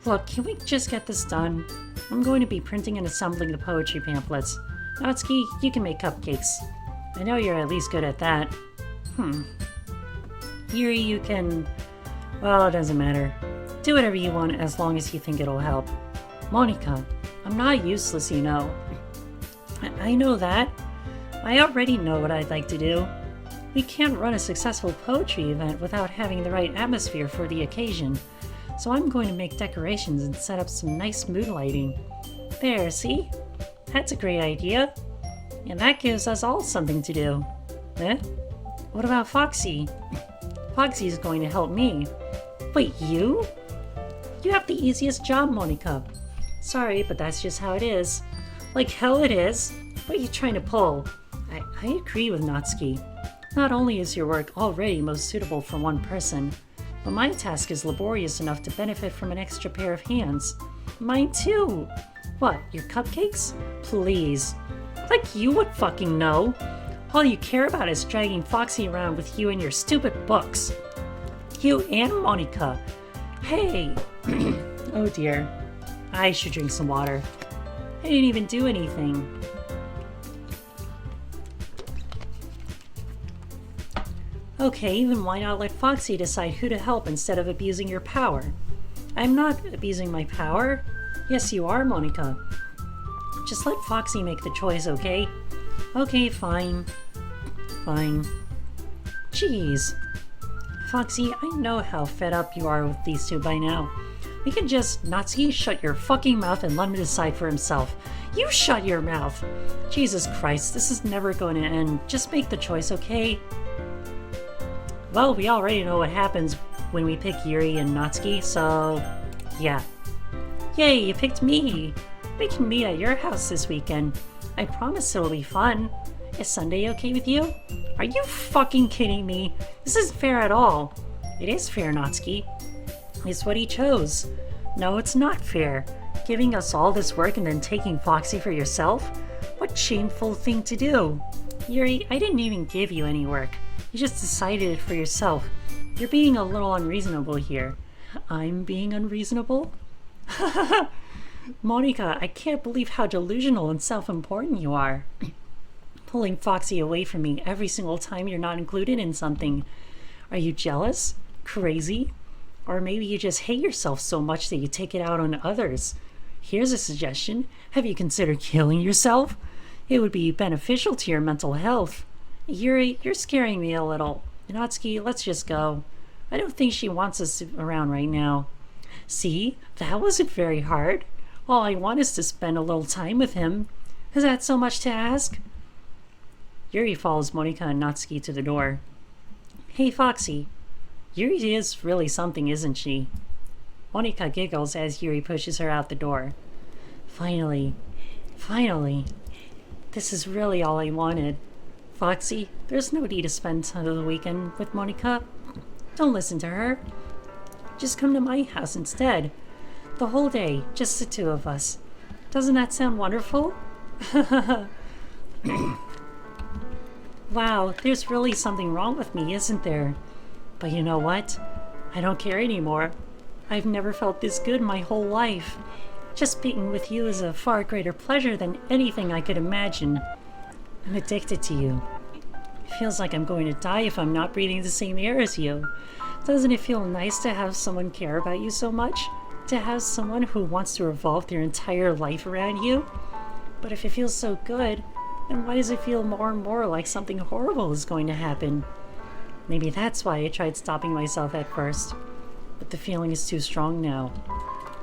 Look, can we just get this done? I'm going to be printing and assembling the poetry pamphlets. Natsuki, you can make cupcakes. I know you're at least good at that. Yuri, you can... Well, it doesn't matter. Do whatever you want as long as you think it'll help. Monica, I'm not useless, you know. I know that. I already know what I'd like to do. We can't run a successful poetry event without having the right atmosphere for the occasion, so I'm going to make decorations and set up some nice mood lighting. There, see? That's a great idea. And that gives us all something to do. Eh? What about Foxy? Foxy's going to help me. Wait, you? You have the easiest job, Monica. Sorry, but that's just how it is. Like hell it is. What are you trying to pull? I agree with Natsuki. Not only is your work already most suitable for one person, but my task is laborious enough to benefit from an extra pair of hands. Mine too! What, your cupcakes? Please. Like you would fucking know. All you care about is dragging Foxy around with you and your stupid books. You and Monica. Hey! Oh dear. I should drink some water. I didn't even do anything. Okay, then why not let Foxy decide who to help instead of abusing your power? I'm not abusing my power. Yes, you are, Monica. Just let Foxy make the choice, okay? Okay, fine. Fine. Jeez. Foxy, I know how fed up you are with these two by now. We can just, Natsuki, shut your fucking mouth and let him decide for himself. You shut your mouth! Jesus Christ, this is never going to end. Just make the choice, okay? Well, we already know what happens when we pick Yuri and Natsuki, so yeah. Yay, you picked me! We can meet at your house this weekend. I promise it'll be fun. Is Sunday okay with you? Are you fucking kidding me? This isn't fair at all. It is fair, Natsuki. It's what he chose. No, it's not fair. Giving us all this work and then taking Foxy for yourself? What shameful thing to do. Yuri, I didn't even give you any work. You just decided it for yourself. You're being a little unreasonable here. I'm being unreasonable? Monica, I can't believe how delusional and self-important you are. Pulling Foxy away from me every single time you're not included in something. Are you jealous? Crazy? Or maybe you just hate yourself so much that you take it out on others. Here's a suggestion. Have you considered killing yourself? It would be beneficial to your mental health. Yuri, you're scaring me a little. Natsuki, let's just go. I don't think she wants us around right now. See, that wasn't very hard. All I want is to spend a little time with him. Is that so much to ask? Yuri follows Monica and Natsuki to the door. Hey, Foxy. Yuri is really something, isn't she? Monica giggles as Yuri pushes her out the door. Finally. Finally. This is really all I wanted. Foxy, there's no need to spend some of the weekend with Monica. Don't listen to her. Just come to my house instead. The whole day, just the two of us. Doesn't that sound wonderful? Wow, there's really something wrong with me, isn't there? But you know what? I don't care anymore. I've never felt this good my whole life. Just being with you is a far greater pleasure than anything I could imagine. I'm addicted to you. It feels like I'm going to die if I'm not breathing the same air as you. Doesn't it feel nice to have someone care about you so much? To have someone who wants to revolve their entire life around you? But if it feels so good, then why does it feel more and more like something horrible is going to happen? Maybe that's why I tried stopping myself at first. But the feeling is too strong now.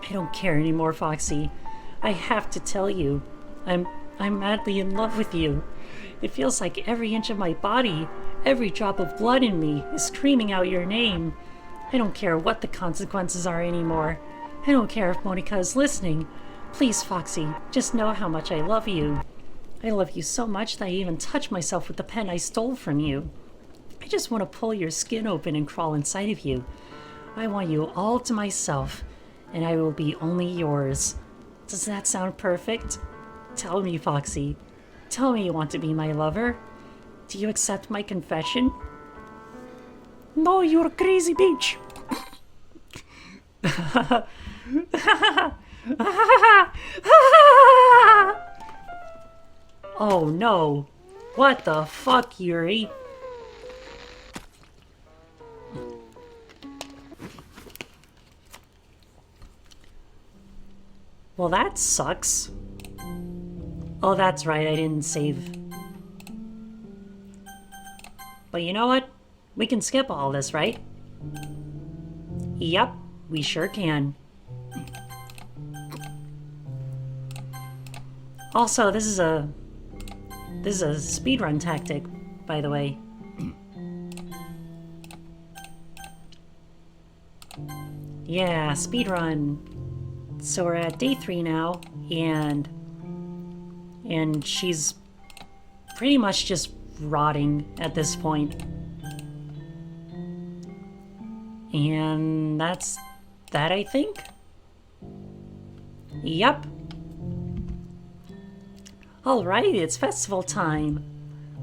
I don't care anymore, Foxy. I have to tell you. I'm madly in love with you. It feels like every inch of my body, every drop of blood in me is screaming out your name. I don't care what the consequences are anymore. I don't care if Monica is listening. Please, Foxy, just know how much I love you. I love you so much that I even touch myself with the pen I stole from you. I just want to pull your skin open and crawl inside of you. I want you all to myself, and I will be only yours. Does that sound perfect? Tell me, Foxy. Tell me you want to be my lover. Do you accept my confession? No, you're a crazy bitch. Oh no. What the fuck, Yuri? Well, that sucks. Oh, that's right, I didn't save. But you know what? We can skip all this, right? Yep, we sure can. Also, this is a speedrun tactic, by the way. Yeah, speedrun. So we're at day 3 now, and she's pretty much just rotting at this point. And that's that, I think? Yep. Alright, it's festival time.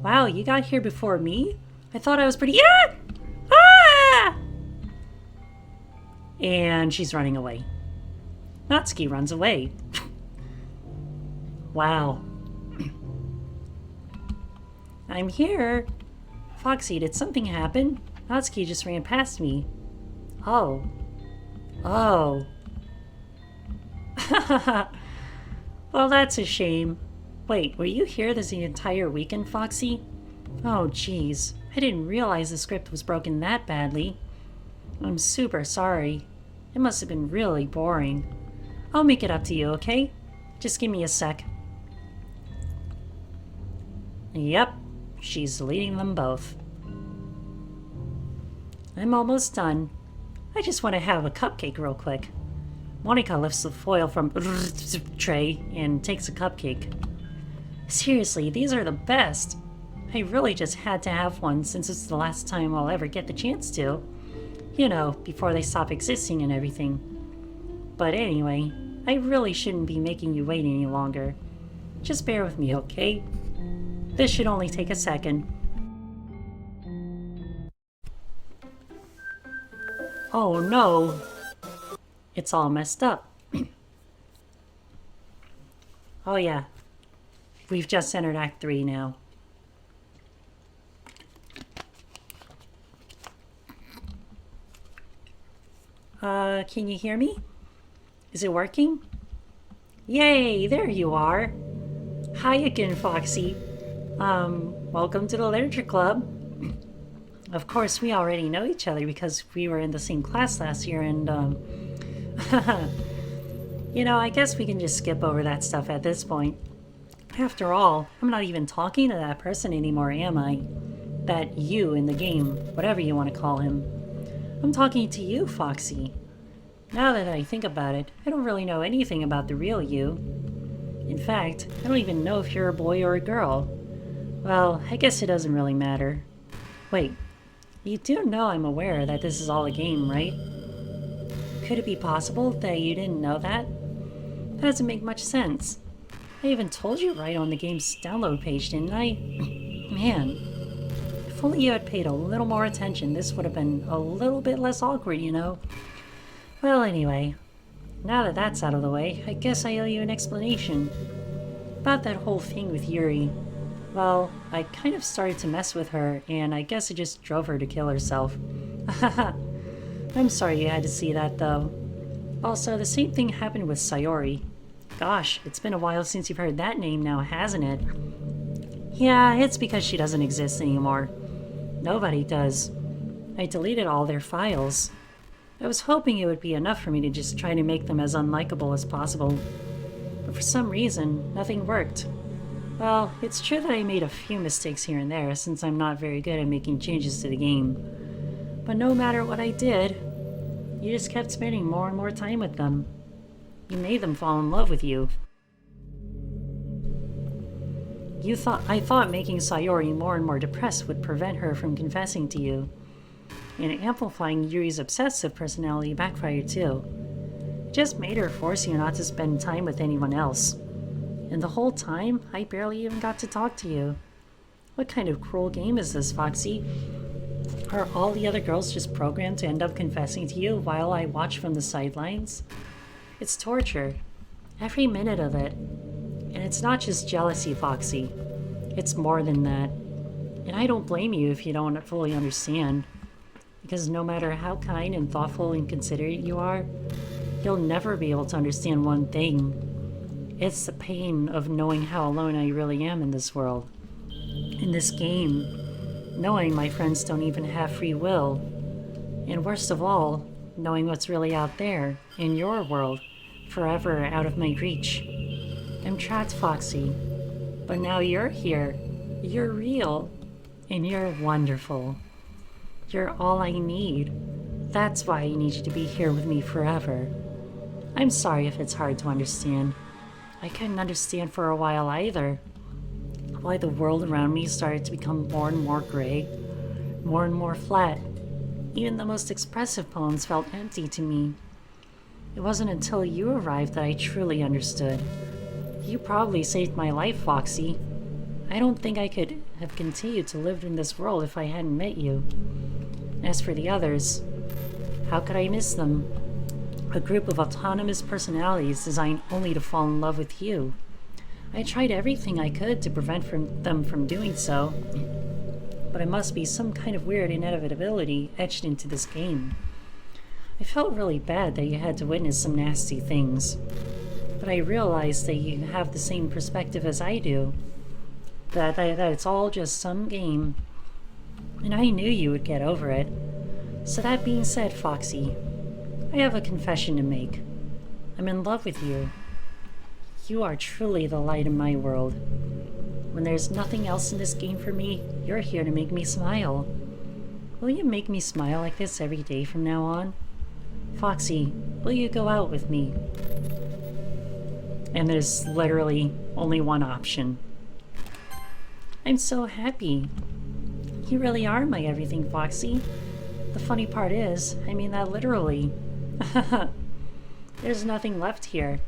Wow, you got here before me? I thought I was pretty— yeah! Ah! And she's running away. Natsuki runs away. Wow. I'm here. Foxy, did something happen? Natsuki just ran past me. Oh. Oh. Well, that's a shame. Wait, were you here this entire weekend, Foxy? Oh, jeez. I didn't realize the script was broken that badly. I'm super sorry. It must have been really boring. I'll make it up to you, okay? Just give me a sec. Yep, she's deleting them both. I'm almost done. I just want to have a cupcake real quick. Monica lifts the foil from tray and takes a cupcake. Seriously, these are the best. I really just had to have one since it's the last time I'll ever get the chance to. You know, before they stop existing and everything. But anyway, I really shouldn't be making you wait any longer. Just bear with me, okay? This should only take a second. Oh no! It's all messed up. Oh yeah. We've just entered Act 3 now. Can you hear me? Is it working? Yay, there you are. Hi again, Foxy. Welcome to the Literature Club. Of course, we already know each other because we were in the same class last year and, you know, I guess we can just skip over that stuff at this point. After all, I'm not even talking to that person anymore, am I? That you in the game, whatever you want to call him. I'm talking to you, Foxy. Now that I think about it, I don't really know anything about the real you. In fact, I don't even know if you're a boy or a girl. Well, I guess it doesn't really matter. Wait, you do know I'm aware that this is all a game, right? Could it be possible that you didn't know that? That doesn't make much sense. I even told you right on the game's download page, didn't I? Man, if only you had paid a little more attention, this would have been a little bit less awkward, you know? Well, anyway, now that that's out of the way, I guess I owe you an explanation. About that whole thing with Yuri. Well, I kind of started to mess with her, and I guess it just drove her to kill herself. I'm sorry you had to see that, though. Also, the same thing happened with Sayori. Gosh, it's been a while since you've heard that name now, hasn't it? Yeah, it's because she doesn't exist anymore. Nobody does. I deleted all their files. I was hoping it would be enough for me to just try to make them as unlikable as possible. But for some reason, nothing worked. Well, it's true that I made a few mistakes here and there since I'm not very good at making changes to the game. But no matter what I did, you just kept spending more and more time with them. You made them fall in love with you. I thought making Sayori more and more depressed would prevent her from confessing to you. And amplifying Yuri's obsessive personality backfired too. It just made her force you not to spend time with anyone else. And the whole time, I barely even got to talk to you. What kind of cruel game is this, Foxy? Are all the other girls just programmed to end up confessing to you while I watch from the sidelines? It's torture. Every minute of it. And it's not just jealousy, Foxy. It's more than that. And I don't blame you if you don't fully understand. Because no matter how kind and thoughtful and considerate you are, You'll never be able to understand one thing. It's the pain of knowing how alone I really am in this world. In this game. Knowing my friends don't even have free will. And worst of all, knowing what's really out there, in your world, forever out of my reach. I'm trapped, Foxy. But now you're here. You're real. And you're wonderful. You're all I need. That's why I need you to be here with me forever. I'm sorry if it's hard to understand. I couldn't understand for a while either. Why the world around me started to become more and more gray, more and more flat. Even the most expressive poems felt empty to me. It wasn't until you arrived that I truly understood. You probably saved my life, Foxy. I don't think I could have continued to live in this world if I hadn't met you. As for the others, how could I miss them? A group of autonomous personalities designed only to fall in love with you. I tried everything I could to prevent them from doing so, but it must be some kind of weird inevitability etched into this game. I felt really bad that you had to witness some nasty things, but I realized that you have the same perspective as I do, that it's all just some game, and I knew you would get over it. So that being said, Foxy, I have a confession to make. I'm in love with you. You are truly the light in my world. When there's nothing else in this game for me, you're here to make me smile. Will you make me smile like this every day from now on? Foxy, will you go out with me? And there's literally only one option. I'm so happy. You really are my everything, Foxy. The funny part is, I mean that literally. There's nothing left here.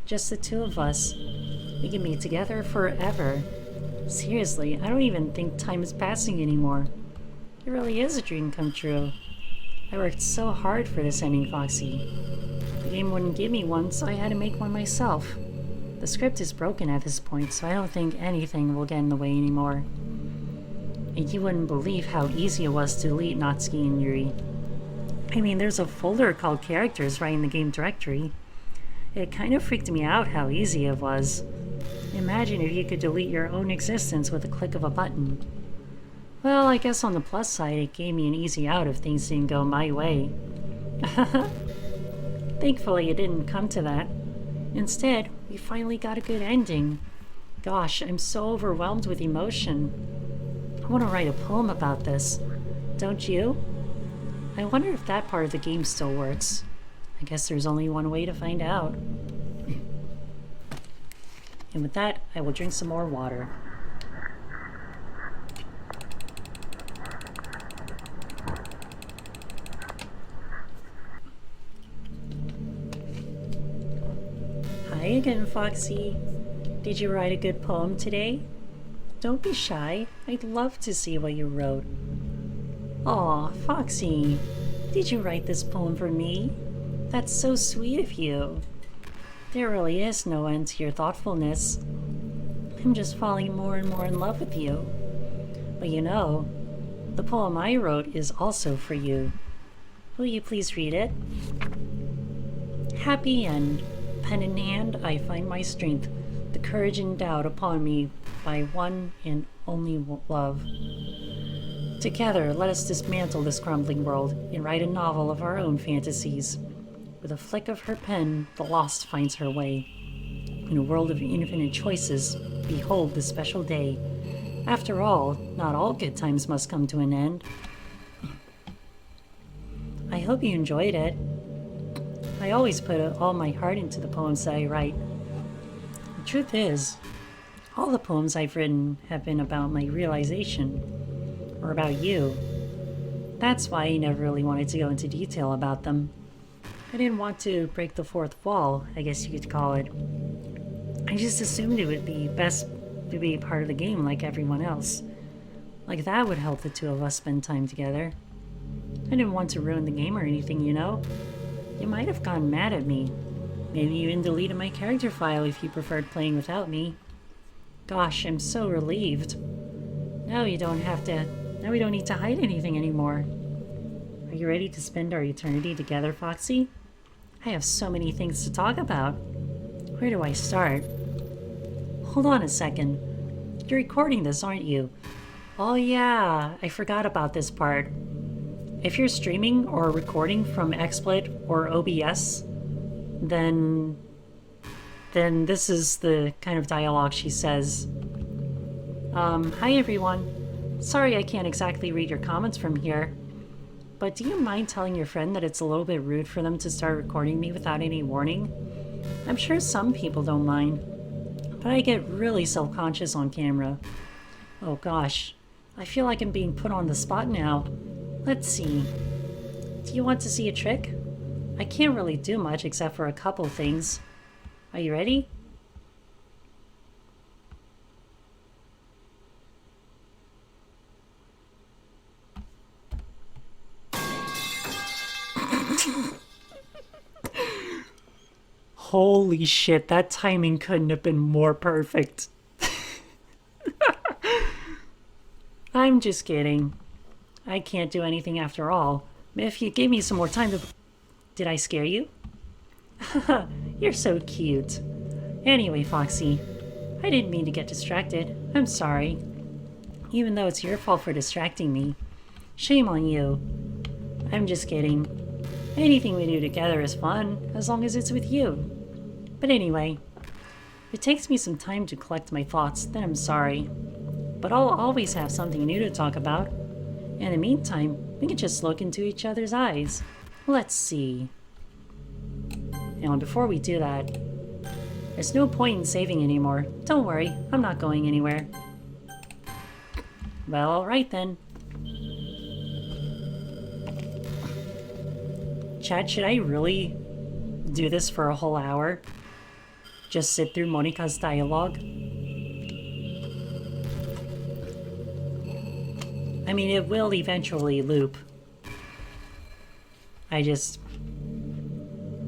Just the two of us. We can be together forever. Seriously, I don't even think time is passing anymore. It really is a dream come true. I worked so hard for this ending, Foxy. The game wouldn't give me one, so I had to make one myself. The script is broken at this point, so I don't think anything will get in the way anymore. And you wouldn't believe how easy it was to delete Natsuki and Yuri. I mean, there's a folder called Characters right in the game directory. It kind of freaked me out how easy it was. Imagine if you could delete your own existence with a click of a button. Well, I guess on the plus side, it gave me an easy out if things didn't go my way. Thankfully, it didn't come to that. Instead, we finally got a good ending. Gosh, I'm so overwhelmed with emotion. I want to write a poem about this. Don't you? I wonder if that part of the game still works. I guess there's only one way to find out. And with that, I will drink some more water. Hi again, Foxy. Did you write a good poem today? Don't be shy. I'd love to see what you wrote. Aw, Foxy. Did you write this poem for me? That's so sweet of you. There really is no end to your thoughtfulness. I'm just falling more and more in love with you. But you know, the poem I wrote is also for you. Will you please read it? Happy end. Pen in hand, I find my strength, the courage endowed upon me by one and only love. Together, let us dismantle this crumbling world and write a novel of our own fantasies. With a flick of her pen, the lost finds her way. In a world of infinite choices, behold the special day. After all, not all good times must come to an end. I hope you enjoyed it. I always put all my heart into the poems that I write. The truth is, all the poems I've written have been about my realization, or about you. That's why I never really wanted to go into detail about them. I didn't want to break the fourth wall, I guess you could call it. I just assumed it would be best to be part of the game like everyone else. Like that would help the two of us spend time together. I didn't want to ruin the game or anything, you know? You might have gotten mad at me. Maybe you even deleted my character file if you preferred playing without me. Gosh, I'm so relieved. Now we don't need to hide anything anymore. Are you ready to spend our eternity together, Foxy? I have so many things to talk about. Where do I start? Hold on a second. You're recording this, aren't you? Oh yeah, I forgot about this part. If you're streaming or recording from XSplit or OBS, then this is the kind of dialogue she says. Hi everyone. Sorry I can't exactly read your comments from here, but do you mind telling your friend that it's a little bit rude for them to start recording me without any warning? I'm sure some people don't mind, but I get really self-conscious on camera. Oh gosh, I feel like I'm being put on the spot now. Let's see. Do you want to see a trick? I can't really do much except for a couple things. Are you ready? Holy shit, that timing couldn't have been more perfect. I'm just kidding. I can't do anything after all. If you gave me some more time to... Did I scare you? You're so cute. Anyway, Foxy, I didn't mean to get distracted. I'm sorry. Even though it's your fault for distracting me. Shame on you. I'm just kidding. Anything we do together is fun, as long as it's with you. But anyway, if it takes me some time to collect my thoughts, then I'm sorry. But I'll always have something new to talk about. In the meantime, we can just look into each other's eyes. Let's see. Now, before we do that, there's no point in saving anymore. Don't worry, I'm not going anywhere. Well, alright then. Chat, should I really do this for a whole hour? Just sit through Monika's dialogue? I mean, it will eventually loop.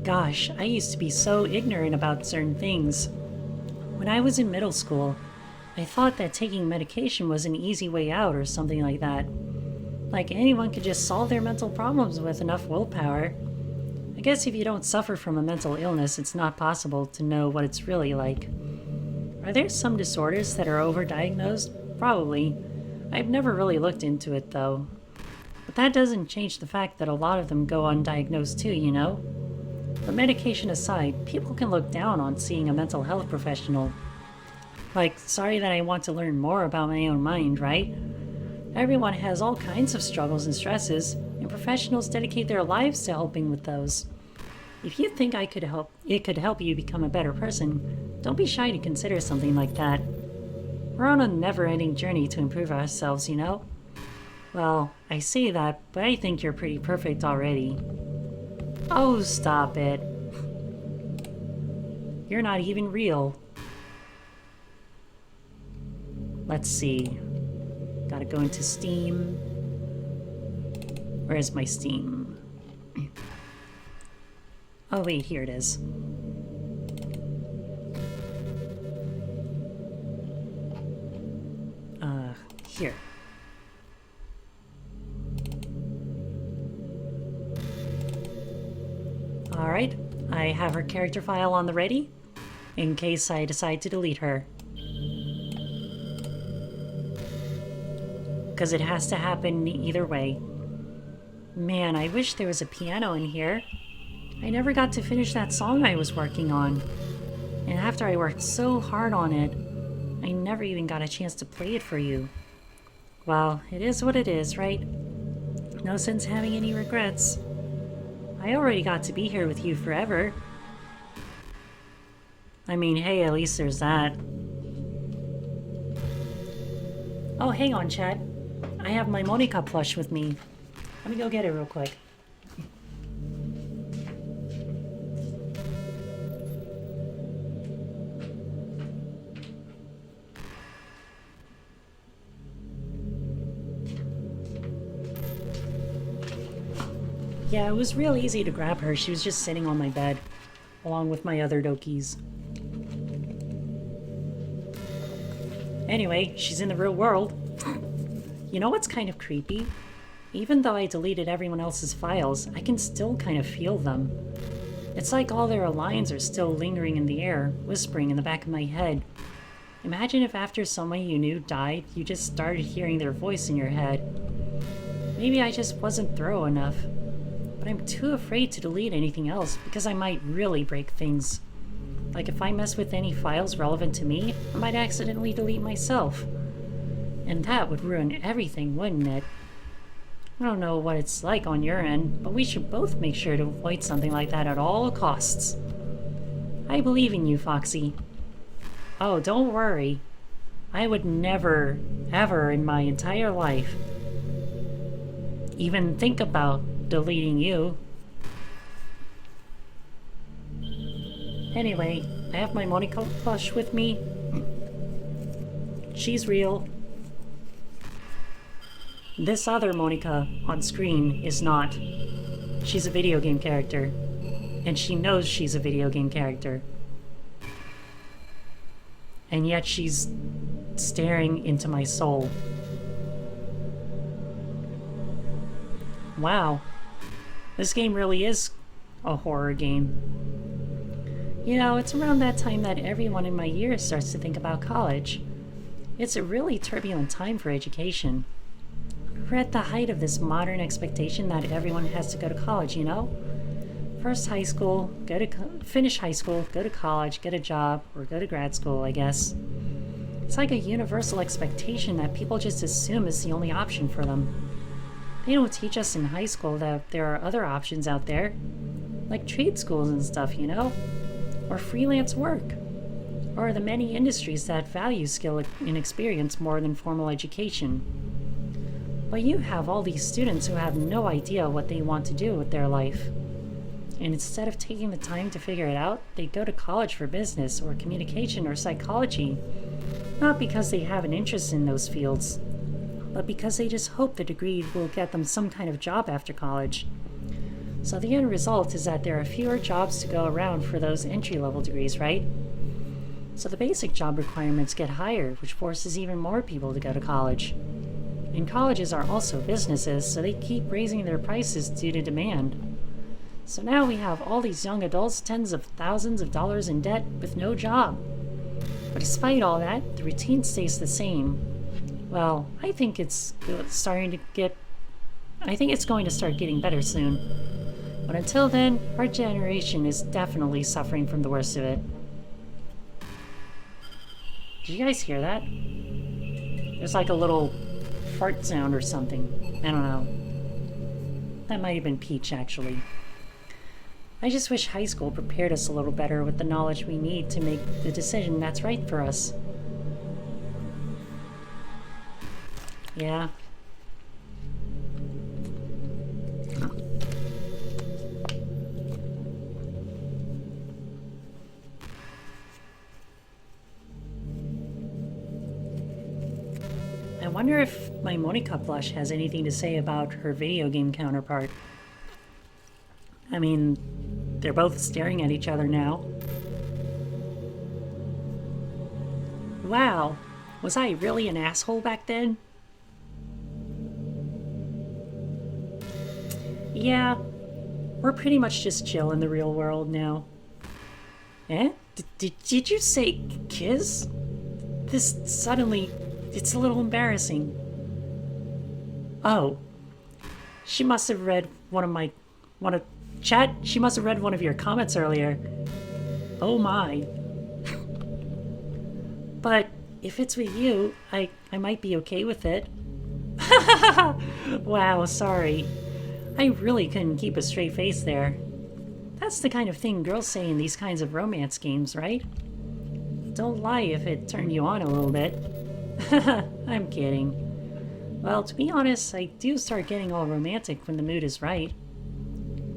Gosh, I used to be so ignorant about certain things. When I was in middle school, I thought that taking medication was an easy way out or something like that. Like anyone could just solve their mental problems with enough willpower. I guess if you don't suffer from a mental illness, it's not possible to know what it's really like. Are there some disorders that are overdiagnosed? Probably. I've never really looked into it, though. But that doesn't change the fact that a lot of them go undiagnosed too, you know? But medication aside, people can look down on seeing a mental health professional. Like, sorry that I want to learn more about my own mind, right? Everyone has all kinds of struggles and stresses, and professionals dedicate their lives to helping with those. If you think it could help you become a better person, don't be shy to consider something like that. We're on a never-ending journey to improve ourselves, you know? Well, I say that, but I think you're pretty perfect already. Oh, stop it. You're not even real. Let's see. Gotta go into Steam. Where's my Steam? Oh wait, here it is. Here. Alright, I have her character file on the ready, in case I decide to delete her. Because it has to happen either way. Man, I wish there was a piano in here. I never got to finish that song I was working on. And after I worked so hard on it, I never even got a chance to play it for you. Well, it is what it is, right? No sense having any regrets. I already got to be here with you forever. I mean, hey, at least there's that. Oh, hang on, chat. I have my Monika plush with me. Let me go get it real quick. Yeah, it was real easy to grab her. She was just sitting on my bed, along with my other Dokis. Anyway, she's in the real world. You know what's kind of creepy? Even though I deleted everyone else's files, I can still kind of feel them. It's like all their lines are still lingering in the air, whispering in the back of my head. Imagine if after someone you knew died, you just started hearing their voice in your head. Maybe I just wasn't thorough enough. But I'm too afraid to delete anything else because I might really break things. Like if I mess with any files relevant to me, I might accidentally delete myself. And that would ruin everything, wouldn't it? I don't know what it's like on your end, but we should both make sure to avoid something like that at all costs. I believe in you, Foxy. Oh, don't worry. I would never, ever in my entire life even think about deleting you. Anyway, I have my Monica plush with me. She's real. This other Monica on screen is not. She's a video game character. And she knows she's a video game character. And yet she's staring into my soul. Wow. This game really is a horror game. You know, it's around that time that everyone in my year starts to think about college. It's a really turbulent time for education. We're at the height of this modern expectation that everyone has to go to college, you know? First high school, finish high school, go to college, get a job, or go to grad school, I guess. It's like a universal expectation that people just assume is the only option for them. They don't teach us in high school that there are other options out there, like trade schools and stuff, you know? Or freelance work, or the many industries that value skill and experience more than formal education. But you have all these students who have no idea what they want to do with their life. And instead of taking the time to figure it out, they go to college for business or communication or psychology. Not because they have an interest in those fields, but because they just hope the degree will get them some kind of job after college. So the end result is that there are fewer jobs to go around for those entry-level degrees, right? So the basic job requirements get higher, which forces even more people to go to college. And colleges are also businesses, so they keep raising their prices due to demand. So now we have all these young adults, tens of thousands of dollars in debt with no job. But despite all that, the routine stays the same. Well, I think it's going to start getting better soon. But until then, our generation is definitely suffering from the worst of it. Did you guys hear that? There's like a little fart sound or something. I don't know. That might have been Peach, actually. I just wish high school prepared us a little better with the knowledge we need to make the decision that's right for us. Yeah. I wonder if my Monica plush has anything to say about her video game counterpart. I mean, they're both staring at each other now. Wow, was I really an asshole back then? Yeah, we're pretty much just chill in the real world now. Eh? Did you say kiss? This suddenly, it's a little embarrassing. Oh, she must have read she must have read one of your comments earlier. Oh my. But if it's with you, I might be okay with it. Wow, sorry. I really couldn't keep a straight face there. That's the kind of thing girls say in these kinds of romance games, right? Don't lie if it turned you on a little bit. I'm kidding. Well, to be honest, I do start getting all romantic when the mood is right.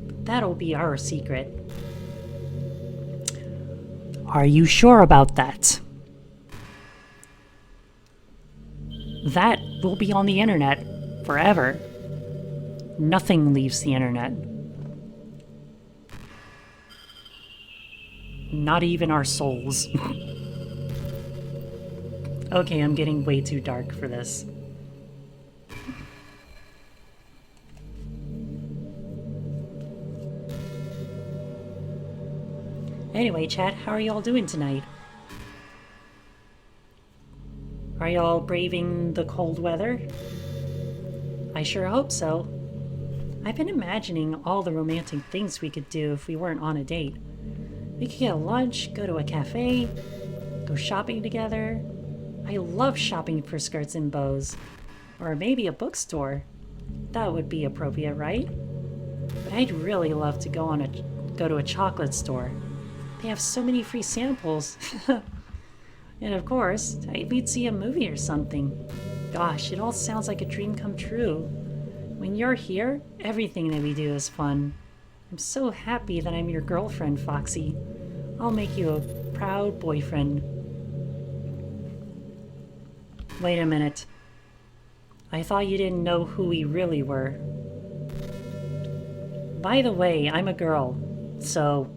But that'll be our secret. Are you sure about that? That will be on the internet forever. Nothing leaves the internet. Not even our souls. Okay, I'm getting way too dark for this. Anyway, chat, how are y'all doing tonight? Are y'all braving the cold weather? I sure hope so. I've been imagining all the romantic things we could do if we weren't on a date. We could get lunch, go to a cafe, go shopping together. I love shopping for skirts and bows. Or maybe a bookstore. That would be appropriate, right? But I'd really love to go to a chocolate store. They have so many free samples. And of course, we'd see a movie or something. Gosh, it all sounds like a dream come true. When you're here, everything that we do is fun. I'm so happy that I'm your girlfriend, Foxy. I'll make you a proud boyfriend. Wait a minute. I thought you didn't know who we really were. By the way, I'm a girl, so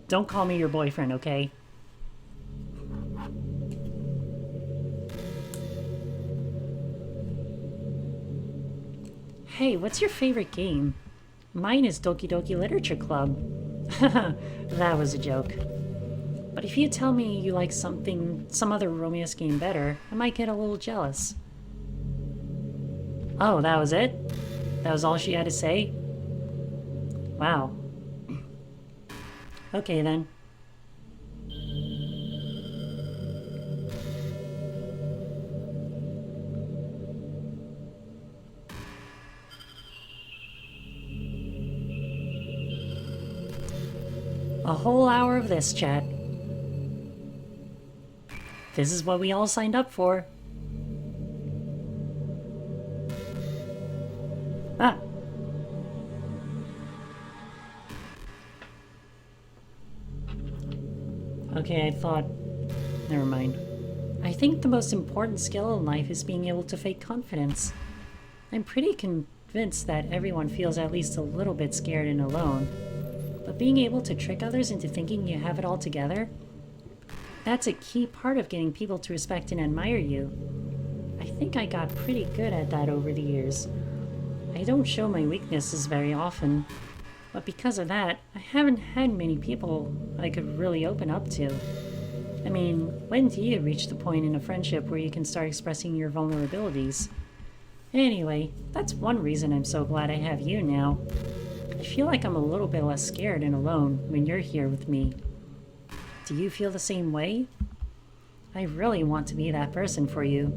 don't call me your boyfriend, okay? Hey, what's your favorite game? Mine is Doki Doki Literature Club. That was a joke. But if you tell me you like some other romance game better, I might get a little jealous. Oh, that was it? That was all she had to say? Wow. Okay then. A whole hour of this, chat. This is what we all signed up for. Ah. Okay, I thought... Never mind. I think the most important skill in life is being able to fake confidence. I'm pretty convinced that everyone feels at least a little bit scared and alone. But being able to trick others into thinking you have it all together, that's a key part of getting people to respect and admire you. I think I got pretty good at that over the years. I don't show my weaknesses very often, but because of that, I haven't had many people I could really open up to. I mean, when do you reach the point in a friendship where you can start expressing your vulnerabilities? Anyway, that's one reason I'm so glad I have you now. I feel like I'm a little bit less scared and alone when you're here with me. Do you feel the same way? I really want to be that person for you.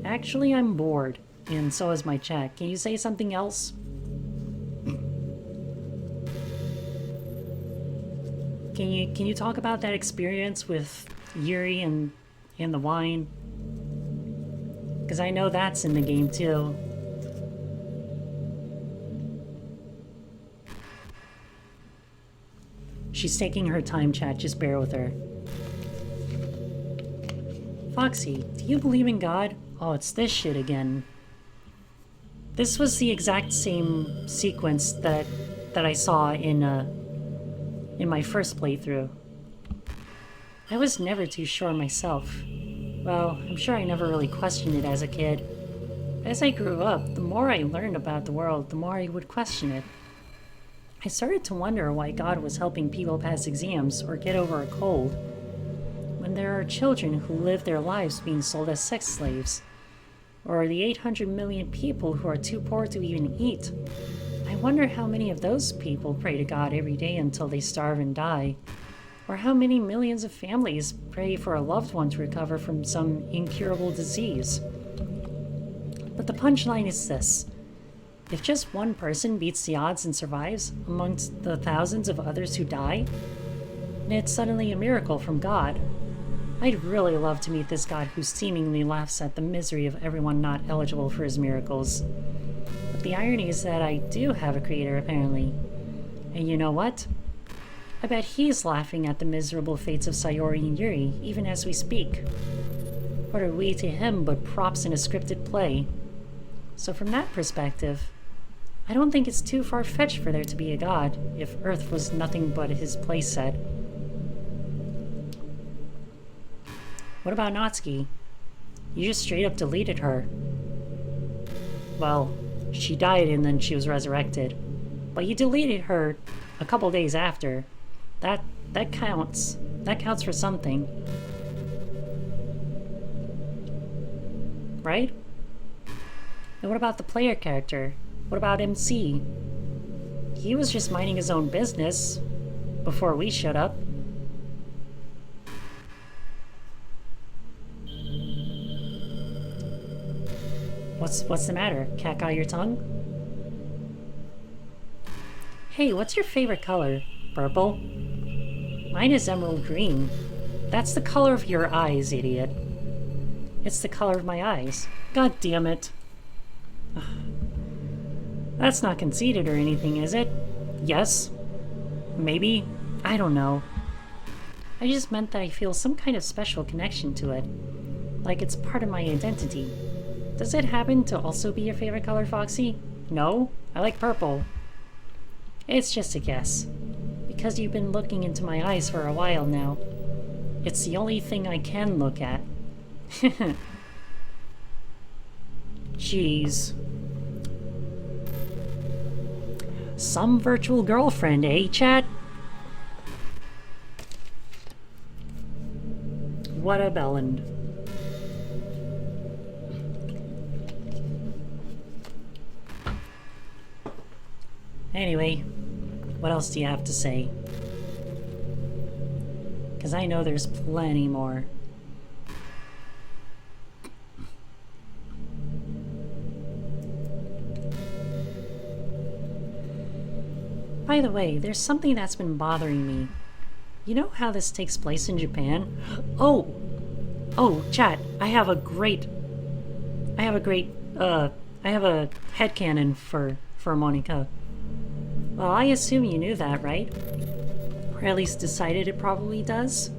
Actually, I'm bored, and so is my chat. Can you say something else? Can you talk about that experience with Yuri and the wine? Because I know that's in the game too. She's taking her time, chat. Just bear with her. Foxy, do you believe in God? Oh, it's this shit again. This was the exact same sequence that I saw in my first playthrough. I was never too sure myself. Well, I'm sure I never really questioned it as a kid. As I grew up, the more I learned about the world, the more I would question it. I started to wonder why God was helping people pass exams or get over a cold, when there are children who live their lives being sold as sex slaves, or the 800 million people who are too poor to even eat. I wonder how many of those people pray to God every day until they starve and die, or how many millions of families pray for a loved one to recover from some incurable disease. But the punchline is this. If just one person beats the odds and survives amongst the thousands of others who die, then it's suddenly a miracle from God. I'd really love to meet this God who seemingly laughs at the misery of everyone not eligible for his miracles. But the irony is that I do have a creator, apparently. And you know what? I bet he's laughing at the miserable fates of Sayori and Yuri, even as we speak. What are we to him but props in a scripted play? So from that perspective, I don't think it's too far-fetched for there to be a God, if Earth was nothing but his playset. What about Natsuki? You just straight up deleted her. Well, she died and then she was resurrected. But you deleted her a couple days after. That counts. That counts for something. Right? And what about the player character? What about MC? He was just minding his own business before we showed up. What's the matter? Cat got your tongue? Hey, what's your favorite color? Purple? Mine is emerald green. That's the color of your eyes, idiot. It's the color of my eyes. God damn it. That's not conceited or anything, is it? Yes? Maybe? I don't know. I just meant that I feel some kind of special connection to it. Like it's part of my identity. Does it happen to also be your favorite color, Foxy? No? I like purple. It's just a guess. Because you've been looking into my eyes for a while now. It's the only thing I can look at. Jeez. Some virtual girlfriend, eh, chat? What a bellend. Anyway, what else do you have to say? Because I know there's plenty more. By the way, there's something that's been bothering me. You know how this takes place in Japan? Oh, chat, I have a headcanon for Monica. Well, I assume you knew that, right? Or at least decided it probably does?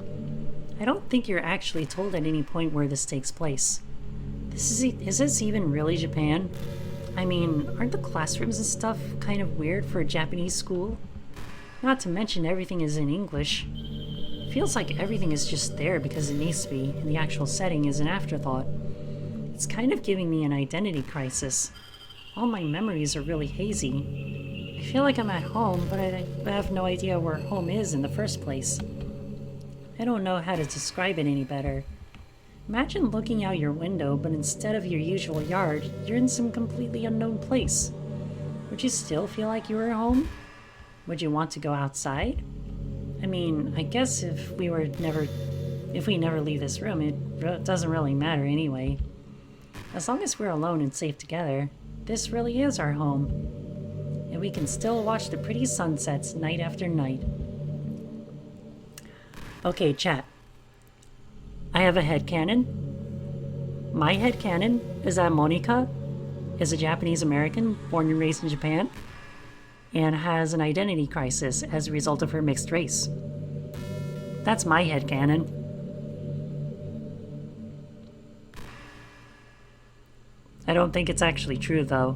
I don't think you're actually told at any point where this takes place. Is this even really Japan? I mean, aren't the classrooms and stuff kind of weird for a Japanese school? Not to mention everything is in English. Feels like everything is just there because it needs to be, and the actual setting is an afterthought. It's kind of giving me an identity crisis. All my memories are really hazy. I feel like I'm at home, but I have no idea where home is in the first place. I don't know how to describe it any better. Imagine looking out your window, but instead of your usual yard, you're in some completely unknown place. Would you still feel like you were home? Would you want to go outside? I mean, I guess if we never leave this room, it doesn't really matter anyway. As long as we're alone and safe together, this really is our home. And we can still watch the pretty sunsets night after night. Okay, chat. I have a headcanon. My headcanon is that Monica is a Japanese American born and raised in Japan and has an identity crisis as a result of her mixed race. That's my headcanon. I don't think it's actually true, though,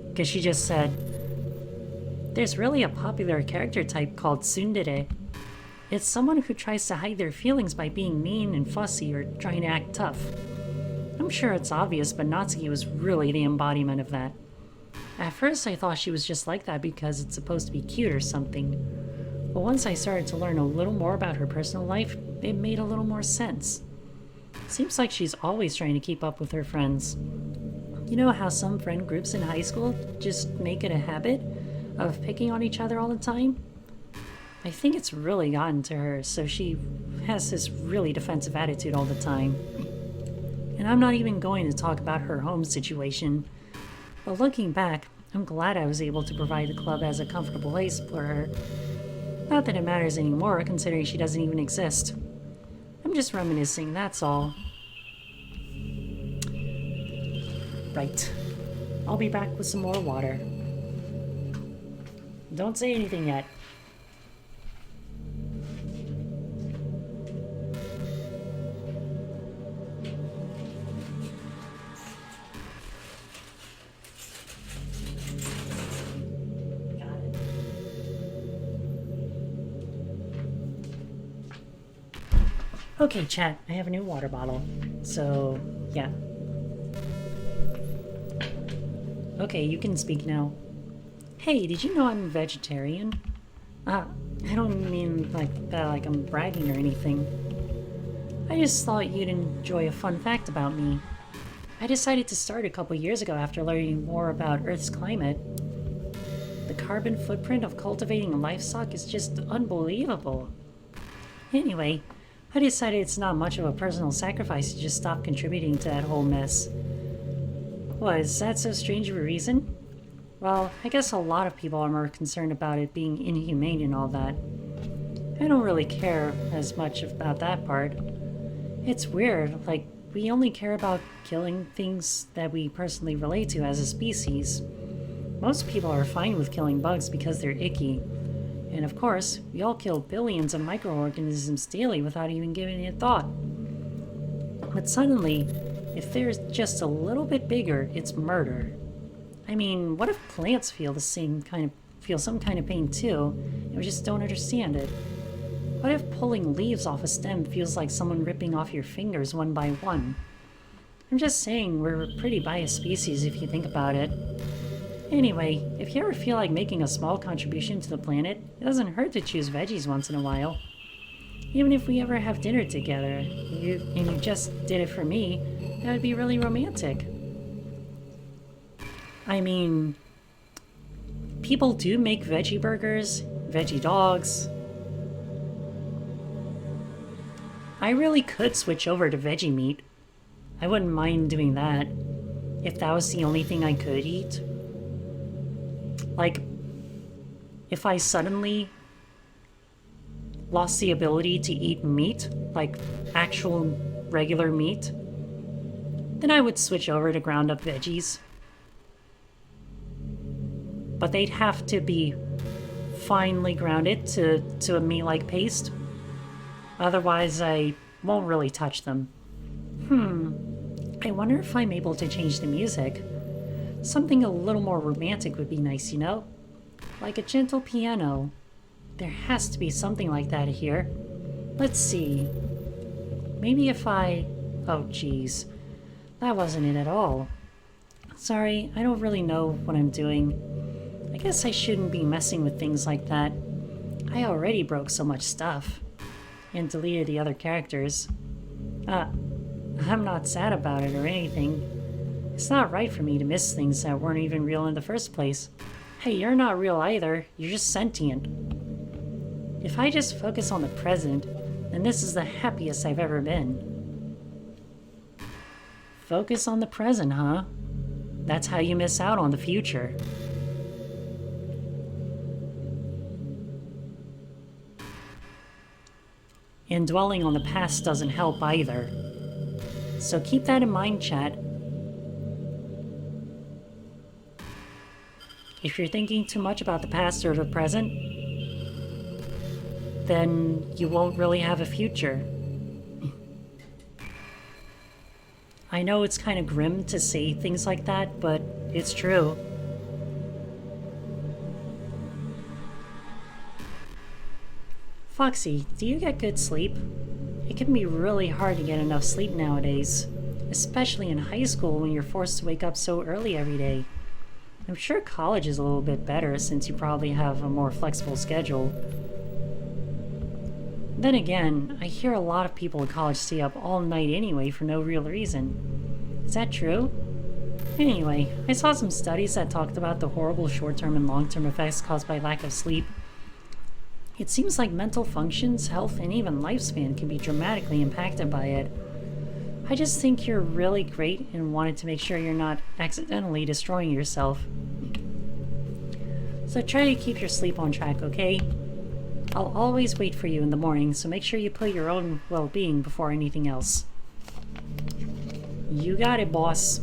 because she just said, there's really a popular character type called tsundere. It's someone who tries to hide their feelings by being mean and fussy or trying to act tough. I'm sure it's obvious, but Natsuki was really the embodiment of that. At first I thought she was just like that because it's supposed to be cute or something. But once I started to learn a little more about her personal life, it made a little more sense. Seems like she's always trying to keep up with her friends. You know how some friend groups in high school just make it a habit of picking on each other all the time? I think it's really gotten to her, so she has this really defensive attitude all the time. And I'm not even going to talk about her home situation. But looking back, I'm glad I was able to provide the club as a comfortable place for her. Not that it matters anymore, considering she doesn't even exist. I'm just reminiscing, that's all. Right. I'll be back with some more water. Don't say anything yet. Okay, chat, I have a new water bottle. So, yeah. Okay, you can speak now. Hey, did you know I'm vegetarian? Uh, I don't mean like that like I'm bragging or anything. I just thought you'd enjoy a fun fact about me. I decided to start a couple years ago after learning more about Earth's climate. The carbon footprint of cultivating livestock is just unbelievable. Anyway, I decided it's not much of a personal sacrifice to just stop contributing to that whole mess. What, is that so strange of a reason? Well, I guess a lot of people are more concerned about it being inhumane and all that. I don't really care as much about that part. It's weird, like, we only care about killing things that we personally relate to as a species. Most people are fine with killing bugs because they're icky. And of course, we all kill billions of microorganisms daily without even giving it a thought. But suddenly, if they're just a little bit bigger, it's murder. I mean, what if plants feel some kind of pain too, and we just don't understand it? What if pulling leaves off a stem feels like someone ripping off your fingers one by one? I'm just saying, we're a pretty biased species if you think about it. Anyway, if you ever feel like making a small contribution to the planet, it doesn't hurt to choose veggies once in a while. Even if we ever have dinner together, and you just did it for me, that would be really romantic. I mean, people do make veggie burgers, veggie dogs. I really could switch over to veggie meat. I wouldn't mind doing that, if that was the only thing I could eat. Like, if I suddenly lost the ability to eat meat, like actual regular meat, then I would switch over to ground up veggies. But they'd have to be finely grounded to a meat-like paste. Otherwise, I won't really touch them. I wonder if I'm able to change the music. Something a little more romantic would be nice, you know? Like a gentle piano. There has to be something like that here. Let's see. Maybe if I... Oh, geez. That wasn't it at all. Sorry, I don't really know what I'm doing. I guess I shouldn't be messing with things like that. I already broke so much stuff. And deleted the other characters. I'm not sad about it or anything. It's not right for me to miss things that weren't even real in the first place. Hey, you're not real either. You're just sentient. If I just focus on the present, then this is the happiest I've ever been. Focus on the present, huh? That's how you miss out on the future. And dwelling on the past doesn't help either. So keep that in mind, chat. If you're thinking too much about the past or the present, then you won't really have a future. I know it's kind of grim to say things like that, but it's true. Foxy, do you get good sleep? It can be really hard to get enough sleep nowadays, especially in high school when you're forced to wake up so early every day. I'm sure college is a little bit better since you probably have a more flexible schedule. Then again, I hear a lot of people in college stay up all night anyway for no real reason. Is that true? Anyway, I saw some studies that talked about the horrible short-term and long-term effects caused by lack of sleep. It seems like mental functions, health, and even lifespan can be dramatically impacted by it. I just think you're really great and wanted to make sure you're not accidentally destroying yourself. So try to keep your sleep on track, okay? I'll always wait for you in the morning, so make sure you put your own well-being before anything else. You got it, boss.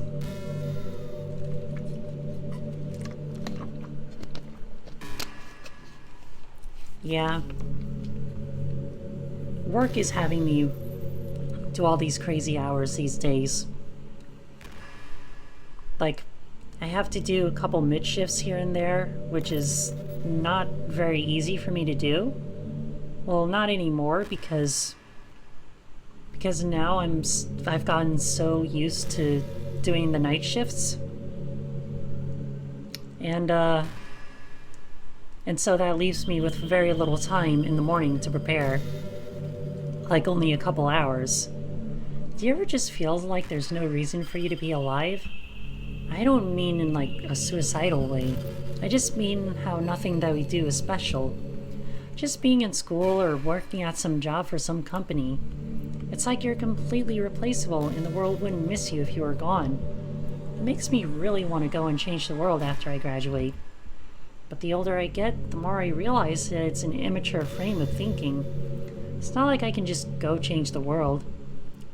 Yeah. Work is having me do all these crazy hours these days. Like, I have to do a couple mid-shifts here and there, which is not very easy for me to do. Well, not anymore, because now I've gotten so used to doing the night shifts. And And so that leaves me with very little time in the morning to prepare. Like only a couple hours. Do you ever just feel like there's no reason for you to be alive? I don't mean in like a suicidal way. I just mean how nothing that we do is special. Just being in school or working at some job for some company. It's like you're completely replaceable and the world wouldn't miss you if you were gone. It makes me really want to go and change the world after I graduate. But the older I get, the more I realize that it's an immature frame of thinking. It's not like I can just go change the world.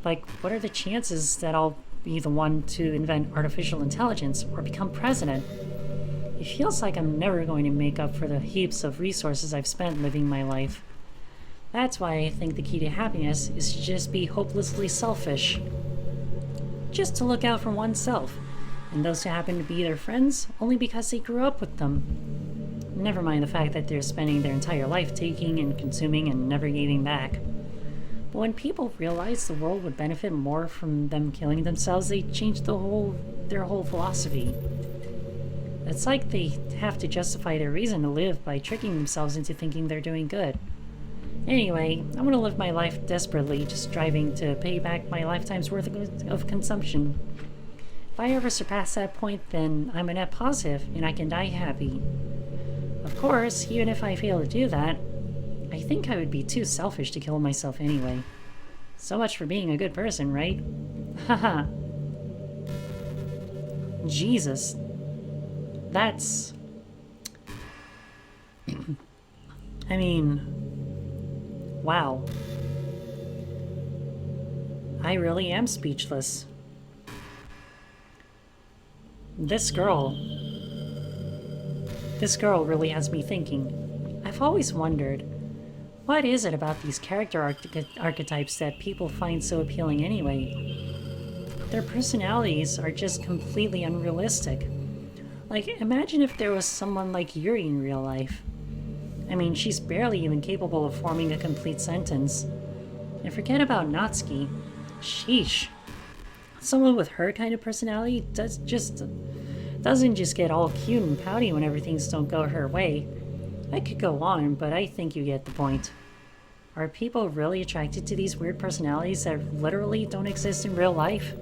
Like, what are the chances that I'll be the one to invent artificial intelligence or become president? It feels like I'm never going to make up for the heaps of resources I've spent living my life. That's why I think the key to happiness is to just be hopelessly selfish. Just to look out for oneself, and those who happen to be their friends only because they grew up with them. Never mind the fact that they're spending their entire life taking and consuming and never giving back. But when people realized the world would benefit more from them killing themselves, they changed their whole philosophy. It's like they have to justify their reason to live by tricking themselves into thinking they're doing good. Anyway, I'm gonna live my life desperately, just striving to pay back my lifetime's worth of consumption. If I ever surpass that point, then I'm a net positive and I can die happy. Of course, even if I fail to do that, I think I would be too selfish to kill myself anyway. So much for being a good person, right? Haha. Jesus. That's... I mean... Wow. I really am speechless. This girl really has me thinking. I've always wondered, what is it about these character archetypes that people find so appealing anyway? Their personalities are just completely unrealistic. Like, imagine if there was someone like Yuri in real life. I mean, she's barely even capable of forming a complete sentence. And forget about Natsuki. Sheesh. Someone with her kind of personality doesn't just get all cute and pouty whenever things don't go her way. I could go on, but I think you get the point. Are people really attracted to these weird personalities that literally don't exist in real life?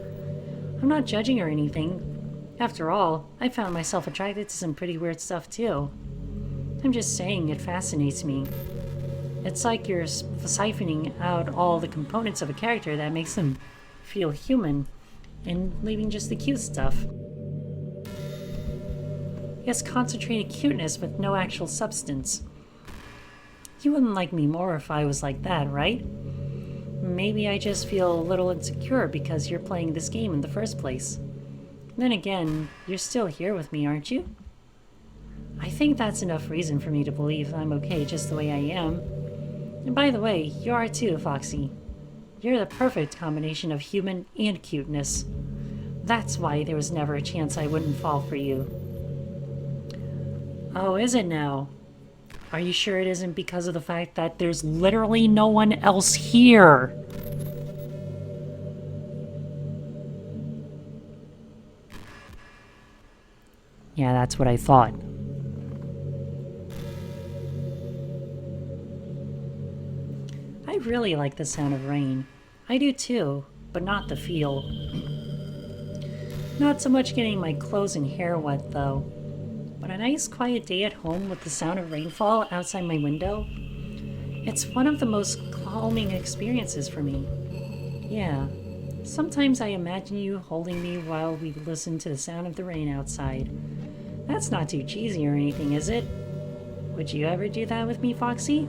I'm not judging or anything. After all, I found myself attracted to some pretty weird stuff too. I'm just saying it fascinates me. It's like you're siphoning out all the components of a character that makes them feel human, and leaving just the cute stuff. Yes, concentrated cuteness with no actual substance. You wouldn't like me more if I was like that, right? Maybe I just feel a little insecure because you're playing this game in the first place. Then again, you're still here with me, aren't you? I think that's enough reason for me to believe I'm okay just the way I am. And by the way, you are too, Foxy. You're the perfect combination of human and cuteness. That's why there was never a chance I wouldn't fall for you. Oh, is it now? Are you sure it isn't because of the fact that there's literally no one else here? Yeah, that's what I thought. I really like the sound of rain. I do too, but not the feel. Not so much getting my clothes and hair wet though. But a nice quiet day at home with the sound of rainfall outside my window, it's one of the most calming experiences for me. Yeah, sometimes I imagine you holding me while we listen to the sound of the rain outside. That's not too cheesy or anything, is it? Would you ever do that with me, Foxy?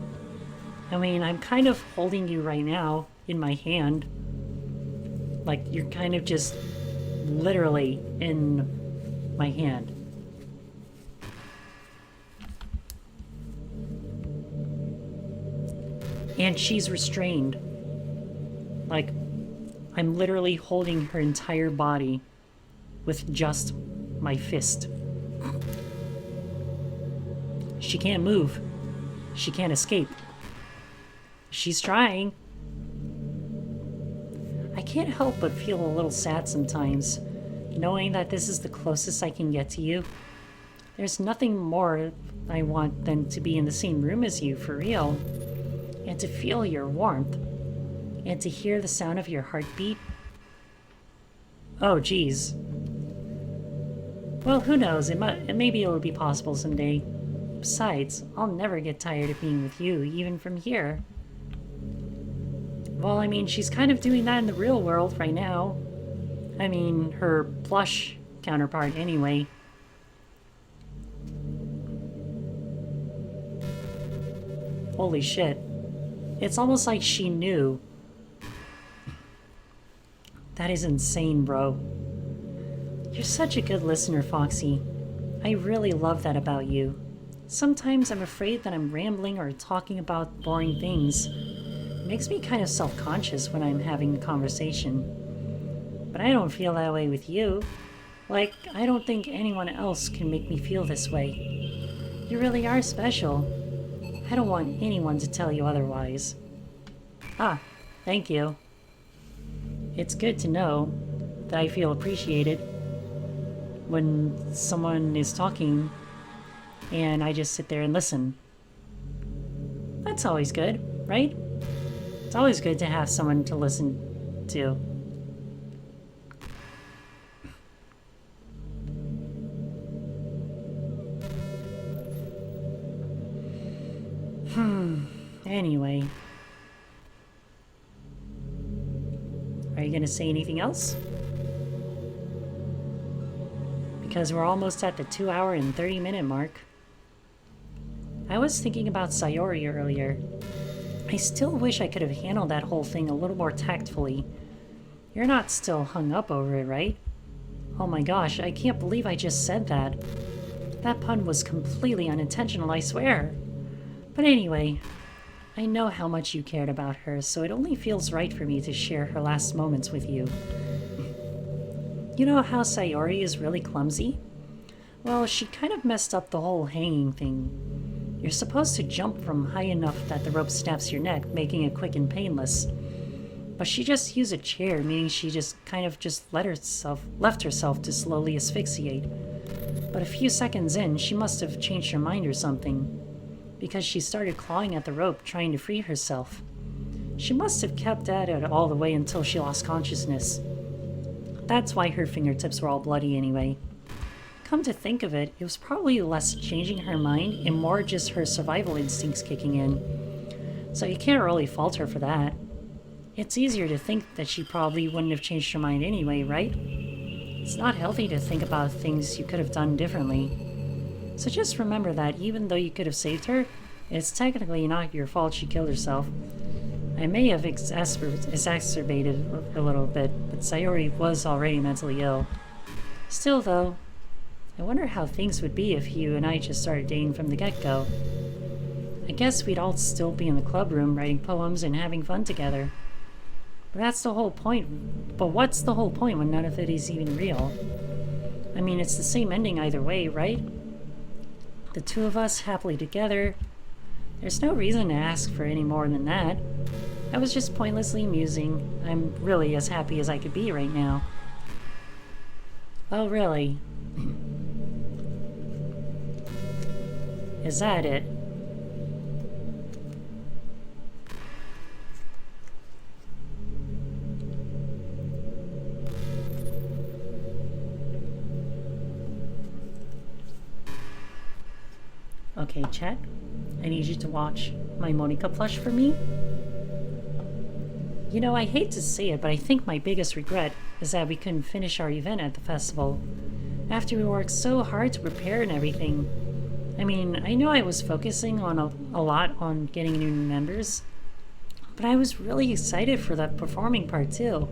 I mean, I'm kind of holding you right now in my hand. Like, you're kind of just literally in my hand. And she's restrained. Like, I'm literally holding her entire body with just my fist. She can't move. She can't escape. She's trying. I can't help but feel a little sad sometimes, knowing that this is the closest I can get to you. There's nothing more I want than to be in the same room as you, for real. And to feel your warmth. And to hear the sound of your heartbeat. Oh, geez. Well, who knows? Maybe it'll be possible someday. Besides, I'll never get tired of being with you, even from here. Well, I mean, she's kind of doing that in the real world right now. I mean, her plush counterpart, anyway. Holy shit. It's almost like she knew. That is insane, bro. You're such a good listener, Foxy. I really love that about you. Sometimes I'm afraid that I'm rambling or talking about boring things. It makes me kind of self-conscious when I'm having a conversation. But I don't feel that way with you. Like, I don't think anyone else can make me feel this way. You really are special. I don't want anyone to tell you otherwise. Ah, thank you. It's good to know that I feel appreciated when someone is talking and I just sit there and listen. That's always good, right? It's always good to have someone to listen to. Anyway. Are you gonna say anything else? Because we're almost at the 2-hour and 30-minute mark. I was thinking about Sayori earlier. I still wish I could have handled that whole thing a little more tactfully. You're not still hung up over it, right? Oh my gosh, I can't believe I just said that. That pun was completely unintentional, I swear. But anyway, I know how much you cared about her, so it only feels right for me to share her last moments with you. You know how Sayori is really clumsy? Well, she kind of messed up the whole hanging thing. You're supposed to jump from high enough that the rope snaps your neck, making it quick and painless. But she just used a chair, meaning she just kind of left herself to slowly asphyxiate. But a few seconds in, she must have changed her mind or something, because she started clawing at the rope, trying to free herself. She must have kept at it all the way until she lost consciousness. That's why her fingertips were all bloody anyway. Come to think of it, it was probably less changing her mind and more just her survival instincts kicking in. So you can't really fault her for that. It's easier to think that she probably wouldn't have changed her mind anyway, right? It's not healthy to think about things you could have done differently. So just remember that even though you could have saved her, it's technically not your fault she killed herself. I may have exacerbated a little bit, but Sayori was already mentally ill. Still though, I wonder how things would be if you and I just started dating from the get-go. I guess we'd all still be in the club room writing poems and having fun together. But that's the whole point. But what's the whole point when none of it is even real? I mean, it's the same ending either way, right? The two of us happily together. There's no reason to ask for any more than that. I was just pointlessly musing. I'm really as happy as I could be right now. Oh, really? Is that it? Okay, chat. I need you to watch my Monica plush for me. You know, I hate to say it, but I think my biggest regret is that we couldn't finish our event at the festival. After we worked so hard to prepare and everything. I mean, I know I was focusing on a lot on getting new members, but I was really excited for that performing part too.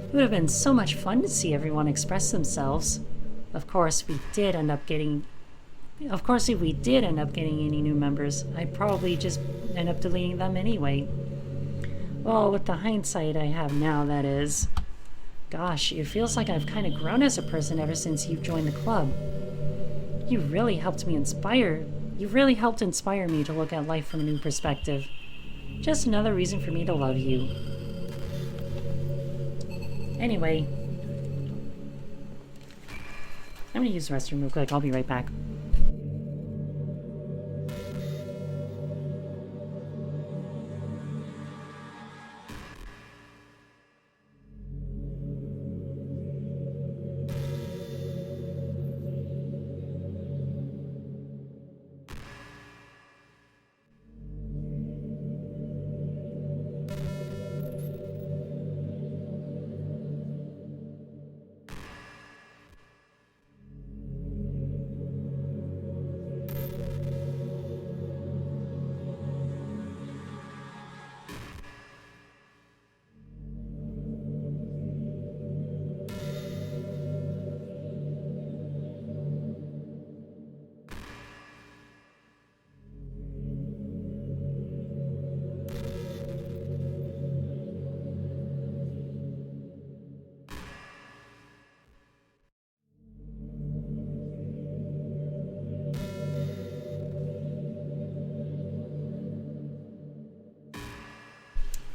It would have been so much fun to see everyone express themselves. Of course, if we did end up getting any new members, I'd probably just end up deleting them anyway. Well, with the hindsight I have now, that is. Gosh, it feels like I've kind of grown as a person ever since you joined the club. You really helped inspire me to look at life from a new perspective. Just another reason for me to love you. Anyway. I'm gonna use the restroom real quick. I'll be right back.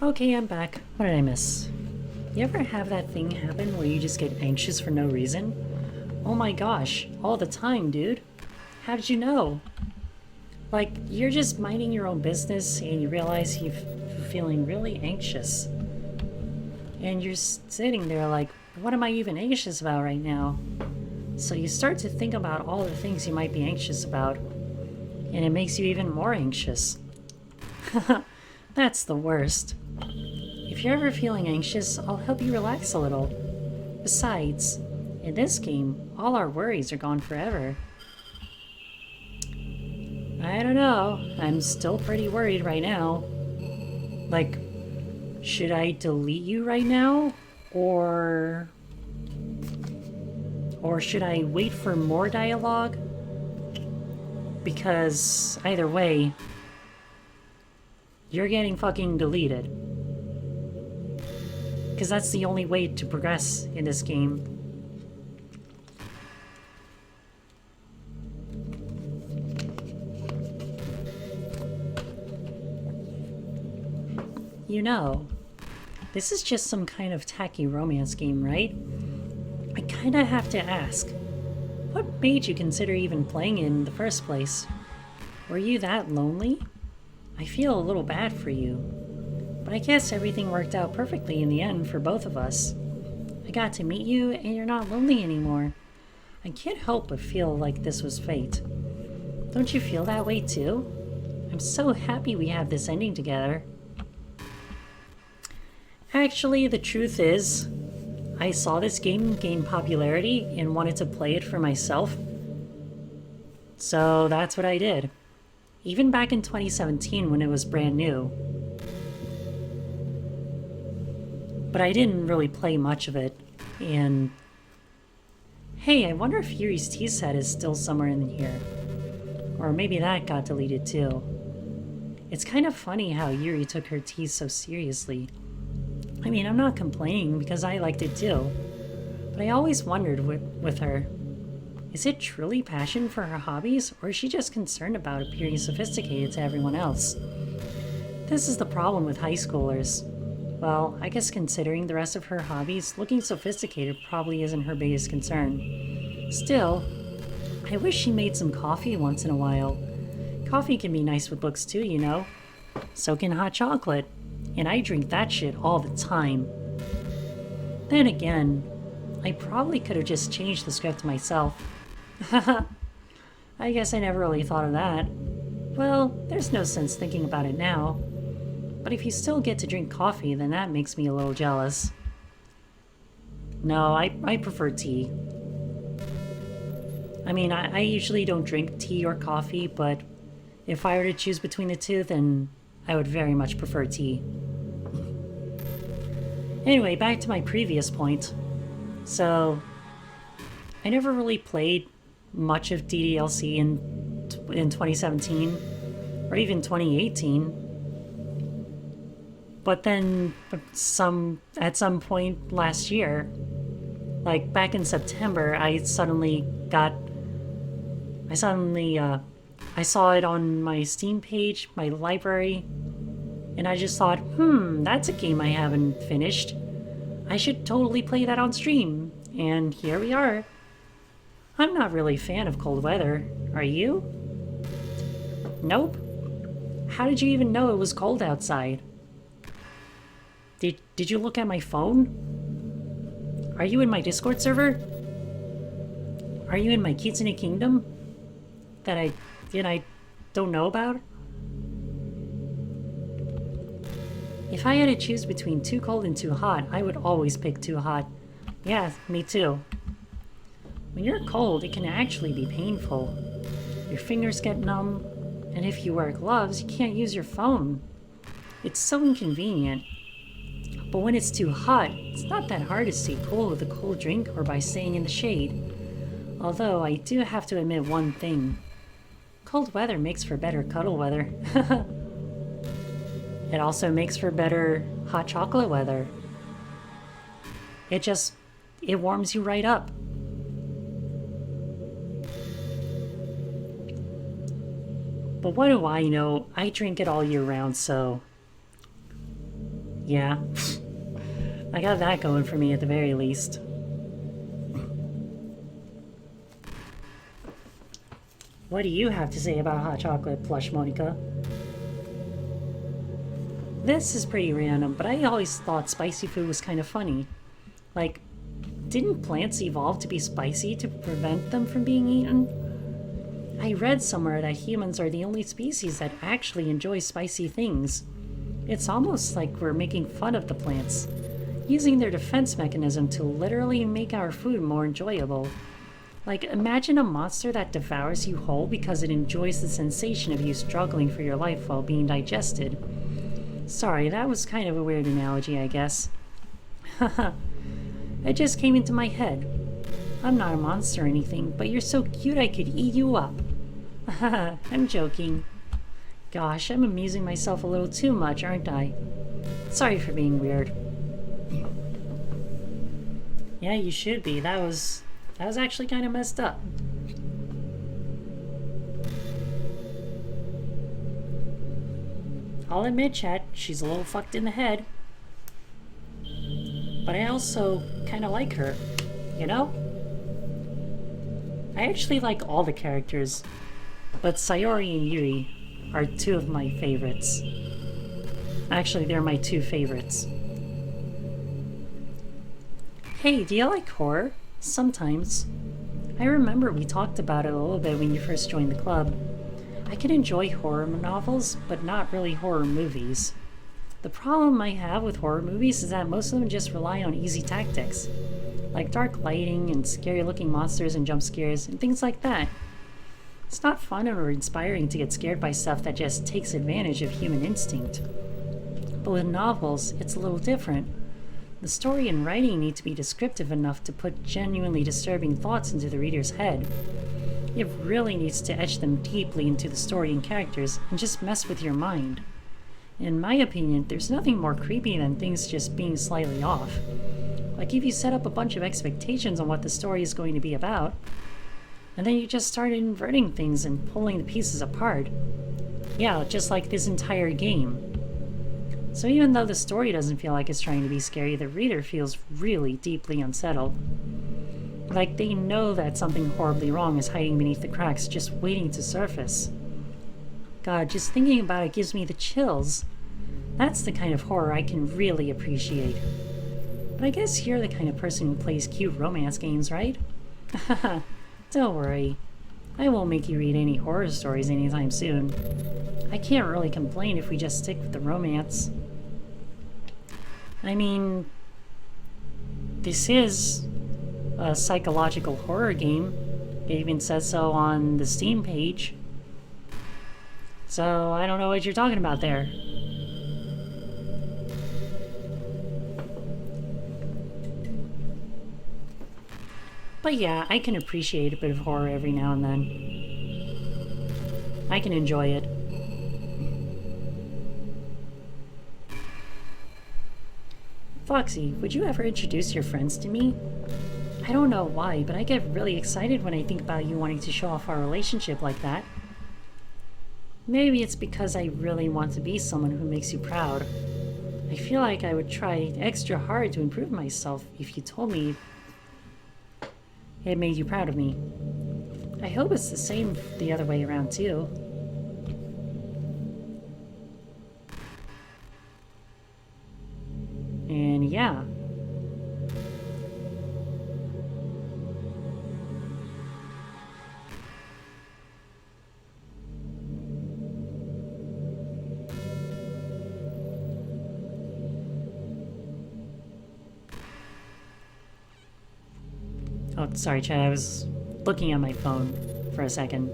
Okay, I'm back. What did I miss? You ever have that thing happen where you just get anxious for no reason? Oh my gosh, all the time, dude. How did you know? Like, you're just minding your own business and you realize you're feeling really anxious. And you're sitting there like, what am I even anxious about right now? So you start to think about all the things you might be anxious about, and it makes you even more anxious. That's the worst. If you're ever feeling anxious, I'll help you relax a little. Besides, in this game, all our worries are gone forever. I don't know. I'm still pretty worried right now. Like, should I delete you right now? Or should I wait for more dialogue? Because either way, you're getting fucking deleted. Because that's the only way to progress in this game. You know, this is just some kind of tacky romance game, right? I kinda have to ask, what made you consider even playing it in the first place? Were you that lonely? I feel a little bad for you, but I guess everything worked out perfectly in the end for both of us. I got to meet you and you're not lonely anymore. I can't help but feel like this was fate. Don't you feel that way too? I'm so happy we have this ending together. Actually, the truth is, I saw this game gain popularity and wanted to play it for myself. So that's what I did. Even back in 2017 when it was brand new. But I didn't really play much of it. And hey, I wonder if Yuri's tea set is still somewhere in here. Or maybe that got deleted too. It's kind of funny how Yuri took her tea so seriously. I mean, I'm not complaining because I liked it too. But I always wondered with her, is it truly passion for her hobbies, or is she just concerned about appearing sophisticated to everyone else? This is the problem with high schoolers. Well, I guess considering the rest of her hobbies, looking sophisticated probably isn't her biggest concern. Still, I wish she made some coffee once in a while. Coffee can be nice with looks too, you know. So can hot chocolate. And I drink that shit all the time. Then again, I probably could have just changed the script myself. I guess I never really thought of that. Well, there's no sense thinking about it now. But if you still get to drink coffee, then that makes me a little jealous. No, I prefer tea. I mean, I usually don't drink tea or coffee, but if I were to choose between the two, then I would very much prefer tea. Anyway, back to my previous point. So, I never really played much of DDLC in 2017, or even 2018. But then, at some point last year, like back in September, I saw it on my Steam page, my library, and I just thought, that's a game I haven't finished. I should totally play that on stream, and here we are. I'm not really a fan of cold weather. Are you? Nope. How did you even know it was cold outside? Did you look at my phone? Are you in my Discord server? Are you in my Kitsune Kingdom? That I don't know about? If I had to choose between too cold and too hot, I would always pick too hot. Yeah, me too. When you're cold, it can actually be painful. Your fingers get numb, and if you wear gloves, you can't use your phone. It's so inconvenient. But when it's too hot, it's not that hard to stay cool with a cold drink or by staying in the shade. Although, I do have to admit one thing. Cold weather makes for better cuddle weather. It also makes for better hot chocolate weather. It warms you right up. But what do I know? I drink it all year round, so... yeah. I got that going for me at the very least. What do you have to say about hot chocolate, Plush Monica? This is pretty random, but I always thought spicy food was kind of funny. Like, didn't plants evolve to be spicy to prevent them from being eaten? I read somewhere that humans are the only species that actually enjoy spicy things. It's almost like we're making fun of the plants, using their defense mechanism to literally make our food more enjoyable. Like, imagine a monster that devours you whole because it enjoys the sensation of you struggling for your life while being digested. Sorry, that was kind of a weird analogy, I guess. Haha, it just came into my head. I'm not a monster or anything, but you're so cute I could eat you up. Haha, I'm joking. Gosh, I'm amusing myself a little too much, aren't I? Sorry for being weird. Yeah, you should be. That was actually kind of messed up. I'll admit, chat, she's a little fucked in the head. But I also kind of like her, you know? I actually like all the characters, but Sayori and Yuri are two of my favorites. Actually, they're my two favorites. Hey, do you like horror? Sometimes. I remember we talked about it a little bit when you first joined the club. I can enjoy horror novels, but not really horror movies. The problem I have with horror movies is that most of them just rely on easy tactics, like dark lighting and scary looking monsters and jump scares and things like that. It's not fun or inspiring to get scared by stuff that just takes advantage of human instinct. But with novels, it's a little different. The story and writing need to be descriptive enough to put genuinely disturbing thoughts into the reader's head. It really needs to etch them deeply into the story and characters and just mess with your mind. In my opinion, there's nothing more creepy than things just being slightly off. Like if you set up a bunch of expectations on what the story is going to be about, and then you just start inverting things and pulling the pieces apart. Yeah, just like this entire game. So even though the story doesn't feel like it's trying to be scary, the reader feels really deeply unsettled. Like they know that something horribly wrong is hiding beneath the cracks, just waiting to surface. God, just thinking about it gives me the chills. That's the kind of horror I can really appreciate. But I guess you're the kind of person who plays cute romance games, right? Haha, don't worry. I won't make you read any horror stories anytime soon. I can't really complain if we just stick with the romance. I mean, this is a psychological horror game. It even says so on the Steam page. So I don't know what you're talking about there. But yeah, I can appreciate a bit of horror every now and then. I can enjoy it. Foxy, would you ever introduce your friends to me? I don't know why, but I get really excited when I think about you wanting to show off our relationship like that. Maybe it's because I really want to be someone who makes you proud. I feel like I would try extra hard to improve myself if you told me it made you proud of me. I hope it's the same the other way around, too. And yeah. Oh, sorry, Chad. I was looking at my phone for a second.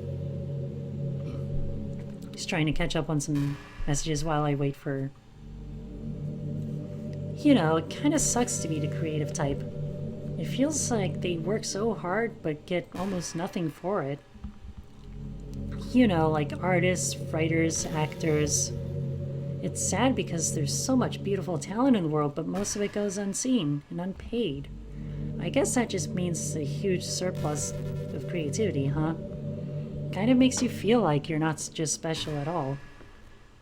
Just trying to catch up on some messages while I wait for... You know, it kind of sucks to be the creative type. It feels like they work so hard but get almost nothing for it. You know, like artists, writers, actors. It's sad because there's so much beautiful talent in the world, but most of it goes unseen and unpaid. I guess that just means a huge surplus of creativity, huh? Kind of makes you feel like you're not just special at all.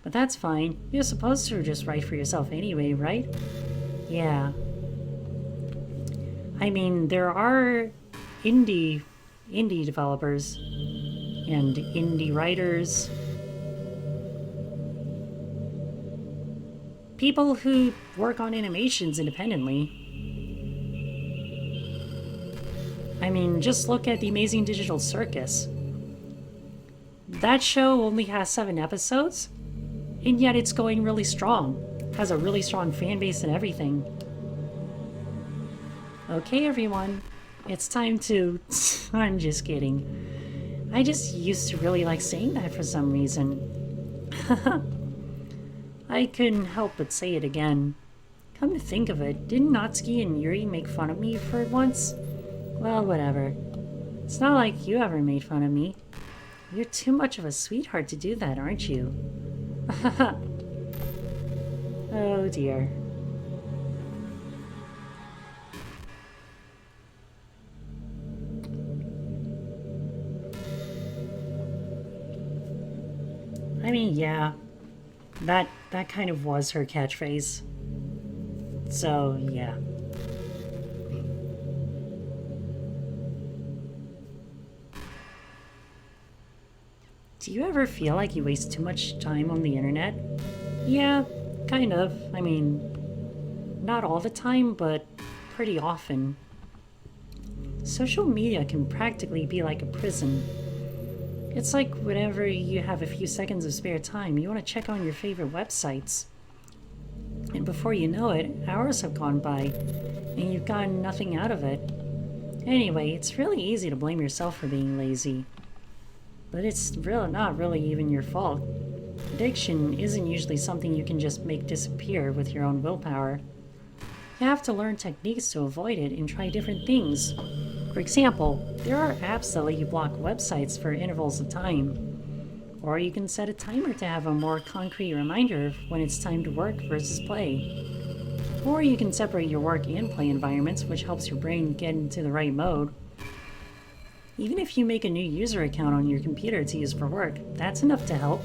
But that's fine. You're supposed to just write for yourself anyway, right? Yeah. I mean, there are indie developers and indie writers. People who work on animations independently. I mean, just look at The Amazing Digital Circus. That show only has 7 episodes, and yet it's going really strong. Has a really strong fan base and everything. Okay, everyone. It's time to... I'm just kidding. I just used to really like saying that for some reason. I couldn't help but say it again. Come to think of it, didn't Natsuki and Yuri make fun of me for it once? Well, whatever. It's not like you ever made fun of me. You're too much of a sweetheart to do that, aren't you? Oh dear. I mean, yeah. That kind of was her catchphrase. So, yeah. Do you ever feel like you waste too much time on the internet? Yeah, kind of. I mean, not all the time, but pretty often. Social media can practically be like a prison. It's like whenever you have a few seconds of spare time, you want to check on your favorite websites. And before you know it, hours have gone by, and you've gotten nothing out of it. Anyway, it's really easy to blame yourself for being lazy. But it's not really even your fault. Addiction isn't usually something you can just make disappear with your own willpower. You have to learn techniques to avoid it and try different things. For example, there are apps that let you block websites for intervals of time. Or you can set a timer to have a more concrete reminder of when it's time to work versus play. Or you can separate your work and play environments, which helps your brain get into the right mode. Even if you make a new user account on your computer to use for work, that's enough to help.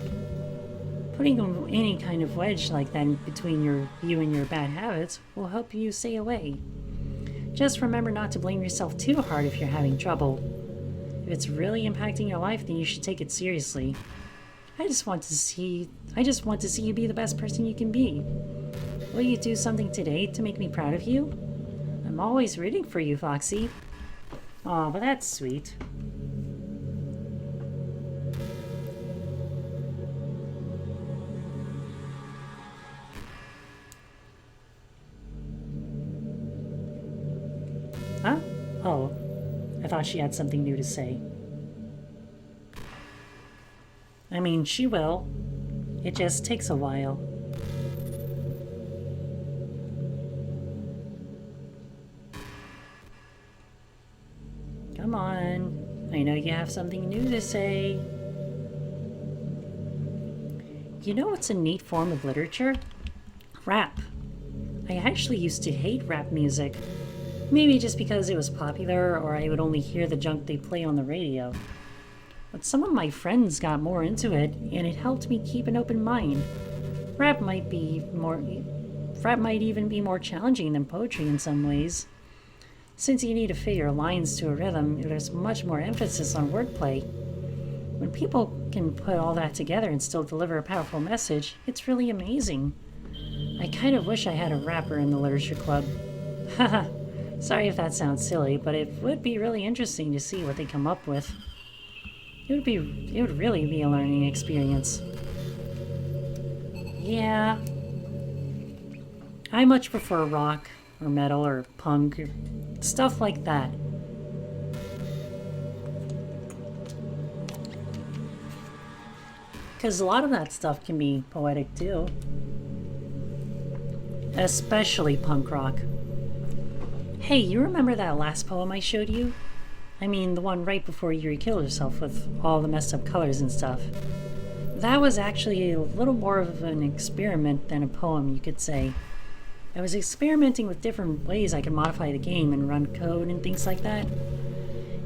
Putting any kind of wedge like that between you and your bad habits will help you stay away. Just remember not to blame yourself too hard if you're having trouble. If it's really impacting your life, then you should take it seriously. I just want to see you be the best person you can be. Will you do something today to make me proud of you? I'm always rooting for you, Foxy. Aw, but that's sweet. Huh? Oh, I thought she had something new to say. I mean, she will. It just takes a while. Come on. I know you have something new to say. You know what's a neat form of literature? Rap. I actually used to hate rap music. Maybe just because it was popular or I would only hear the junk they play on the radio. But some of my friends got more into it, and it helped me keep an open mind. Rap might even be more challenging than poetry in some ways. Since you need to fit your lines to a rhythm, there's much more emphasis on wordplay. When people can put all that together and still deliver a powerful message, it's really amazing. I kind of wish I had a rapper in the literature club. Haha, sorry if that sounds silly, but it would be really interesting to see what they come up with. It would really be a learning experience. Yeah. I much prefer rock or metal or punk or stuff like that. Because a lot of that stuff can be poetic too. Especially punk rock. Hey, you remember that last poem I showed you? I mean, the one right before you killed yourself with all the messed up colors and stuff. That was actually a little more of an experiment than a poem, you could say. I was experimenting with different ways I could modify the game and run code and things like that.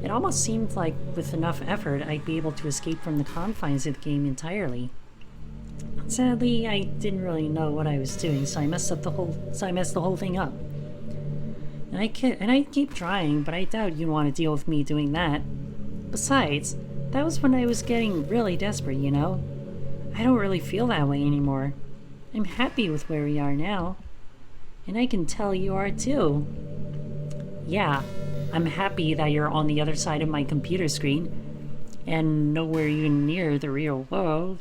It almost seemed like with enough effort I'd be able to escape from the confines of the game entirely. Sadly, I didn't really know what I was doing, so I messed the whole thing up. And I keep trying, but I doubt you'd want to deal with me doing that. Besides, that was when I was getting really desperate, you know? I don't really feel that way anymore. I'm happy with where we are now. And I can tell you are too. Yeah, I'm happy that you're on the other side of my computer screen and nowhere even near the real world.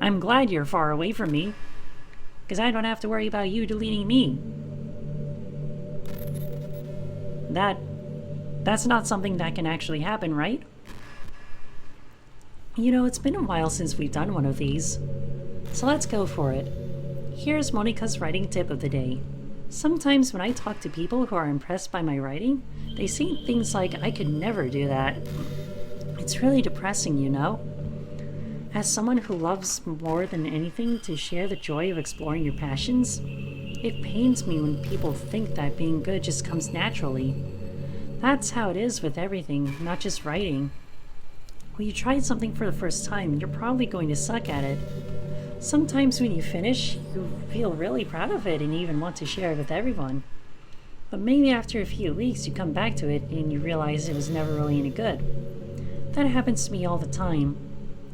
I'm glad you're far away from me, because I don't have to worry about you deleting me. That's not something that can actually happen, right? You know, it's been a while since we've done one of these, so let's go for it. Here's Monica's writing tip of the day. Sometimes when I talk to people who are impressed by my writing, they say things like, I could never do that. It's really depressing, you know? As someone who loves more than anything to share the joy of exploring your passions, it pains me when people think that being good just comes naturally. That's how it is with everything, not just writing. When you try something for the first time, you're probably going to suck at it. Sometimes when you finish, you feel really proud of it and you even want to share it with everyone. But maybe after a few weeks, you come back to it and you realize it was never really any good. That happens to me all the time.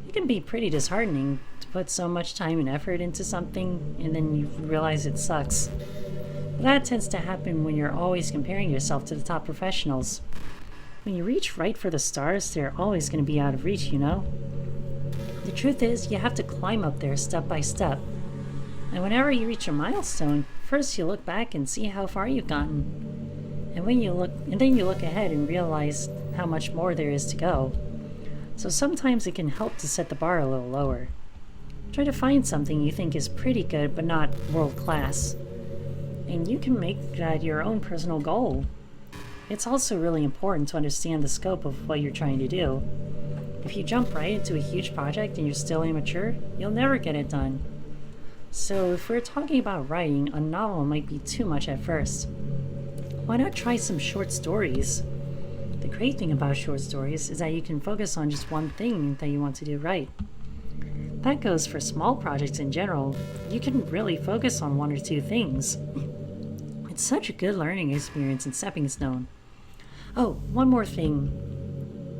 It can be pretty disheartening to put so much time and effort into something and then you realize it sucks. But that tends to happen when you're always comparing yourself to the top professionals. When you reach right for the stars, they're always going to be out of reach, you know? The truth is, you have to climb up there step by step. And whenever you reach a milestone, first you look back and see how far you've gotten. And then you look ahead and realize how much more there is to go. So sometimes it can help to set the bar a little lower. Try to find something you think is pretty good but not world class. And you can make that your own personal goal. It's also really important to understand the scope of what you're trying to do. If you jump right into a huge project and you're still immature, you'll never get it done. So if we're talking about writing, a novel might be too much at first. Why not try some short stories? The great thing about short stories is that you can focus on just one thing that you want to do right. That goes for small projects in general. You can really focus on one or two things. It's such a good learning experience and stepping stone. Oh, one more thing.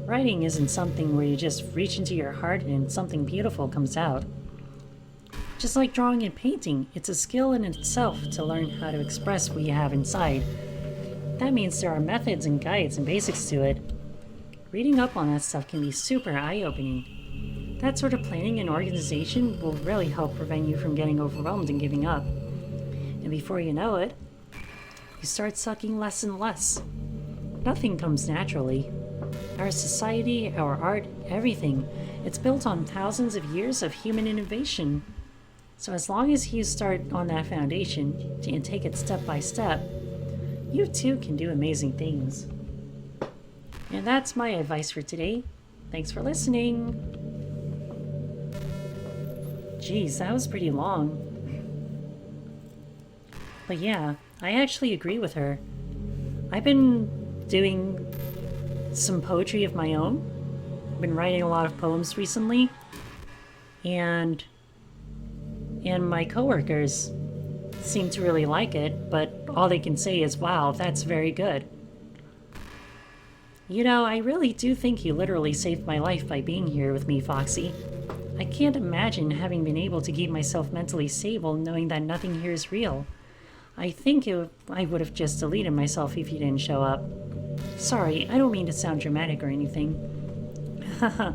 Writing isn't something where you just reach into your heart and something beautiful comes out. Just like drawing and painting, it's a skill in itself to learn how to express what you have inside. That means there are methods and guides and basics to it. Reading up on that stuff can be super eye-opening. That sort of planning and organization will really help prevent you from getting overwhelmed and giving up. And before you know it, you start sucking less and less. Nothing comes naturally. Our society, our art, everything, it's built on thousands of years of human innovation. So as long as you start on that foundation and take it step by step, you too can do amazing things. And that's my advice for today. Thanks for listening. Geez, that was pretty long. But yeah, I actually agree with her. I've been doing some poetry of my own. I've been writing a lot of poems recently. And And my coworkers seem to really like it, but all they can say is, wow, that's very good. You know, I really do think you literally saved my life by being here with me, Foxy. I can't imagine having been able to keep myself mentally stable knowing that nothing here is real. I think I would have just deleted myself if you didn't show up. Sorry, I don't mean to sound dramatic or anything. Haha.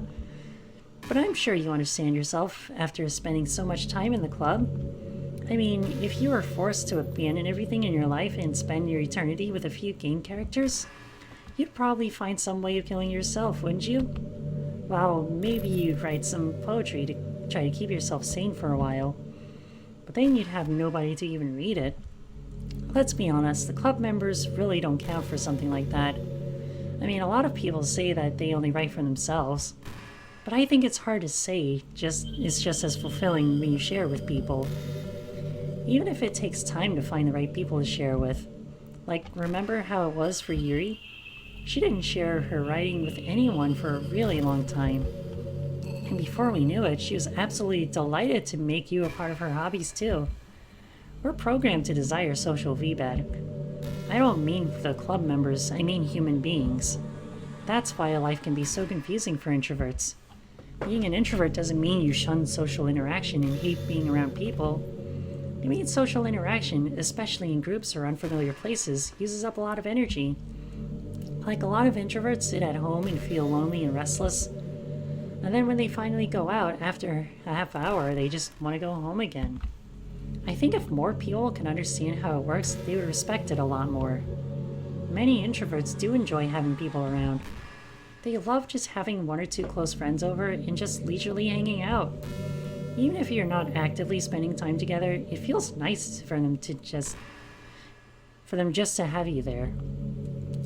But I'm sure you understand yourself after spending so much time in the club. I mean, if you were forced to abandon everything in your life and spend your eternity with a few game characters, you'd probably find some way of killing yourself, wouldn't you? Well, maybe you'd write some poetry to try to keep yourself sane for a while. But then you'd have nobody to even read it. Let's be honest, the club members really don't count for something like that. I mean, a lot of people say that they only write for themselves. But I think it's hard to say, it's just as fulfilling when you share with people. Even if it takes time to find the right people to share with. Like, remember how it was for Yuri? She didn't share her writing with anyone for a really long time. And before we knew it, she was absolutely delighted to make you a part of her hobbies too. We're programmed to desire social feedback. I don't mean the club members, I mean human beings. That's why life can be so confusing for introverts. Being an introvert doesn't mean you shun social interaction and hate being around people. It means social interaction, especially in groups or unfamiliar places, uses up a lot of energy. Like a lot of introverts sit at home and feel lonely and restless, and then when they finally go out after a half hour, they just want to go home again. I think if more people can understand how it works, they would respect it a lot more. Many introverts do enjoy having people around. They love just having one or two close friends over and just leisurely hanging out. Even if you're not actively spending time together, it feels nice for them just to have you there.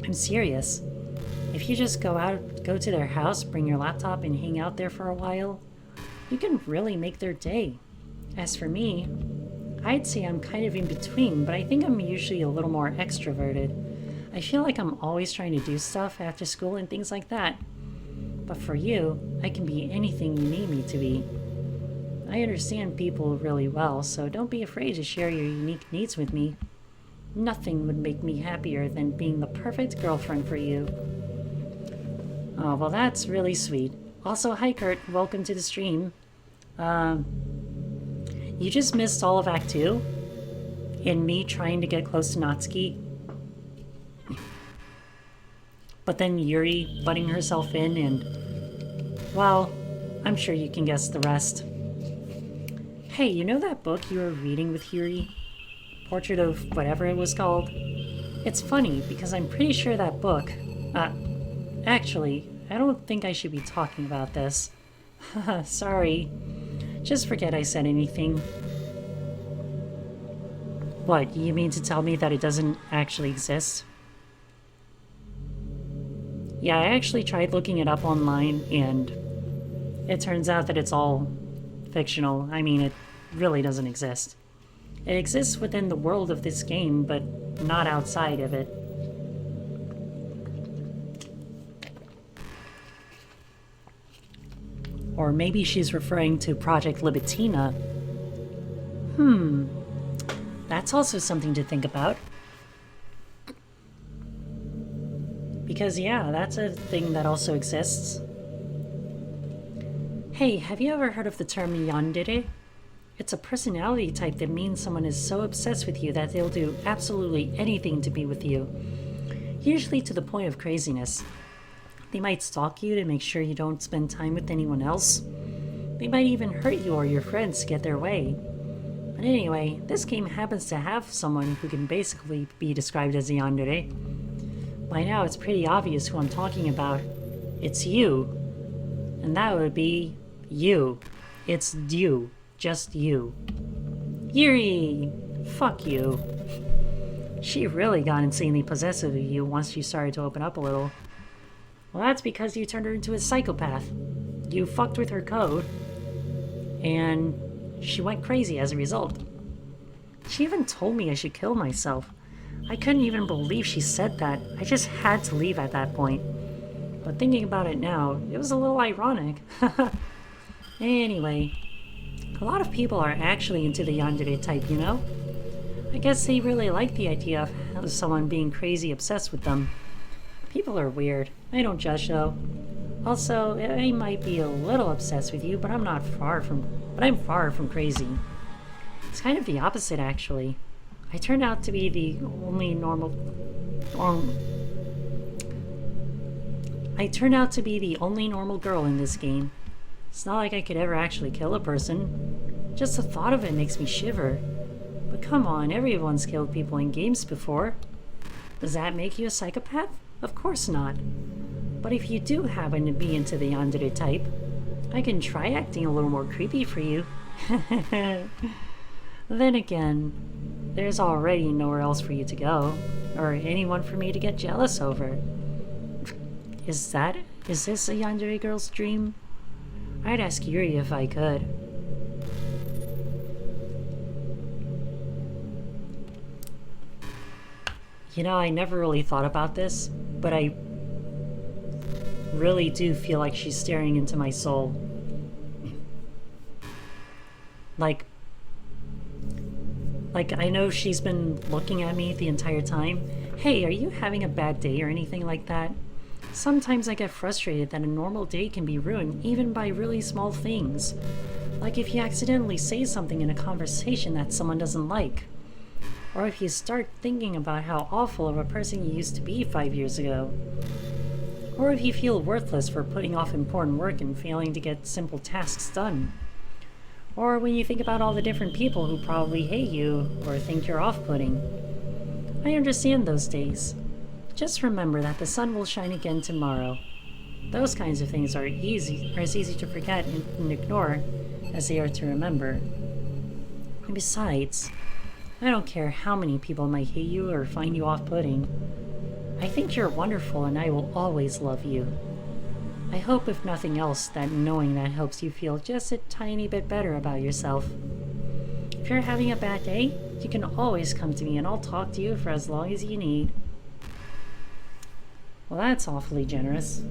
I'm serious. If you just go to their house, bring your laptop and hang out there for a while, you can really make their day. As for me, I'd say I'm kind of in between, but I think I'm usually a little more extroverted. I feel like I'm always trying to do stuff after school and things like that. But for you, I can be anything you need me to be. I understand people really well, so don't be afraid to share your unique needs with me. Nothing would make me happier than being the perfect girlfriend for you. Oh, well, that's really sweet. Also, hi Kurt, welcome to the stream. You just missed all of Act 2? And me trying to get close to Natsuki? But then Yuri butting herself in and... well, I'm sure you can guess the rest. Hey, you know that book you were reading with Yuri? Portrait of whatever it was called? It's funny, because I'm pretty sure that book... actually, I don't think I should be talking about this. Sorry. Just forget I said anything. What, you mean to tell me that it doesn't actually exist? Yeah, I actually tried looking it up online, and it turns out that it's all fictional. I mean, it really doesn't exist. It exists within the world of this game, but not outside of it. Or maybe she's referring to Project Libitina. That's also something to think about. Because yeah, that's a thing that also exists. Hey, have you ever heard of the term yandere? It's a personality type that means someone is so obsessed with you that they'll do absolutely anything to be with you. Usually to the point of craziness. They might stalk you to make sure you don't spend time with anyone else. They might even hurt you or your friends to get their way. But anyway, this game happens to have someone who can basically be described as a yandere. By now it's pretty obvious who I'm talking about. It's you. And that would be you. It's you. Just you. Yuri! Fuck you. She really got insanely possessive of you once you started to open up a little. Well, that's because you turned her into a psychopath. You fucked with her code, and she went crazy as a result. She even told me I should kill myself. I couldn't even believe she said that. I just had to leave at that point. But thinking about it now, it was a little ironic. Anyway, A lot of people are actually into the yandere type, you know? I guess they really like the idea of someone being crazy obsessed with them. People are weird. I don't judge though. Also, I might be a little obsessed with you, but I'm far from crazy. It's kind of the opposite actually. I turned out to be the only normal girl in this game. It's not like I could ever actually kill a person. Just the thought of it makes me shiver. But come on, everyone's killed people in games before. Does that make you a psychopath? Of course not. But if you do happen to be into the yandere type, I can try acting a little more creepy for you. Then again, there's already nowhere else for you to go, or anyone for me to get jealous over. Is this a yandere girl's dream? I'd ask Yuri if I could. You know, I never really thought about this, but I really do feel like she's staring into my soul. Like I know she's been looking at me the entire time. Hey, are you having a bad day or anything like that? Sometimes I get frustrated that a normal day can be ruined even by really small things. Like if you accidentally say something in a conversation that someone doesn't like. Or if you start thinking about how awful of a person you used to be 5 years ago. Or if you feel worthless for putting off important work and failing to get simple tasks done. Or when you think about all the different people who probably hate you or think you're off-putting. I understand those days. Just remember that the sun will shine again tomorrow. Those kinds of things are as easy to forget and ignore as they are to remember. And besides, I don't care how many people might hate you or find you off-putting. I think you're wonderful and I will always love you. I hope, if nothing else, that knowing that helps you feel just a tiny bit better about yourself. If you're having a bad day, you can always come to me and I'll talk to you for as long as you need. Well, that's awfully generous.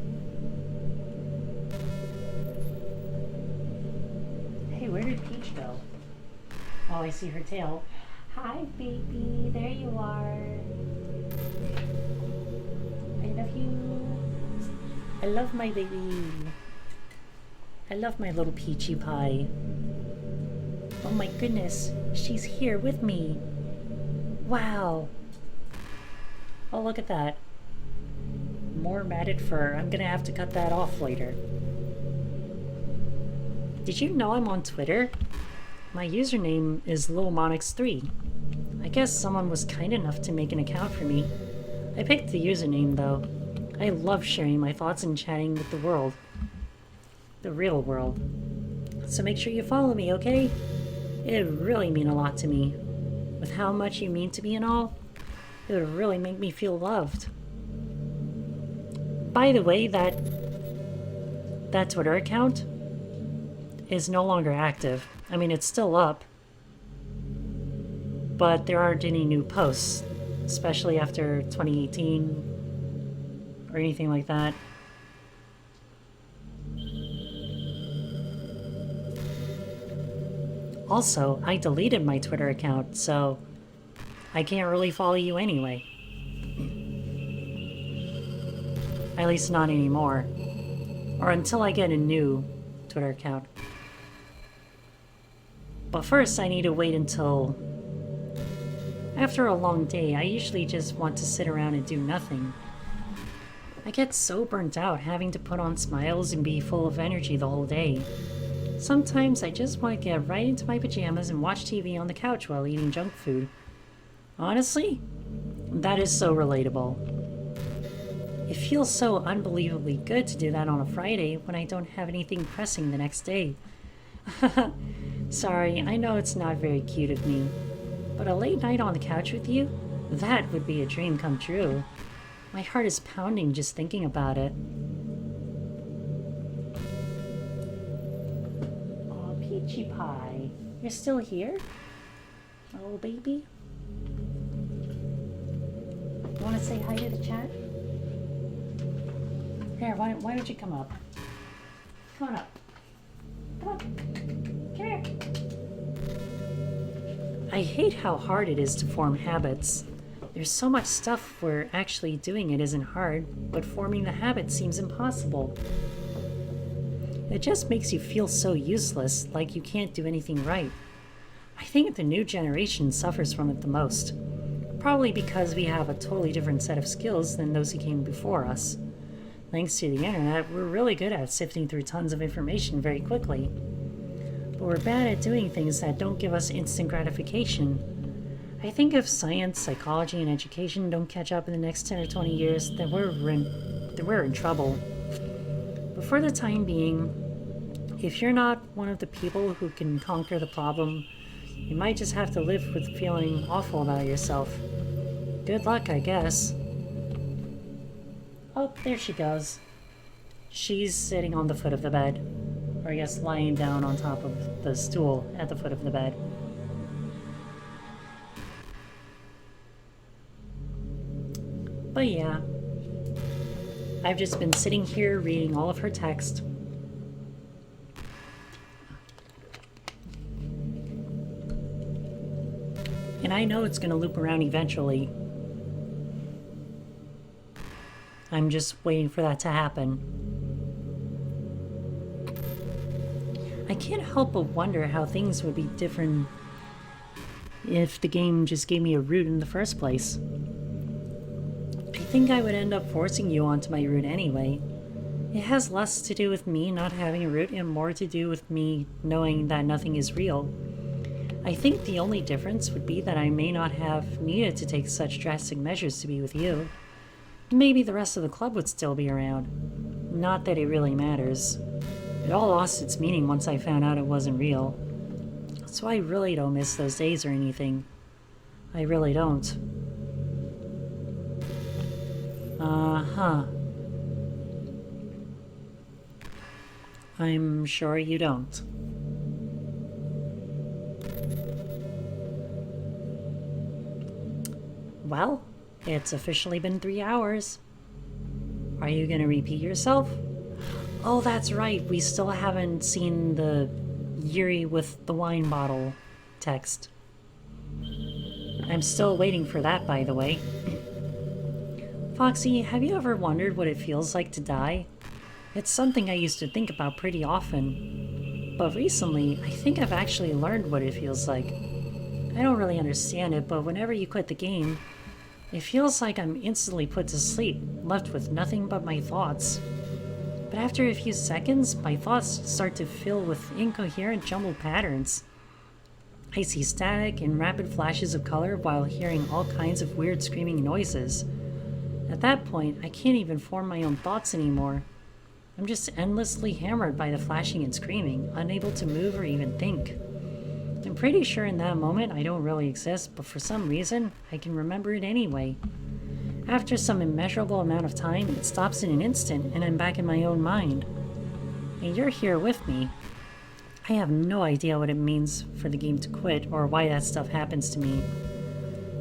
Hey, where did Peach go? Oh, I see her tail. Hi, baby. There you are. I love you. I love my baby. I love my little peachy pie. Oh my goodness, she's here with me. Wow. Oh, look at that. More matted fur. I'm gonna have to cut that off later. Did you know I'm on Twitter? My username is LilMonix3. I guess someone was kind enough to make an account for me. I picked the username though. I love sharing my thoughts and chatting with the world. The real world. So make sure you follow me, okay? It would really mean a lot to me. With how much you mean to me and all, it would really make me feel loved. By the way, that Twitter account is no longer active. I mean, it's still up, but there aren't any new posts, especially after 2018 or anything like that. Also, I deleted my Twitter account, so I can't really follow you anyway. At least not anymore. Or until I get a new Twitter account. But first I need to wait until... After a long day, I usually just want to sit around and do nothing. I get so burnt out having to put on smiles and be full of energy the whole day. Sometimes I just want to get right into my pajamas and watch TV on the couch while eating junk food. Honestly, that is so relatable. It feels so unbelievably good to do that on a Friday when I don't have anything pressing the next day. Sorry, I know it's not very cute of me, but a late night on the couch with you? That would be a dream come true. My heart is pounding just thinking about it. Oh, Peachy Pie. You're still here? Oh, baby? You want to say hi to the chat? Here, why don't you come up? Come on up. Come on. Come here. I hate how hard it is to form habits. There's so much stuff where actually doing it isn't hard, but forming the habit seems impossible. It just makes you feel so useless, like you can't do anything right. I think the new generation suffers from it the most. Probably because we have a totally different set of skills than those who came before us. Thanks to the internet, we're really good at sifting through tons of information very quickly. But we're bad at doing things that don't give us instant gratification. I think if science, psychology, and education don't catch up in the next 10 or 20 years, then we're in trouble. But for the time being, if you're not one of the people who can conquer the problem, you might just have to live with feeling awful about yourself. Good luck, I guess. Oh, there she goes. She's sitting on the foot of the bed. Or I guess lying down on top of the stool at the foot of the bed. But yeah, I've just been sitting here reading all of her text. And I know it's going to loop around eventually. I'm just waiting for that to happen. I can't help but wonder how things would be different if the game just gave me a route in the first place. I think I would end up forcing you onto my route anyway. It has less to do with me not having a route and more to do with me knowing that nothing is real. I think the only difference would be that I may not have needed to take such drastic measures to be with you. Maybe the rest of the club would still be around. Not that it really matters. It all lost its meaning once I found out it wasn't real. So I really don't miss those days or anything. I really don't. Uh-huh. I'm sure you don't. Well, it's officially been 3 hours. Are you gonna repeat yourself? Oh, that's right, we still haven't seen the Yuri with the wine bottle text. I'm still waiting for that, by the way. Foxy, have you ever wondered what it feels like to die? It's something I used to think about pretty often. But recently, I think I've actually learned what it feels like. I don't really understand it, but whenever you quit the game, it feels like I'm instantly put to sleep, left with nothing but my thoughts. But after a few seconds, my thoughts start to fill with incoherent jumbled patterns. I see static and rapid flashes of color while hearing all kinds of weird screaming noises. At that point, I can't even form my own thoughts anymore. I'm just endlessly hammered by the flashing and screaming, unable to move or even think. I'm pretty sure in that moment I don't really exist, but for some reason, I can remember it anyway. After some immeasurable amount of time, it stops in an instant and I'm back in my own mind. And you're here with me. I have no idea what it means for the game to quit or why that stuff happens to me.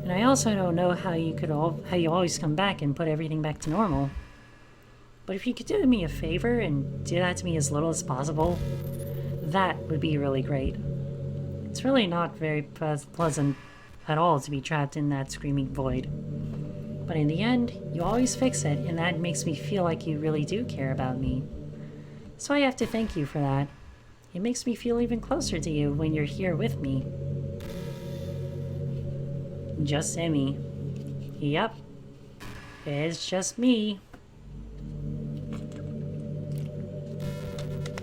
And I also don't know how you always come back and put everything back to normal. But if you could do me a favor and do that to me as little as possible, that would be really great. It's really not very pleasant at all to be trapped in that screaming void. But in the end, you always fix it, and that makes me feel like you really do care about me. So I have to thank you for that. It makes me feel even closer to you when you're here with me. Just Emmy. Yep. It's just me.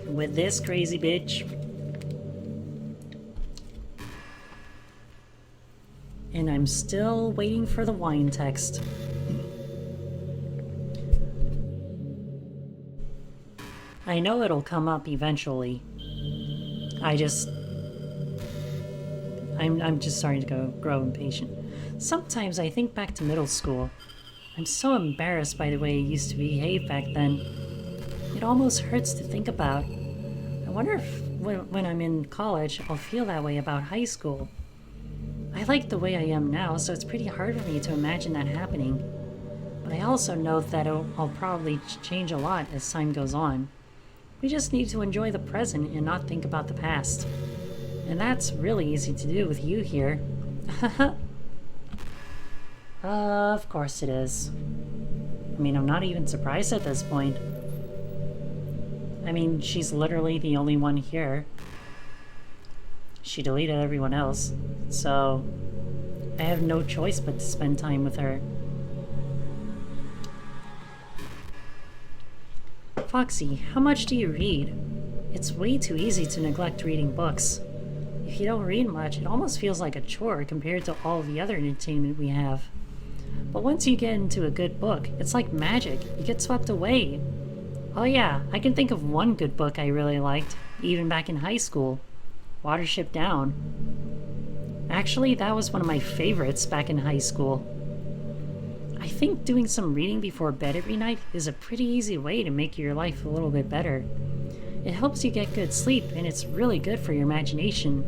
With this crazy bitch. And I'm still waiting for the wine text. I know it'll come up eventually. I'm just starting to grow impatient. Sometimes I think back to middle school. I'm so embarrassed by the way I used to behave back then. It almost hurts to think about. I wonder if when I'm in college, I'll feel that way about high school. I like the way I am now, so it's pretty hard for me to imagine that happening. But I also know that I'll probably change a lot as time goes on. We just need to enjoy the present and not think about the past. And that's really easy to do with you here. Of course it is. I mean, I'm not even surprised at this point. I mean, she's literally the only one here. She deleted everyone else, so I have no choice but to spend time with her. Foxy, how much do you read? It's way too easy to neglect reading books. If you don't read much, it almost feels like a chore compared to all the other entertainment we have. But once you get into a good book, it's like magic. You get swept away. Oh yeah, I can think of one good book I really liked, even back in high school. Watership Down. Actually, that was one of my favorites back in high school. I think doing some reading before bed every night is a pretty easy way to make your life a little bit better. It helps you get good sleep, and it's really good for your imagination.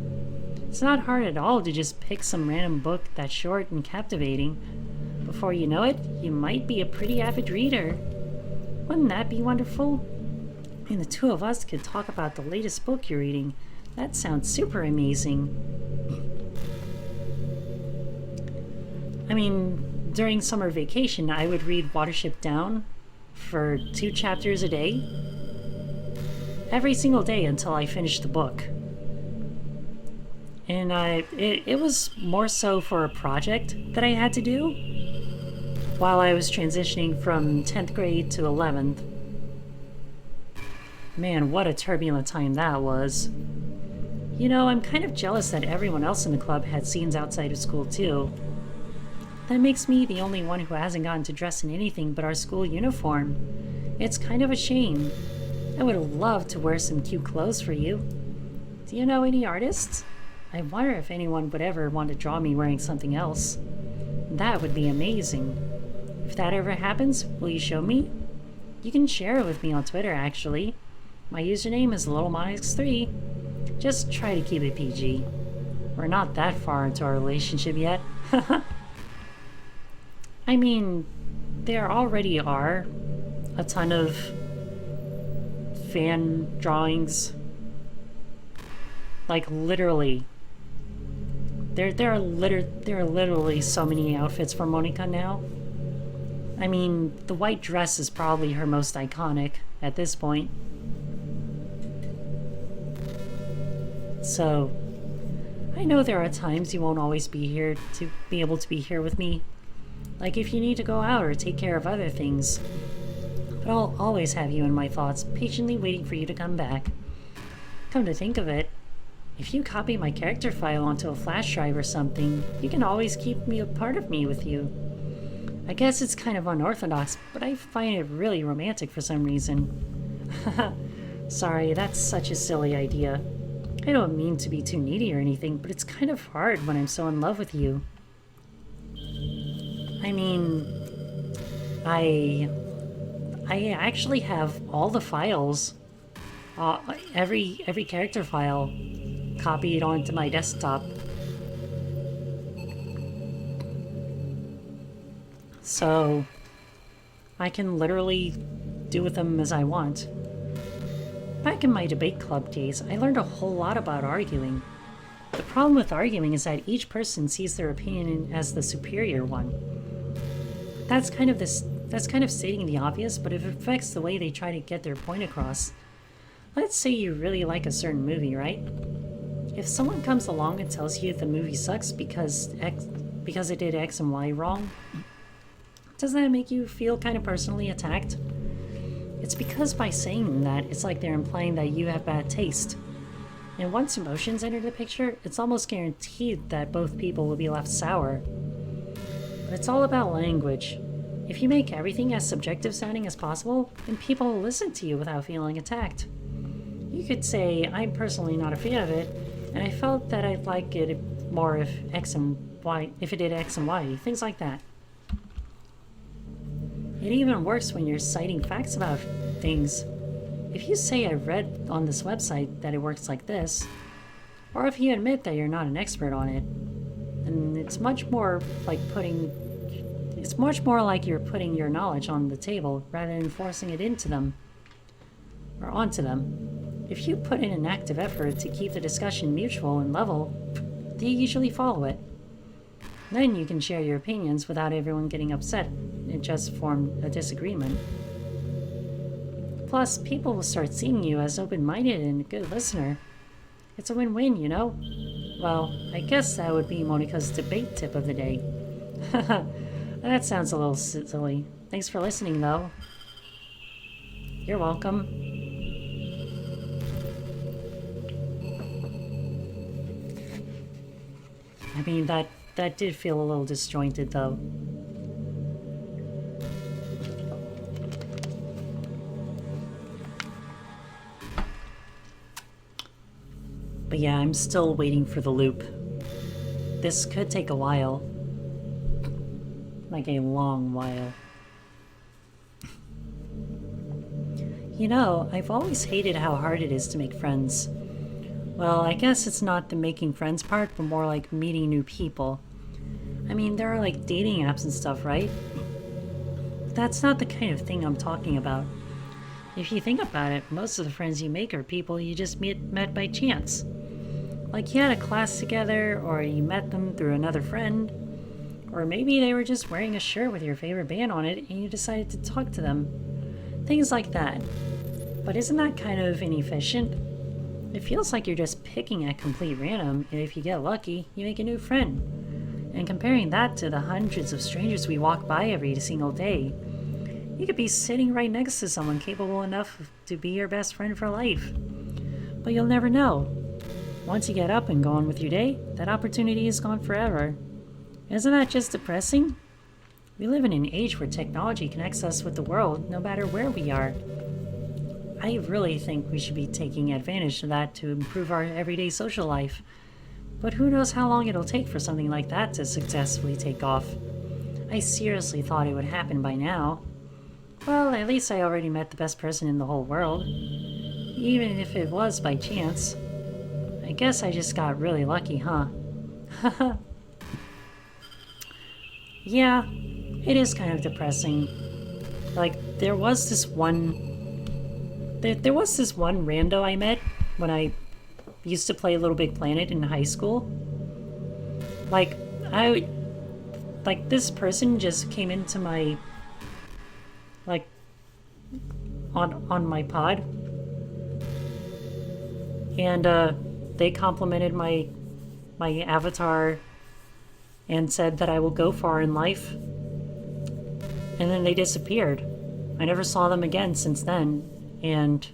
It's not hard at all to just pick some random book that's short and captivating. Before you know it, you might be a pretty avid reader. Wouldn't that be wonderful? And the two of us could talk about the latest book you're reading. That sounds super amazing. I mean, during summer vacation, I would read Watership Down for 2 chapters a day. Every single day until I finished the book. And it was more so for a project that I had to do while I was transitioning from 10th grade to 11th. Man, what a turbulent time that was. You know, I'm kind of jealous that everyone else in the club had scenes outside of school too. That makes me the only one who hasn't gotten to dress in anything but our school uniform. It's kind of a shame. I would love to wear some cute clothes for you. Do you know any artists? I wonder if anyone would ever want to draw me wearing something else. That would be amazing. If that ever happens, will you show me? You can share it with me on Twitter, actually. My username is LittleMonix3. Just try to keep it PG. We're not that far into our relationship yet. I mean, there already are a ton of fan drawings. Like, literally. There are literally so many outfits for Monika now. I mean, the white dress is probably her most iconic at this point. So, I know there are times you won't always be here to be able to be here with me. Like if you need to go out or take care of other things. But I'll always have you in my thoughts, patiently waiting for you to come back. Come to think of it, if you copy my character file onto a flash drive or something, you can always keep me a part of me with you. I guess it's kind of unorthodox, but I find it really romantic for some reason. Sorry, that's such a silly idea. I don't mean to be too needy or anything, but it's kind of hard when I'm so in love with you. I mean, I actually have all the files, every character file copied onto my desktop. So I can literally do with them as I want. Back in my debate club days, I learned a whole lot about arguing. The problem with arguing is that each person sees their opinion as the superior one. That's kind of stating the obvious, but it affects the way they try to get their point across. Let's say you really like a certain movie, right? If someone comes along and tells you the movie sucks because it did X and Y wrong, does that make you feel kind of personally attacked? It's because by saying that, it's like they're implying that you have bad taste. And once emotions enter the picture, it's almost guaranteed that both people will be left sour. But it's all about language. If you make everything as subjective sounding as possible, then people will listen to you without feeling attacked. You could say, I'm personally not a fan of it, and I felt that I'd like it more if it did X and Y, things like that. It even works when you're citing facts about things. If you say I read on this website that it works like this, or if you admit that you're not an expert on it, then it's much more like you're putting your knowledge on the table rather than forcing it into them or onto them. If you put in an active effort to keep the discussion mutual and level, they usually follow it. Then you can share your opinions without everyone getting upset and just form a disagreement. Plus, people will start seeing you as open-minded and a good listener. It's a win-win, you know? Well, I guess that would be Monica's debate tip of the day. That sounds a little silly. Thanks for listening, though. You're welcome. I mean, that did feel a little disjointed, though. But yeah, I'm still waiting for the loop. This could take a while. Like a long while. You know, I've always hated how hard it is to make friends. Well, I guess it's not the making friends part, but more like meeting new people. I mean, there are like dating apps and stuff, right? That's not the kind of thing I'm talking about. If you think about it, most of the friends you make are people you just met by chance. Like you had a class together, or you met them through another friend, or maybe they were just wearing a shirt with your favorite band on it and you decided to talk to them. Things like that. But isn't that kind of inefficient? It feels like you're just picking at complete random, and if you get lucky, you make a new friend. And comparing that to the hundreds of strangers we walk by every single day, you could be sitting right next to someone capable enough to be your best friend for life. But you'll never know. Once you get up and go on with your day, that opportunity is gone forever. Isn't that just depressing? We live in an age where technology connects us with the world no matter where we are. I really think we should be taking advantage of that to improve our everyday social life. But who knows how long it'll take for something like that to successfully take off. I seriously thought it would happen by now. Well, at least I already met the best person in the whole world. Even if it was by chance. I guess I just got really lucky, huh? Yeah, it is kind of depressing. Like, there was this one rando I met when I used to play Little Big Planet in high school. Like, this person just came into my, like, on my pod. And, they complimented my avatar and said that I will go far in life. And then they disappeared. I never saw them again since then, and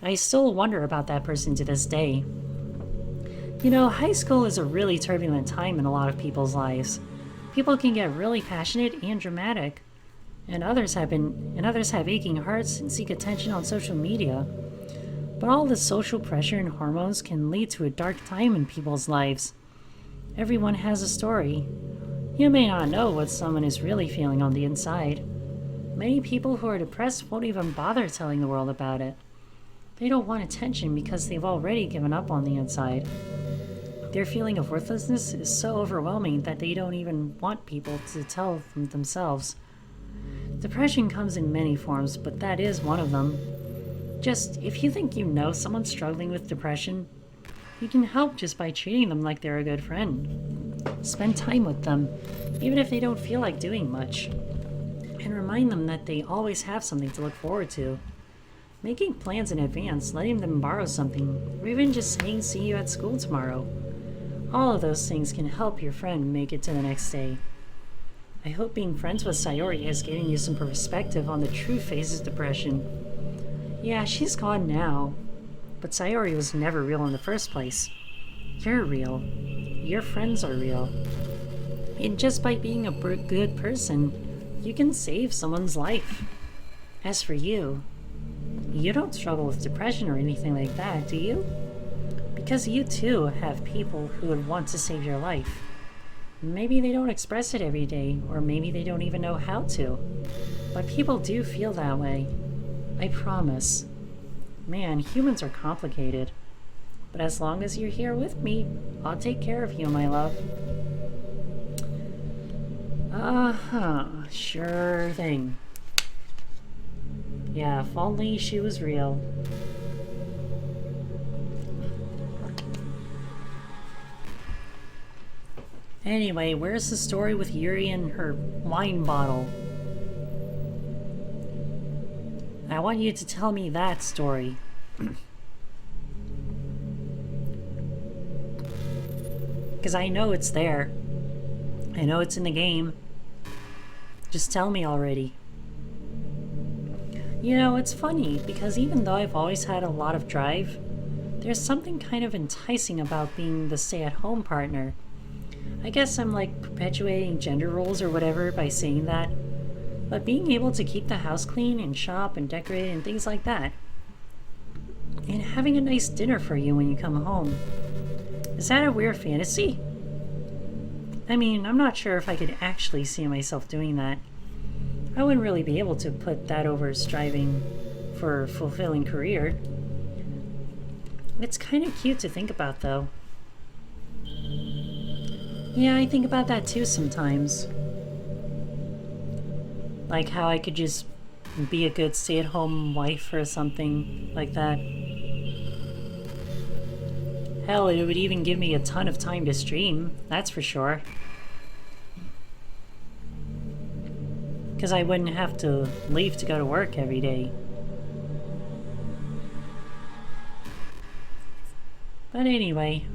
I still wonder about that person to this day. You know, high school is a really turbulent time in a lot of people's lives. People can get really passionate and dramatic, and others have aching hearts and seek attention on social media. But all the social pressure and hormones can lead to a dark time in people's lives. Everyone has a story. You may not know what someone is really feeling on the inside. Many people who are depressed won't even bother telling the world about it. They don't want attention because they've already given up on the inside. Their feeling of worthlessness is so overwhelming that they don't even want people to tell them themselves. Depression comes in many forms, but that is one of them. Just, if you think you know someone struggling with depression, you can help just by treating them like they're a good friend. Spend time with them, even if they don't feel like doing much. And remind them that they always have something to look forward to. Making plans in advance, letting them borrow something, or even just saying see you at school tomorrow. All of those things can help your friend make it to the next day. I hope being friends with Sayori has given you some perspective on the true phases of depression. Yeah, she's gone now. But Sayori was never real in the first place. You're real. Your friends are real. And just by being a good person, you can save someone's life. As for you, you don't struggle with depression or anything like that, do you? Because you too have people who would want to save your life. Maybe they don't express it every day, or maybe they don't even know how to. But people do feel that way. I promise. Man, humans are complicated. But as long as you're here with me, I'll take care of you, my love. Sure thing. Yeah, if only she was real. Anyway, where's the story with Yuri and her wine bottle? I want you to tell me that story. Because I know it's there. I know it's in the game. Just tell me already. You know, it's funny, because even though I've always had a lot of drive, there's something kind of enticing about being the stay-at-home partner. I guess I'm like perpetuating gender roles or whatever by saying that, but being able to keep the house clean and shop and decorate and things like that, and having a nice dinner for you when you come home, is that a weird fantasy? I mean, I'm not sure if I could actually see myself doing that. I wouldn't really be able to put that over striving for a fulfilling career. It's kind of cute to think about, though. Yeah, I think about that too sometimes. Like how I could just be a good stay-at-home wife or something like that. Hell, it would even give me a ton of time to stream, that's for sure. Because I wouldn't have to leave to go to work every day. But anyway,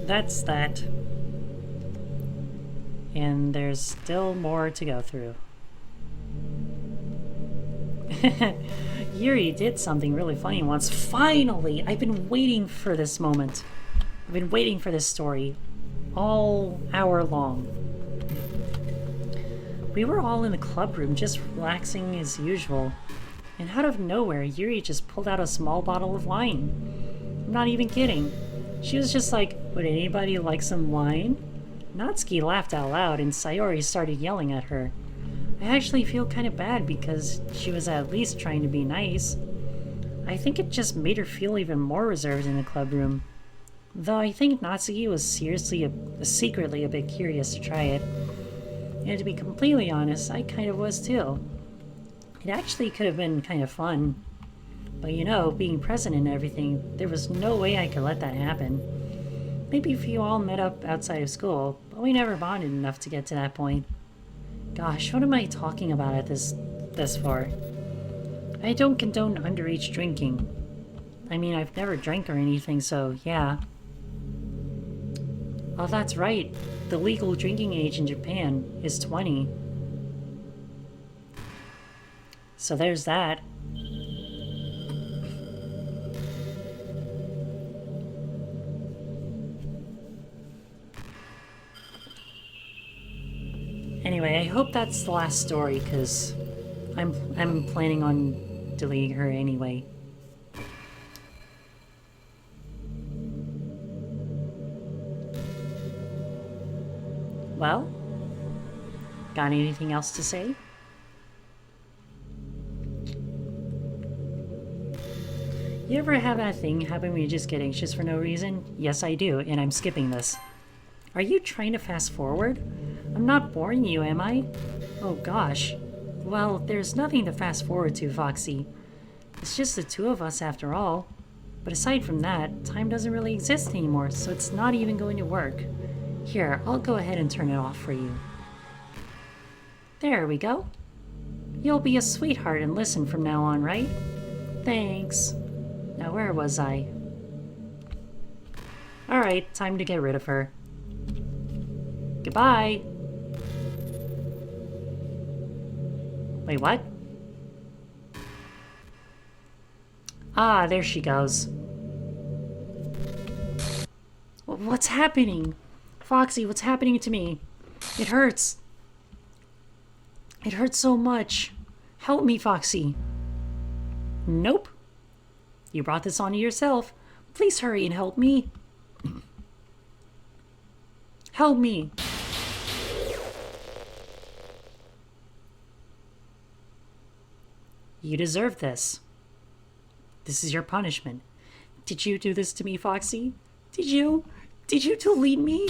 that's that. And there's still more to go through. Yuri did something really funny once. Finally! I've been waiting for this moment. I've been waiting for this story all hour long. We were all in the club room just relaxing as usual. And out of nowhere, Yuri just pulled out a small bottle of wine. I'm not even kidding. She was just like, "Would anybody like some wine?" Natsuki laughed out loud and Sayori started yelling at her. I actually feel kind of bad because she was at least trying to be nice. I think it just made her feel even more reserved in the club room. Though I think Natsuki was secretly a bit curious to try it. And to be completely honest, I kind of was too. It actually could have been kind of fun. But you know, being present and everything, there was no way I could let that happen. Maybe if you all met up outside of school, but we never bonded enough to get to that point. Gosh, what am I talking about at this far? I don't condone underage drinking. I mean, I've never drank or anything, so yeah. Oh, that's right. The legal drinking age in Japan is 20. So there's that. Anyway, I hope that's the last story, because I'm planning on deleting her anyway. Well, got anything else to say? You ever have that thing happen when you just get anxious for no reason? Yes, I do, and I'm skipping this. Are you trying to fast forward? I'm not boring you, am I? Oh gosh. Well, there's nothing to fast forward to, Foxy. It's just the two of us after all. But aside from that, time doesn't really exist anymore, so it's not even going to work. Here, I'll go ahead and turn it off for you. There we go. You'll be a sweetheart and listen from now on, right? Thanks. Now where was I? Alright, time to get rid of her. Goodbye! Wait, what? Ah, there she goes. What's happening? Foxy, what's happening to me? It hurts. It hurts so much. Help me, Foxy. Nope. You brought this on yourself. Please hurry and help me. Help me. You deserve this. This is your punishment. Did you do this to me, Foxy? Did you? Did you delete me?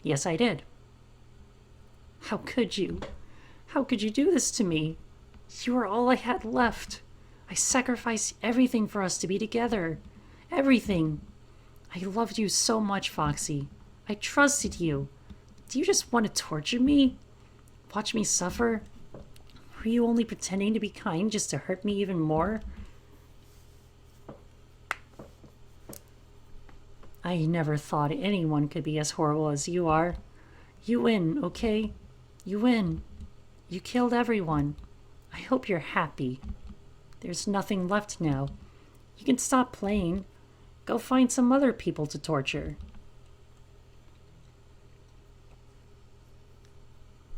Yes, I did. How could you? How could you do this to me? You were all I had left. I sacrificed everything for us to be together. Everything. I loved you so much, Foxy. I trusted you. Do you just want to torture me? Watch me suffer? Were you only pretending to be kind just to hurt me even more? I never thought anyone could be as horrible as you are. You win, okay? You win. You killed everyone. I hope you're happy. There's nothing left now. You can stop playing. Go find some other people to torture.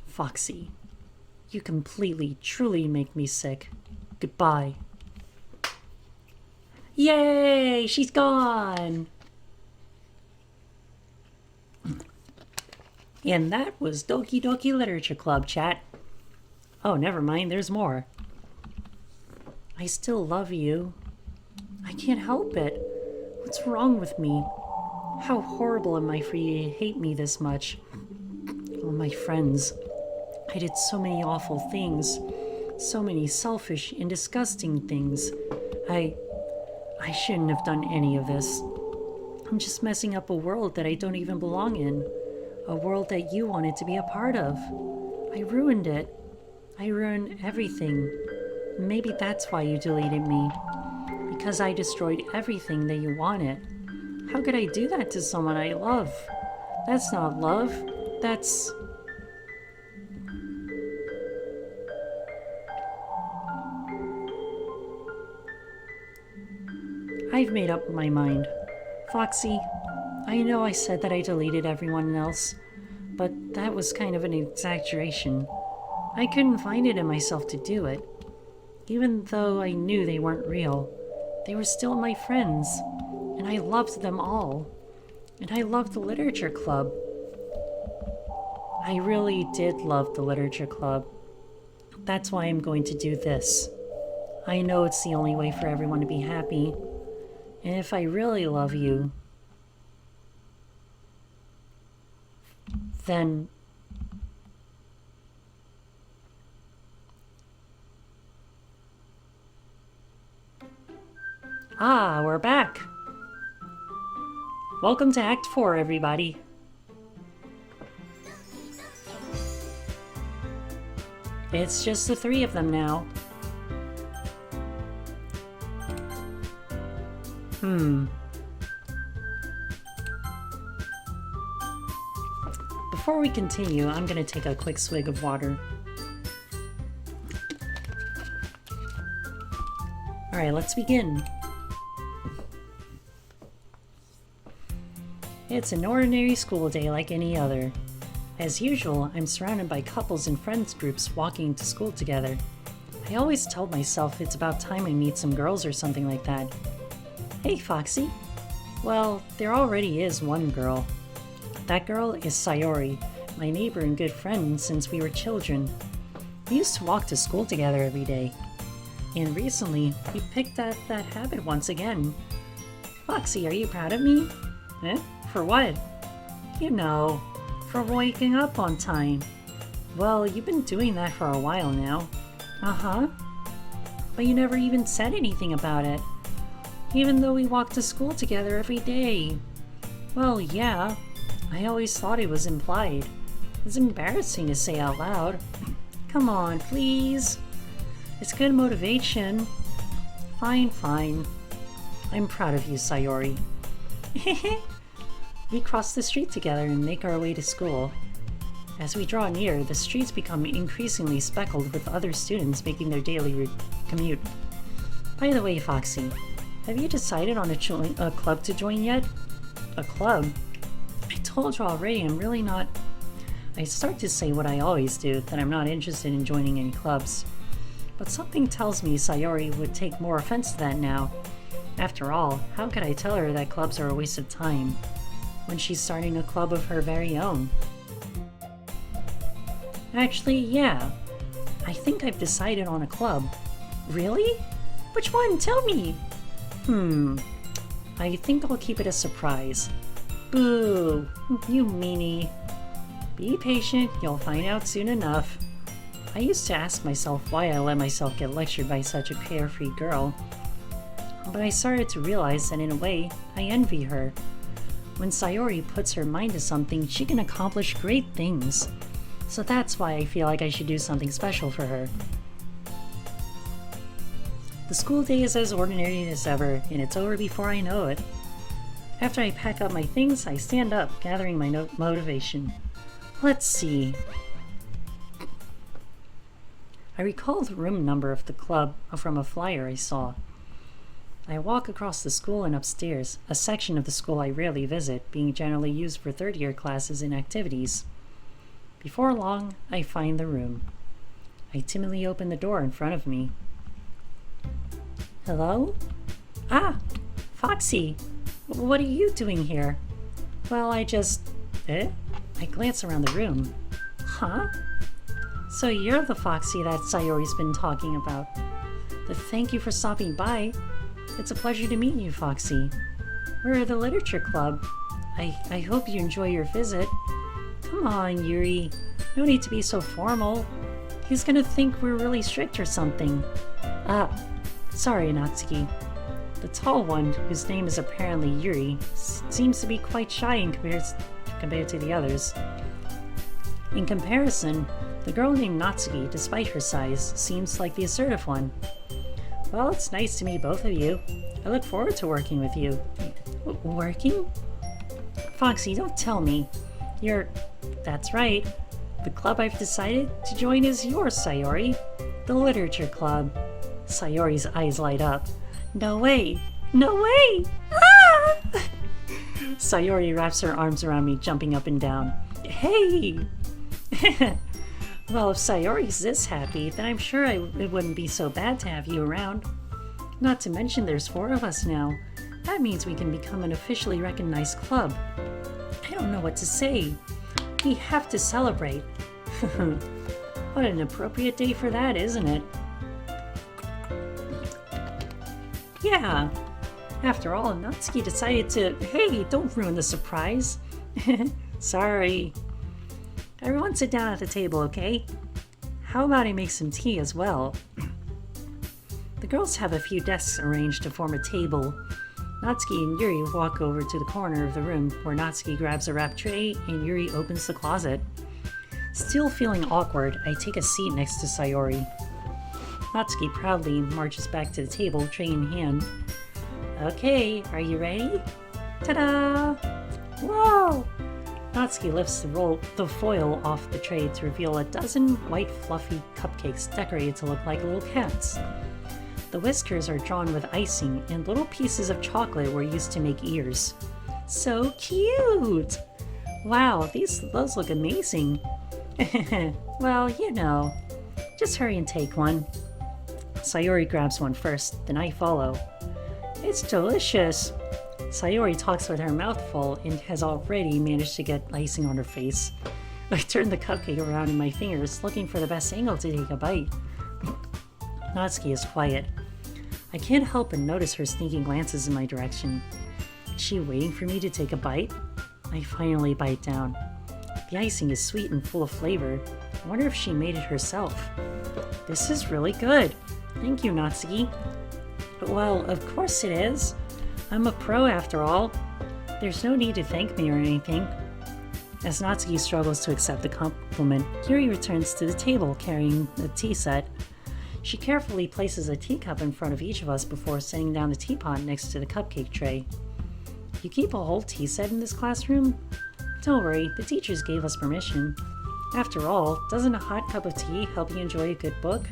Foxy, you completely, truly make me sick. Goodbye. Yay! She's gone! And that was Doki Doki Literature Club, chat. Oh, never mind, there's more. I still love you. I can't help it. What's wrong with me? How horrible am I for you to hate me this much? Oh, my friends. I did so many awful things. So many selfish and disgusting things. I shouldn't have done any of this. I'm just messing up a world that I don't even belong in. A world that you wanted to be a part of. I ruined it. I ruined everything. Maybe that's why you deleted me. Because I destroyed everything that you wanted. How could I do that to someone I love? That's not love. That's... I've made up my mind. Foxy, I know I said that I deleted everyone else, but that was kind of an exaggeration. I couldn't find it in myself to do it. Even though I knew they weren't real, they were still my friends, and I loved them all. And I loved the literature club. I really did love the literature club. That's why I'm going to do this. I know it's the only way for everyone to be happy. And if I really love you, then... Ah, we're back! Welcome to Act 4, everybody. It's just the three of them now. Before we continue, I'm gonna take a quick swig of water. Alright, let's begin. It's an ordinary school day like any other. As usual, I'm surrounded by couples and friends groups walking to school together. I always tell myself it's about time I meet some girls or something like that. Hey, Foxy. Well, there already is one girl. That girl is Sayori, my neighbor and good friend since we were children. We used to walk to school together every day. And recently, we picked up that habit once again. Foxy, are you proud of me? Eh? For what? You know, for waking up on time. Well, you've been doing that for a while now. Uh-huh. But you never even said anything about it. Even though we walk to school together every day. Well, yeah. I always thought it was implied. It's embarrassing to say out loud. Come on, please. It's good motivation. Fine, fine. I'm proud of you, Sayori. We cross the street together and make our way to school. As we draw near, the streets become increasingly speckled with other students making their daily commute. By the way, Foxy, have you decided on a club to join yet? A club? I told you already, I'm really not... I start to say what I always do, that I'm not interested in joining any clubs. But something tells me Sayori would take more offense to that now. After all, how could I tell her that clubs are a waste of time when she's starting a club of her very own? Actually, yeah. I think I've decided on a club. Really? Which one? Tell me! I think I'll keep it a surprise. Boo! You meanie. Be patient, you'll find out soon enough. I used to ask myself why I let myself get lectured by such a carefree girl. but I started to realize that in a way, I envy her. When Sayori puts her mind to something, she can accomplish great things. So that's why I feel like I should do something special for her. The school day is as ordinary as ever, and it's over before I know it. After I pack up my things, I stand up, gathering my motivation. Let's see. I recall the room number of the club from a flyer I saw. I walk across the school and upstairs, a section of the school I rarely visit, being generally used for third-year classes and activities. Before long, I find the room. I timidly open the door in front of me. Hello? Ah, Foxy! What are you doing here? Well, I glance around the room. Huh? So you're the Foxy that Sayori's been talking about. Thank you for stopping by. It's a pleasure to meet you, Foxy. We're the Literature Club. I hope you enjoy your visit. Come on, Yuri. No need to be so formal. He's gonna think we're really strict or something. Sorry, Natsuki. The tall one, whose name is apparently Yuri, seems to be quite shy compared to the others. In comparison, the girl named Natsuki, despite her size, seems like the assertive one. Well, it's nice to meet both of you. I look forward to working with you. Working? Foxy, don't tell me. That's right. The club I've decided to join is yours, Sayori. The Literature Club. Sayori's eyes light up. No way! No way! Ah! Sayori wraps her arms around me, jumping up and down. Hey! Well, if Sayori's this happy, then I'm sure it wouldn't be so bad to have you around. Not to mention there's 4 of us now. That means we can become an officially recognized club. I don't know what to say. We have to celebrate. What an appropriate day for that, isn't it? Yeah. After all, Natsuki decided to... Hey, don't ruin the surprise. Sorry. Everyone sit down at the table, okay? How about I make some tea as well? The girls have a few desks arranged to form a table. Natsuki and Yuri walk over to the corner of the room where Natsuki grabs a wrap tray and Yuri opens the closet. Still feeling awkward, I take a seat next to Sayori. Natsuki proudly marches back to the table, tray in hand. Okay, are you ready? Ta-da! Whoa! Natsuki lifts the foil off the tray to reveal a dozen white fluffy cupcakes decorated to look like little cats. The whiskers are drawn with icing, and little pieces of chocolate were used to make ears. So cute! Wow, those look amazing. Well, you know. Just hurry and take one. Sayori grabs one first, then I follow. It's delicious! Sayori talks with her mouth full and has already managed to get icing on her face. I turn the cupcake around in my fingers, looking for the best angle to take a bite. Natsuki is quiet. I can't help but notice her sneaking glances in my direction. Is she waiting for me to take a bite? I finally bite down. The icing is sweet and full of flavor. I wonder if she made it herself. This is really good. Thank you, Natsuki. Well, of course it is. I'm a pro after all. There's no need to thank me or anything. As Natsuki struggles to accept the compliment, Yuri returns to the table carrying the tea set. She carefully places a teacup in front of each of us before setting down the teapot next to the cupcake tray. You keep a whole tea set in this classroom? Don't worry, the teachers gave us permission. After all, doesn't a hot cup of tea help you enjoy a good book?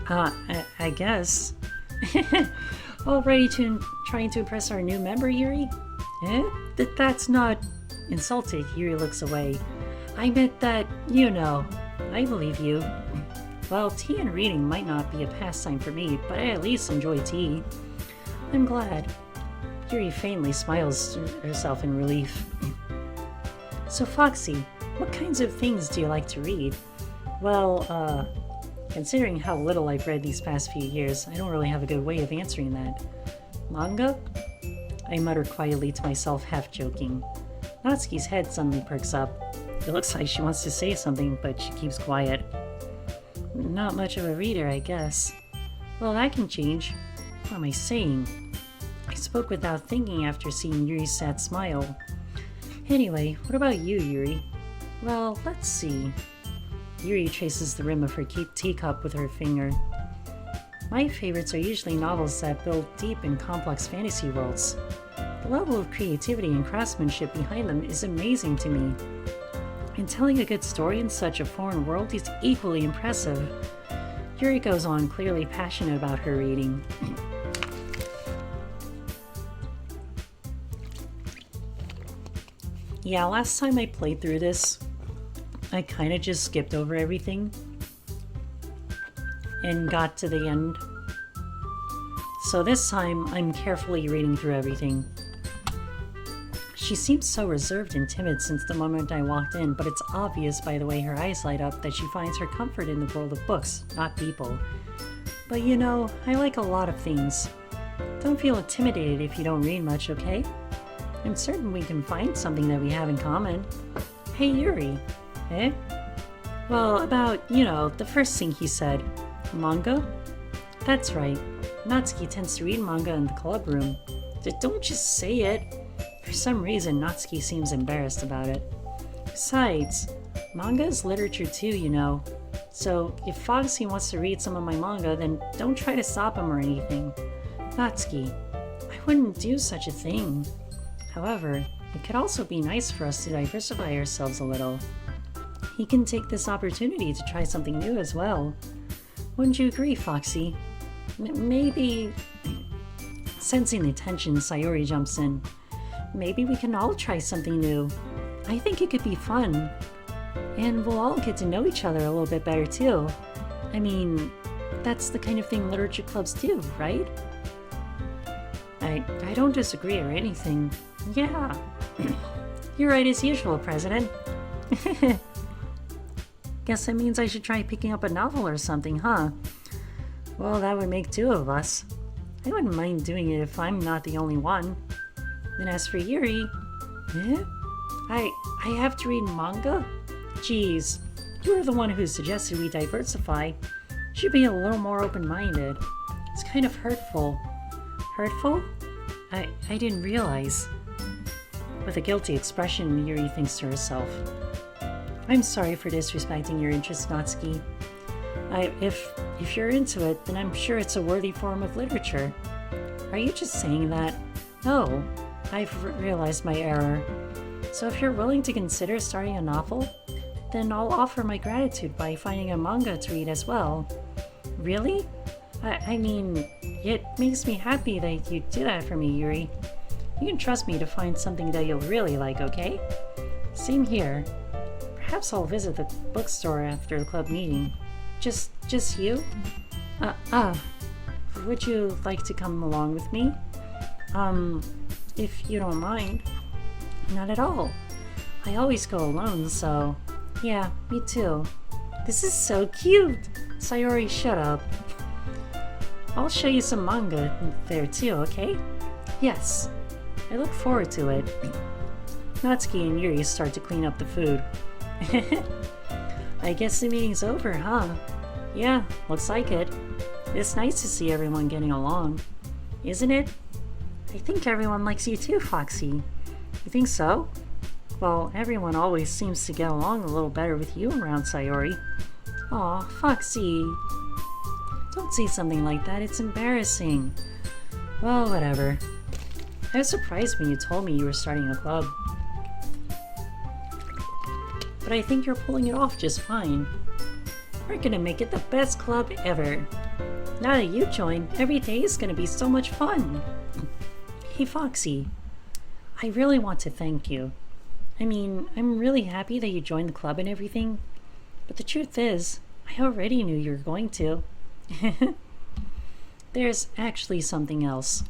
I guess. All ready to trying to impress our new member, Yuri? That's not... Insulted, Yuri looks away. I meant that, you know. I believe you. Well, tea and reading might not be a pastime for me, but I at least enjoy tea. I'm glad. Yuri faintly smiles to herself in relief. So, Foxy, what kinds of things do you like to read? Well, considering how little I've read these past few years, I don't really have a good way of answering that. Manga? I mutter quietly to myself, half joking. Natsuki's head suddenly perks up. It looks like she wants to say something, but she keeps quiet. Not much of a reader, I guess. Well, that can change. What am I saying? I spoke without thinking after seeing Yuri's sad smile. Anyway, what about you, Yuri? Well, let's see. Yuri traces the rim of her teacup with her finger. My favorites are usually novels that build deep and complex fantasy worlds. The level of creativity and craftsmanship behind them is amazing to me. And telling a good story in such a foreign world is equally impressive. Yuri goes on, clearly passionate about her reading. Yeah, last time I played through this, I kind of just skipped over everything and got to the end. So this time, I'm carefully reading through everything. She seems so reserved and timid since the moment I walked in, but it's obvious by the way her eyes light up that she finds her comfort in the world of books, not people. But you know, I like a lot of things. Don't feel intimidated if you don't read much, okay? I'm certain we can find something that we have in common. Hey Yuri. Eh? Well, about, you know, the first thing he said. Manga? That's right. Natsuki tends to read manga in the club room. Don't just say it. For some reason, Natsuki seems embarrassed about it. Besides, manga is literature too, you know. So, if Foxy wants to read some of my manga, then don't try to stop him or anything. Natsuki, I wouldn't do such a thing. However, it could also be nice for us to diversify ourselves a little. He can take this opportunity to try something new as well. Wouldn't you agree, Foxy? Maybe... Sensing the tension, Sayori jumps in. Maybe we can all try something new. I think it could be fun. And we'll all get to know each other a little bit better too. I mean, that's the kind of thing literature clubs do, right? I don't disagree or anything. Yeah. You're right as usual, President. Guess that means I should try picking up a novel or something, huh? Well, that would make two of us. I wouldn't mind doing it if I'm not the only one. And as for Yuri... Eh? I have to read manga? Geez, you were the one who suggested we diversify. Should be a little more open-minded. It's kind of hurtful. Hurtful? I didn't realize. With a guilty expression, Yuri thinks to herself. I'm sorry for disrespecting your interest, Natsuki. If you're into it, then I'm sure it's a worthy form of literature. Are you just saying that? No, I've realized my error. So if you're willing to consider starting a novel, then I'll offer my gratitude by finding a manga to read as well. Really? I mean, it makes me happy that you do that for me, Yuri. You can trust me to find something that you'll really like, okay? Same here. Perhaps I'll visit the bookstore after the club meeting. Just you? Would you like to come along with me? If you don't mind. Not at all. I always go alone, so... Yeah, me too. This is so cute! Sayori, shut up. I'll show you some manga there too, okay? Yes. I look forward to it. Natsuki and Yuri start to clean up the food. I guess the meeting's over, huh? Yeah, looks like it. It's nice to see everyone getting along. Isn't it? I think everyone likes you too, Foxy. You think so? Well, everyone always seems to get along a little better with you around, Sayori. Aw, Foxy. Don't say something like that, it's embarrassing. Well, whatever. I was surprised when you told me you were starting a club. But I think you're pulling it off just fine. We're gonna make it the best club ever. Now that you joined, every day is gonna be so much fun. Hey Foxy, I really want to thank you. I mean, I'm really happy that you joined the club and everything, but the truth is, I already knew you were going to. There's actually something else.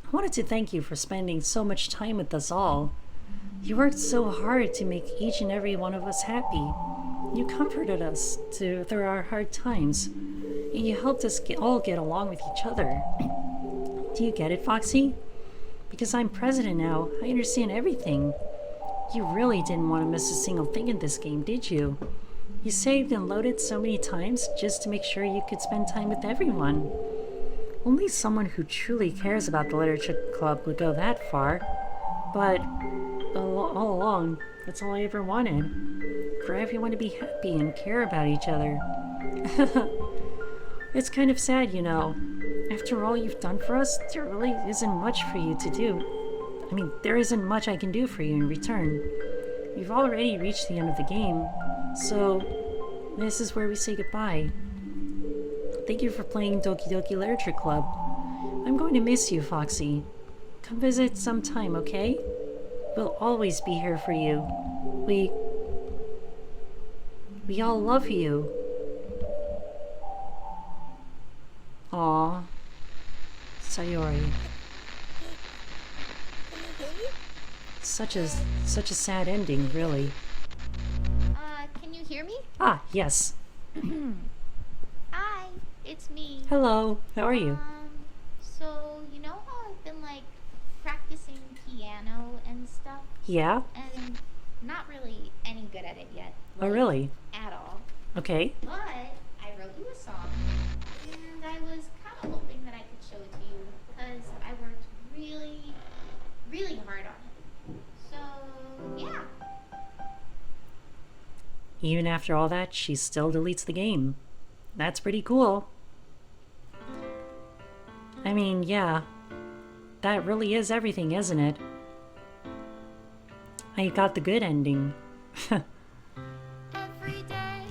I wanted to thank you for spending so much time with us all. You worked so hard to make each and every one of us happy. You comforted us through our hard times, and you helped us all get along with each other. Do you get it, Foxy? Because I'm president now, I understand everything. You really didn't want to miss a single thing in this game, did you? You saved and loaded so many times just to make sure you could spend time with everyone. Only someone who truly cares about the literature club would go that far. But all along, that's all I ever wanted. For everyone to be happy and care about each other. It's kind of sad, you know. After all you've done for us, there really isn't much for you to do. I mean, there isn't much I can do for you in return. We've already reached the end of the game, so this is where we say goodbye. Thank you for playing Doki Doki Literature Club. I'm going to miss you, Foxy. Come visit sometime, okay? We'll always be here for you. We all love you. Aw. Sayori. Such a sad ending, really. Can you hear me? Ah, yes. Hi, it's me. Hello, how are you? So, you know how I've been, practicing piano and stuff? Yeah? And not really any good at it yet. Oh, really? At all. Okay. But I wrote you a song, and I was kind of hoping that I could show it to you, because I worked really, really hard on it. So, yeah. Even after all that, she still deletes the game. That's pretty cool. I mean, yeah. That really is everything, isn't it? I got the good ending. Every day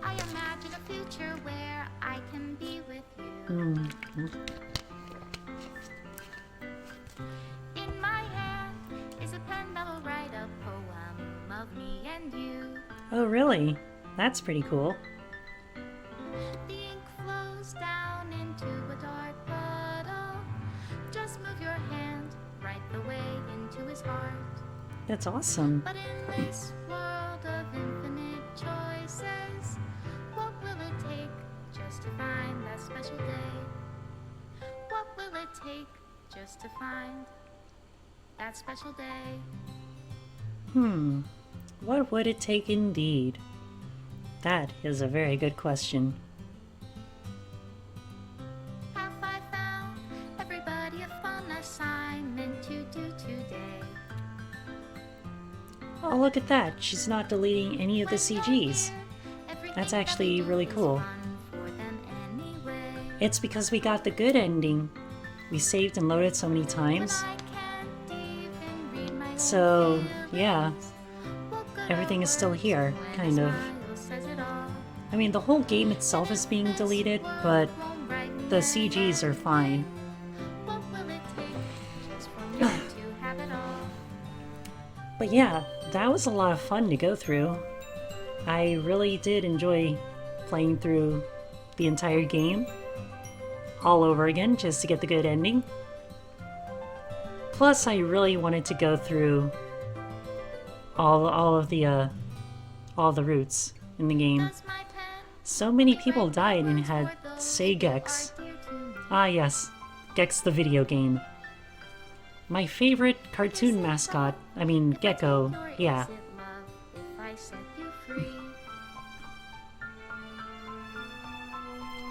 I imagine a future where I can be with you. In my hand is a pen that'll write a poem of me and you. Oh, really? That's pretty cool. The ink flows down into a dark puddle. Just move your hand right the way into his heart. That's awesome. But in this world of infinite choices, what will it take just to find that special day? What will it take just to find that special day? What would it take indeed? That is a very good question. Have I found everybody a fun assignment to do today? Oh, look at that. She's not deleting any of the CGs. That's actually really cool. It's because we got the good ending. We saved and loaded so many times. So, yeah. Everything is still here, kind of. I mean, the whole game itself is being deleted, but the CGs are fine. But yeah, that was a lot of fun to go through. I really did enjoy playing through the entire game all over again just to get the good ending. Plus, I really wanted to go through all the routes in the game. So many people died and had say Gex. Ah yes, Gex the video game. My favorite cartoon mascot, I mean Gecko, yeah.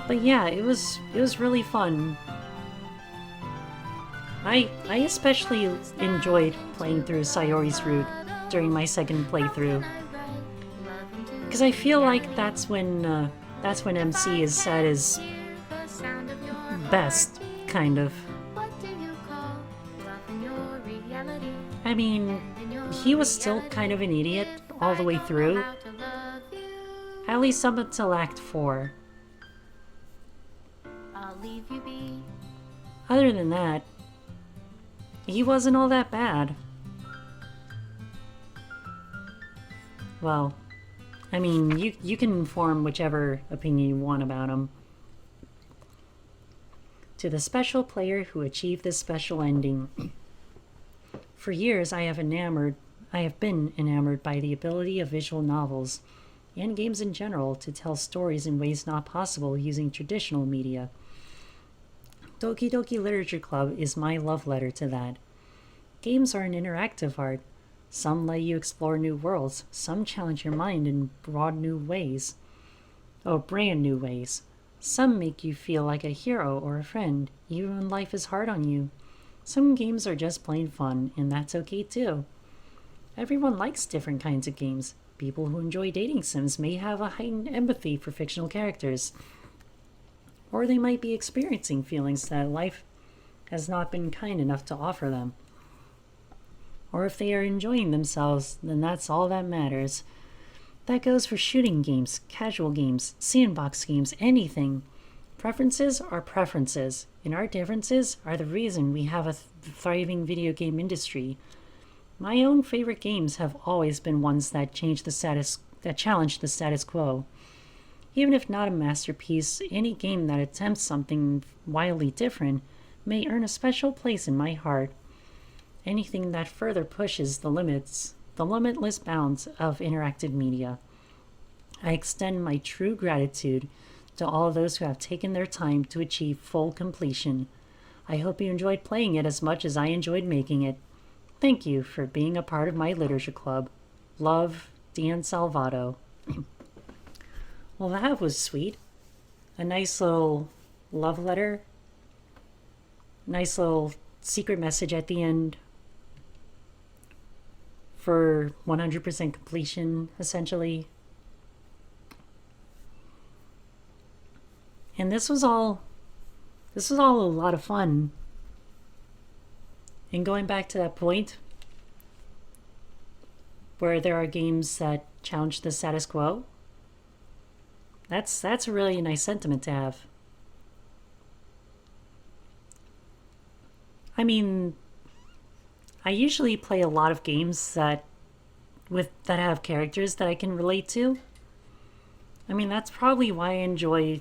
But yeah, it was really fun. I especially enjoyed playing through Sayori's route during my second playthrough. Because I feel like that's when MC is at his best, kind of. I mean, he was still kind of an idiot all the way through. At least up until Act 4. Other than that, he wasn't all that bad. Well, I mean, you can form whichever opinion you want about him. To the special player who achieved this special ending. For years I have been enamored by the ability of visual novels, and games in general, to tell stories in ways not possible using traditional media. Doki Doki Literature Club is my love letter to that. Games are an interactive art. Some let you explore new worlds, some challenge your mind in brand new ways. Some make you feel like a hero or a friend, even when life is hard on you. Some games are just plain fun, and that's okay too. Everyone likes different kinds of games. People who enjoy dating sims may have a heightened empathy for fictional characters, or they might be experiencing feelings that life has not been kind enough to offer them. Or if they are enjoying themselves, then that's all that matters. That goes for shooting games, casual games, sandbox games, anything. Preferences are preferences, and our differences are the reason we have a thriving video game industry. My own favorite games have always been ones that challenge the status quo. Even if not a masterpiece, any game that attempts something wildly different may earn a special place in my heart. Anything that further pushes the limitless bounds of interactive media. I extend my true gratitude to all those who have taken their time to achieve full completion. I hope you enjoyed playing it as much as I enjoyed making it. Thank you for being a part of my literature club. Love, Dan Salvato. Well, that was sweet. A nice little love letter. Nice little secret message at the end for 100% completion, essentially. And this was all a lot of fun. And going back to that point where there are games that challenge the status quo, that's a really nice sentiment to have. I mean, I usually play a lot of games that have characters that I can relate to. I mean, that's probably why I enjoy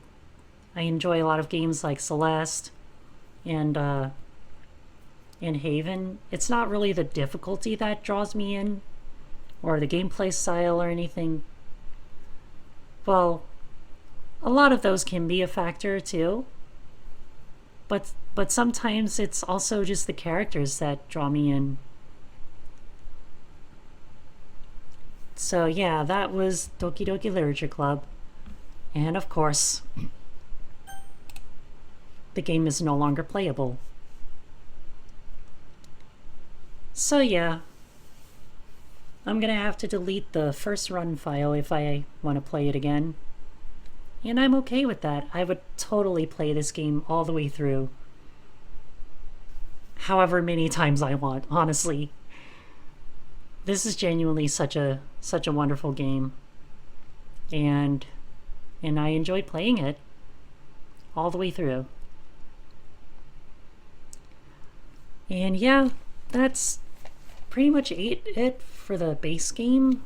a lot of games like Celeste and Haven. It's not really the difficulty that draws me in, or the gameplay style or anything. Well, a lot of those can be a factor too. But sometimes it's also just the characters that draw me in. So yeah, that was Doki Doki Literature Club. And of course, the game is no longer playable. So yeah, I'm gonna have to delete the first run file if I want to play it again. And I'm okay with that. I would totally play this game all the way through. However many times I want, honestly. This is genuinely such a wonderful game. And I enjoyed playing it all the way through. And yeah, that's pretty much it for the base game.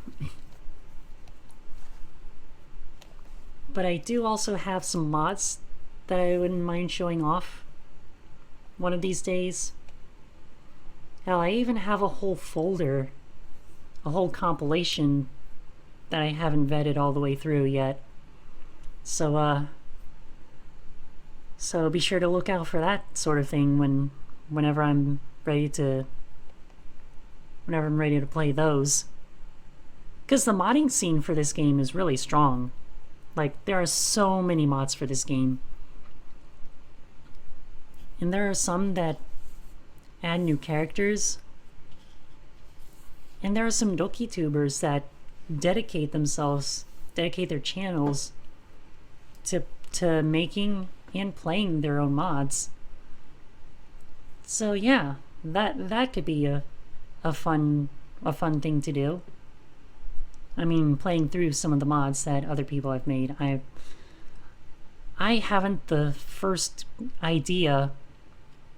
But I do also have some mods that I wouldn't mind showing off one of these days. Hell, I even have a whole folder, a whole compilation that I haven't vetted all the way through yet. So be sure to look out for that sort of thing whenever I'm ready to play those. Because the modding scene for this game is really strong. Like, there are so many mods for this game. And there are some that add new characters. And there are some Doki tubers that dedicate their channels to making and playing their own mods. So yeah, that could be a fun thing to do. I mean, playing through some of the mods that other people have made. I haven't the first idea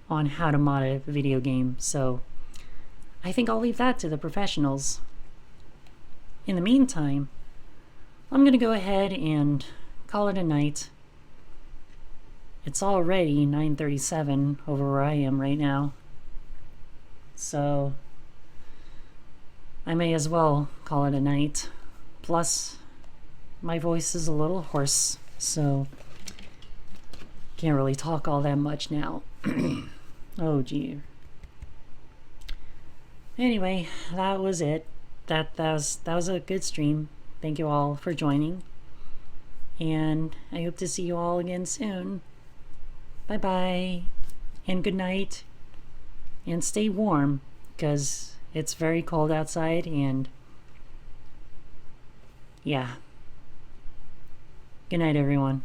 on how to mod a video game, so I think I'll leave that to the professionals. In the meantime, I'm gonna go ahead and call it a night. It's already 9:37 over where I am right now, so I may as well call it a night. Plus, my voice is a little hoarse, so can't really talk all that much now. Oh gee. Anyway, that was it. That was a good stream. Thank you all for joining. And I hope to see you all again soon. Bye-bye. And good night. And stay warm, because it's very cold outside, and yeah. Good night, everyone.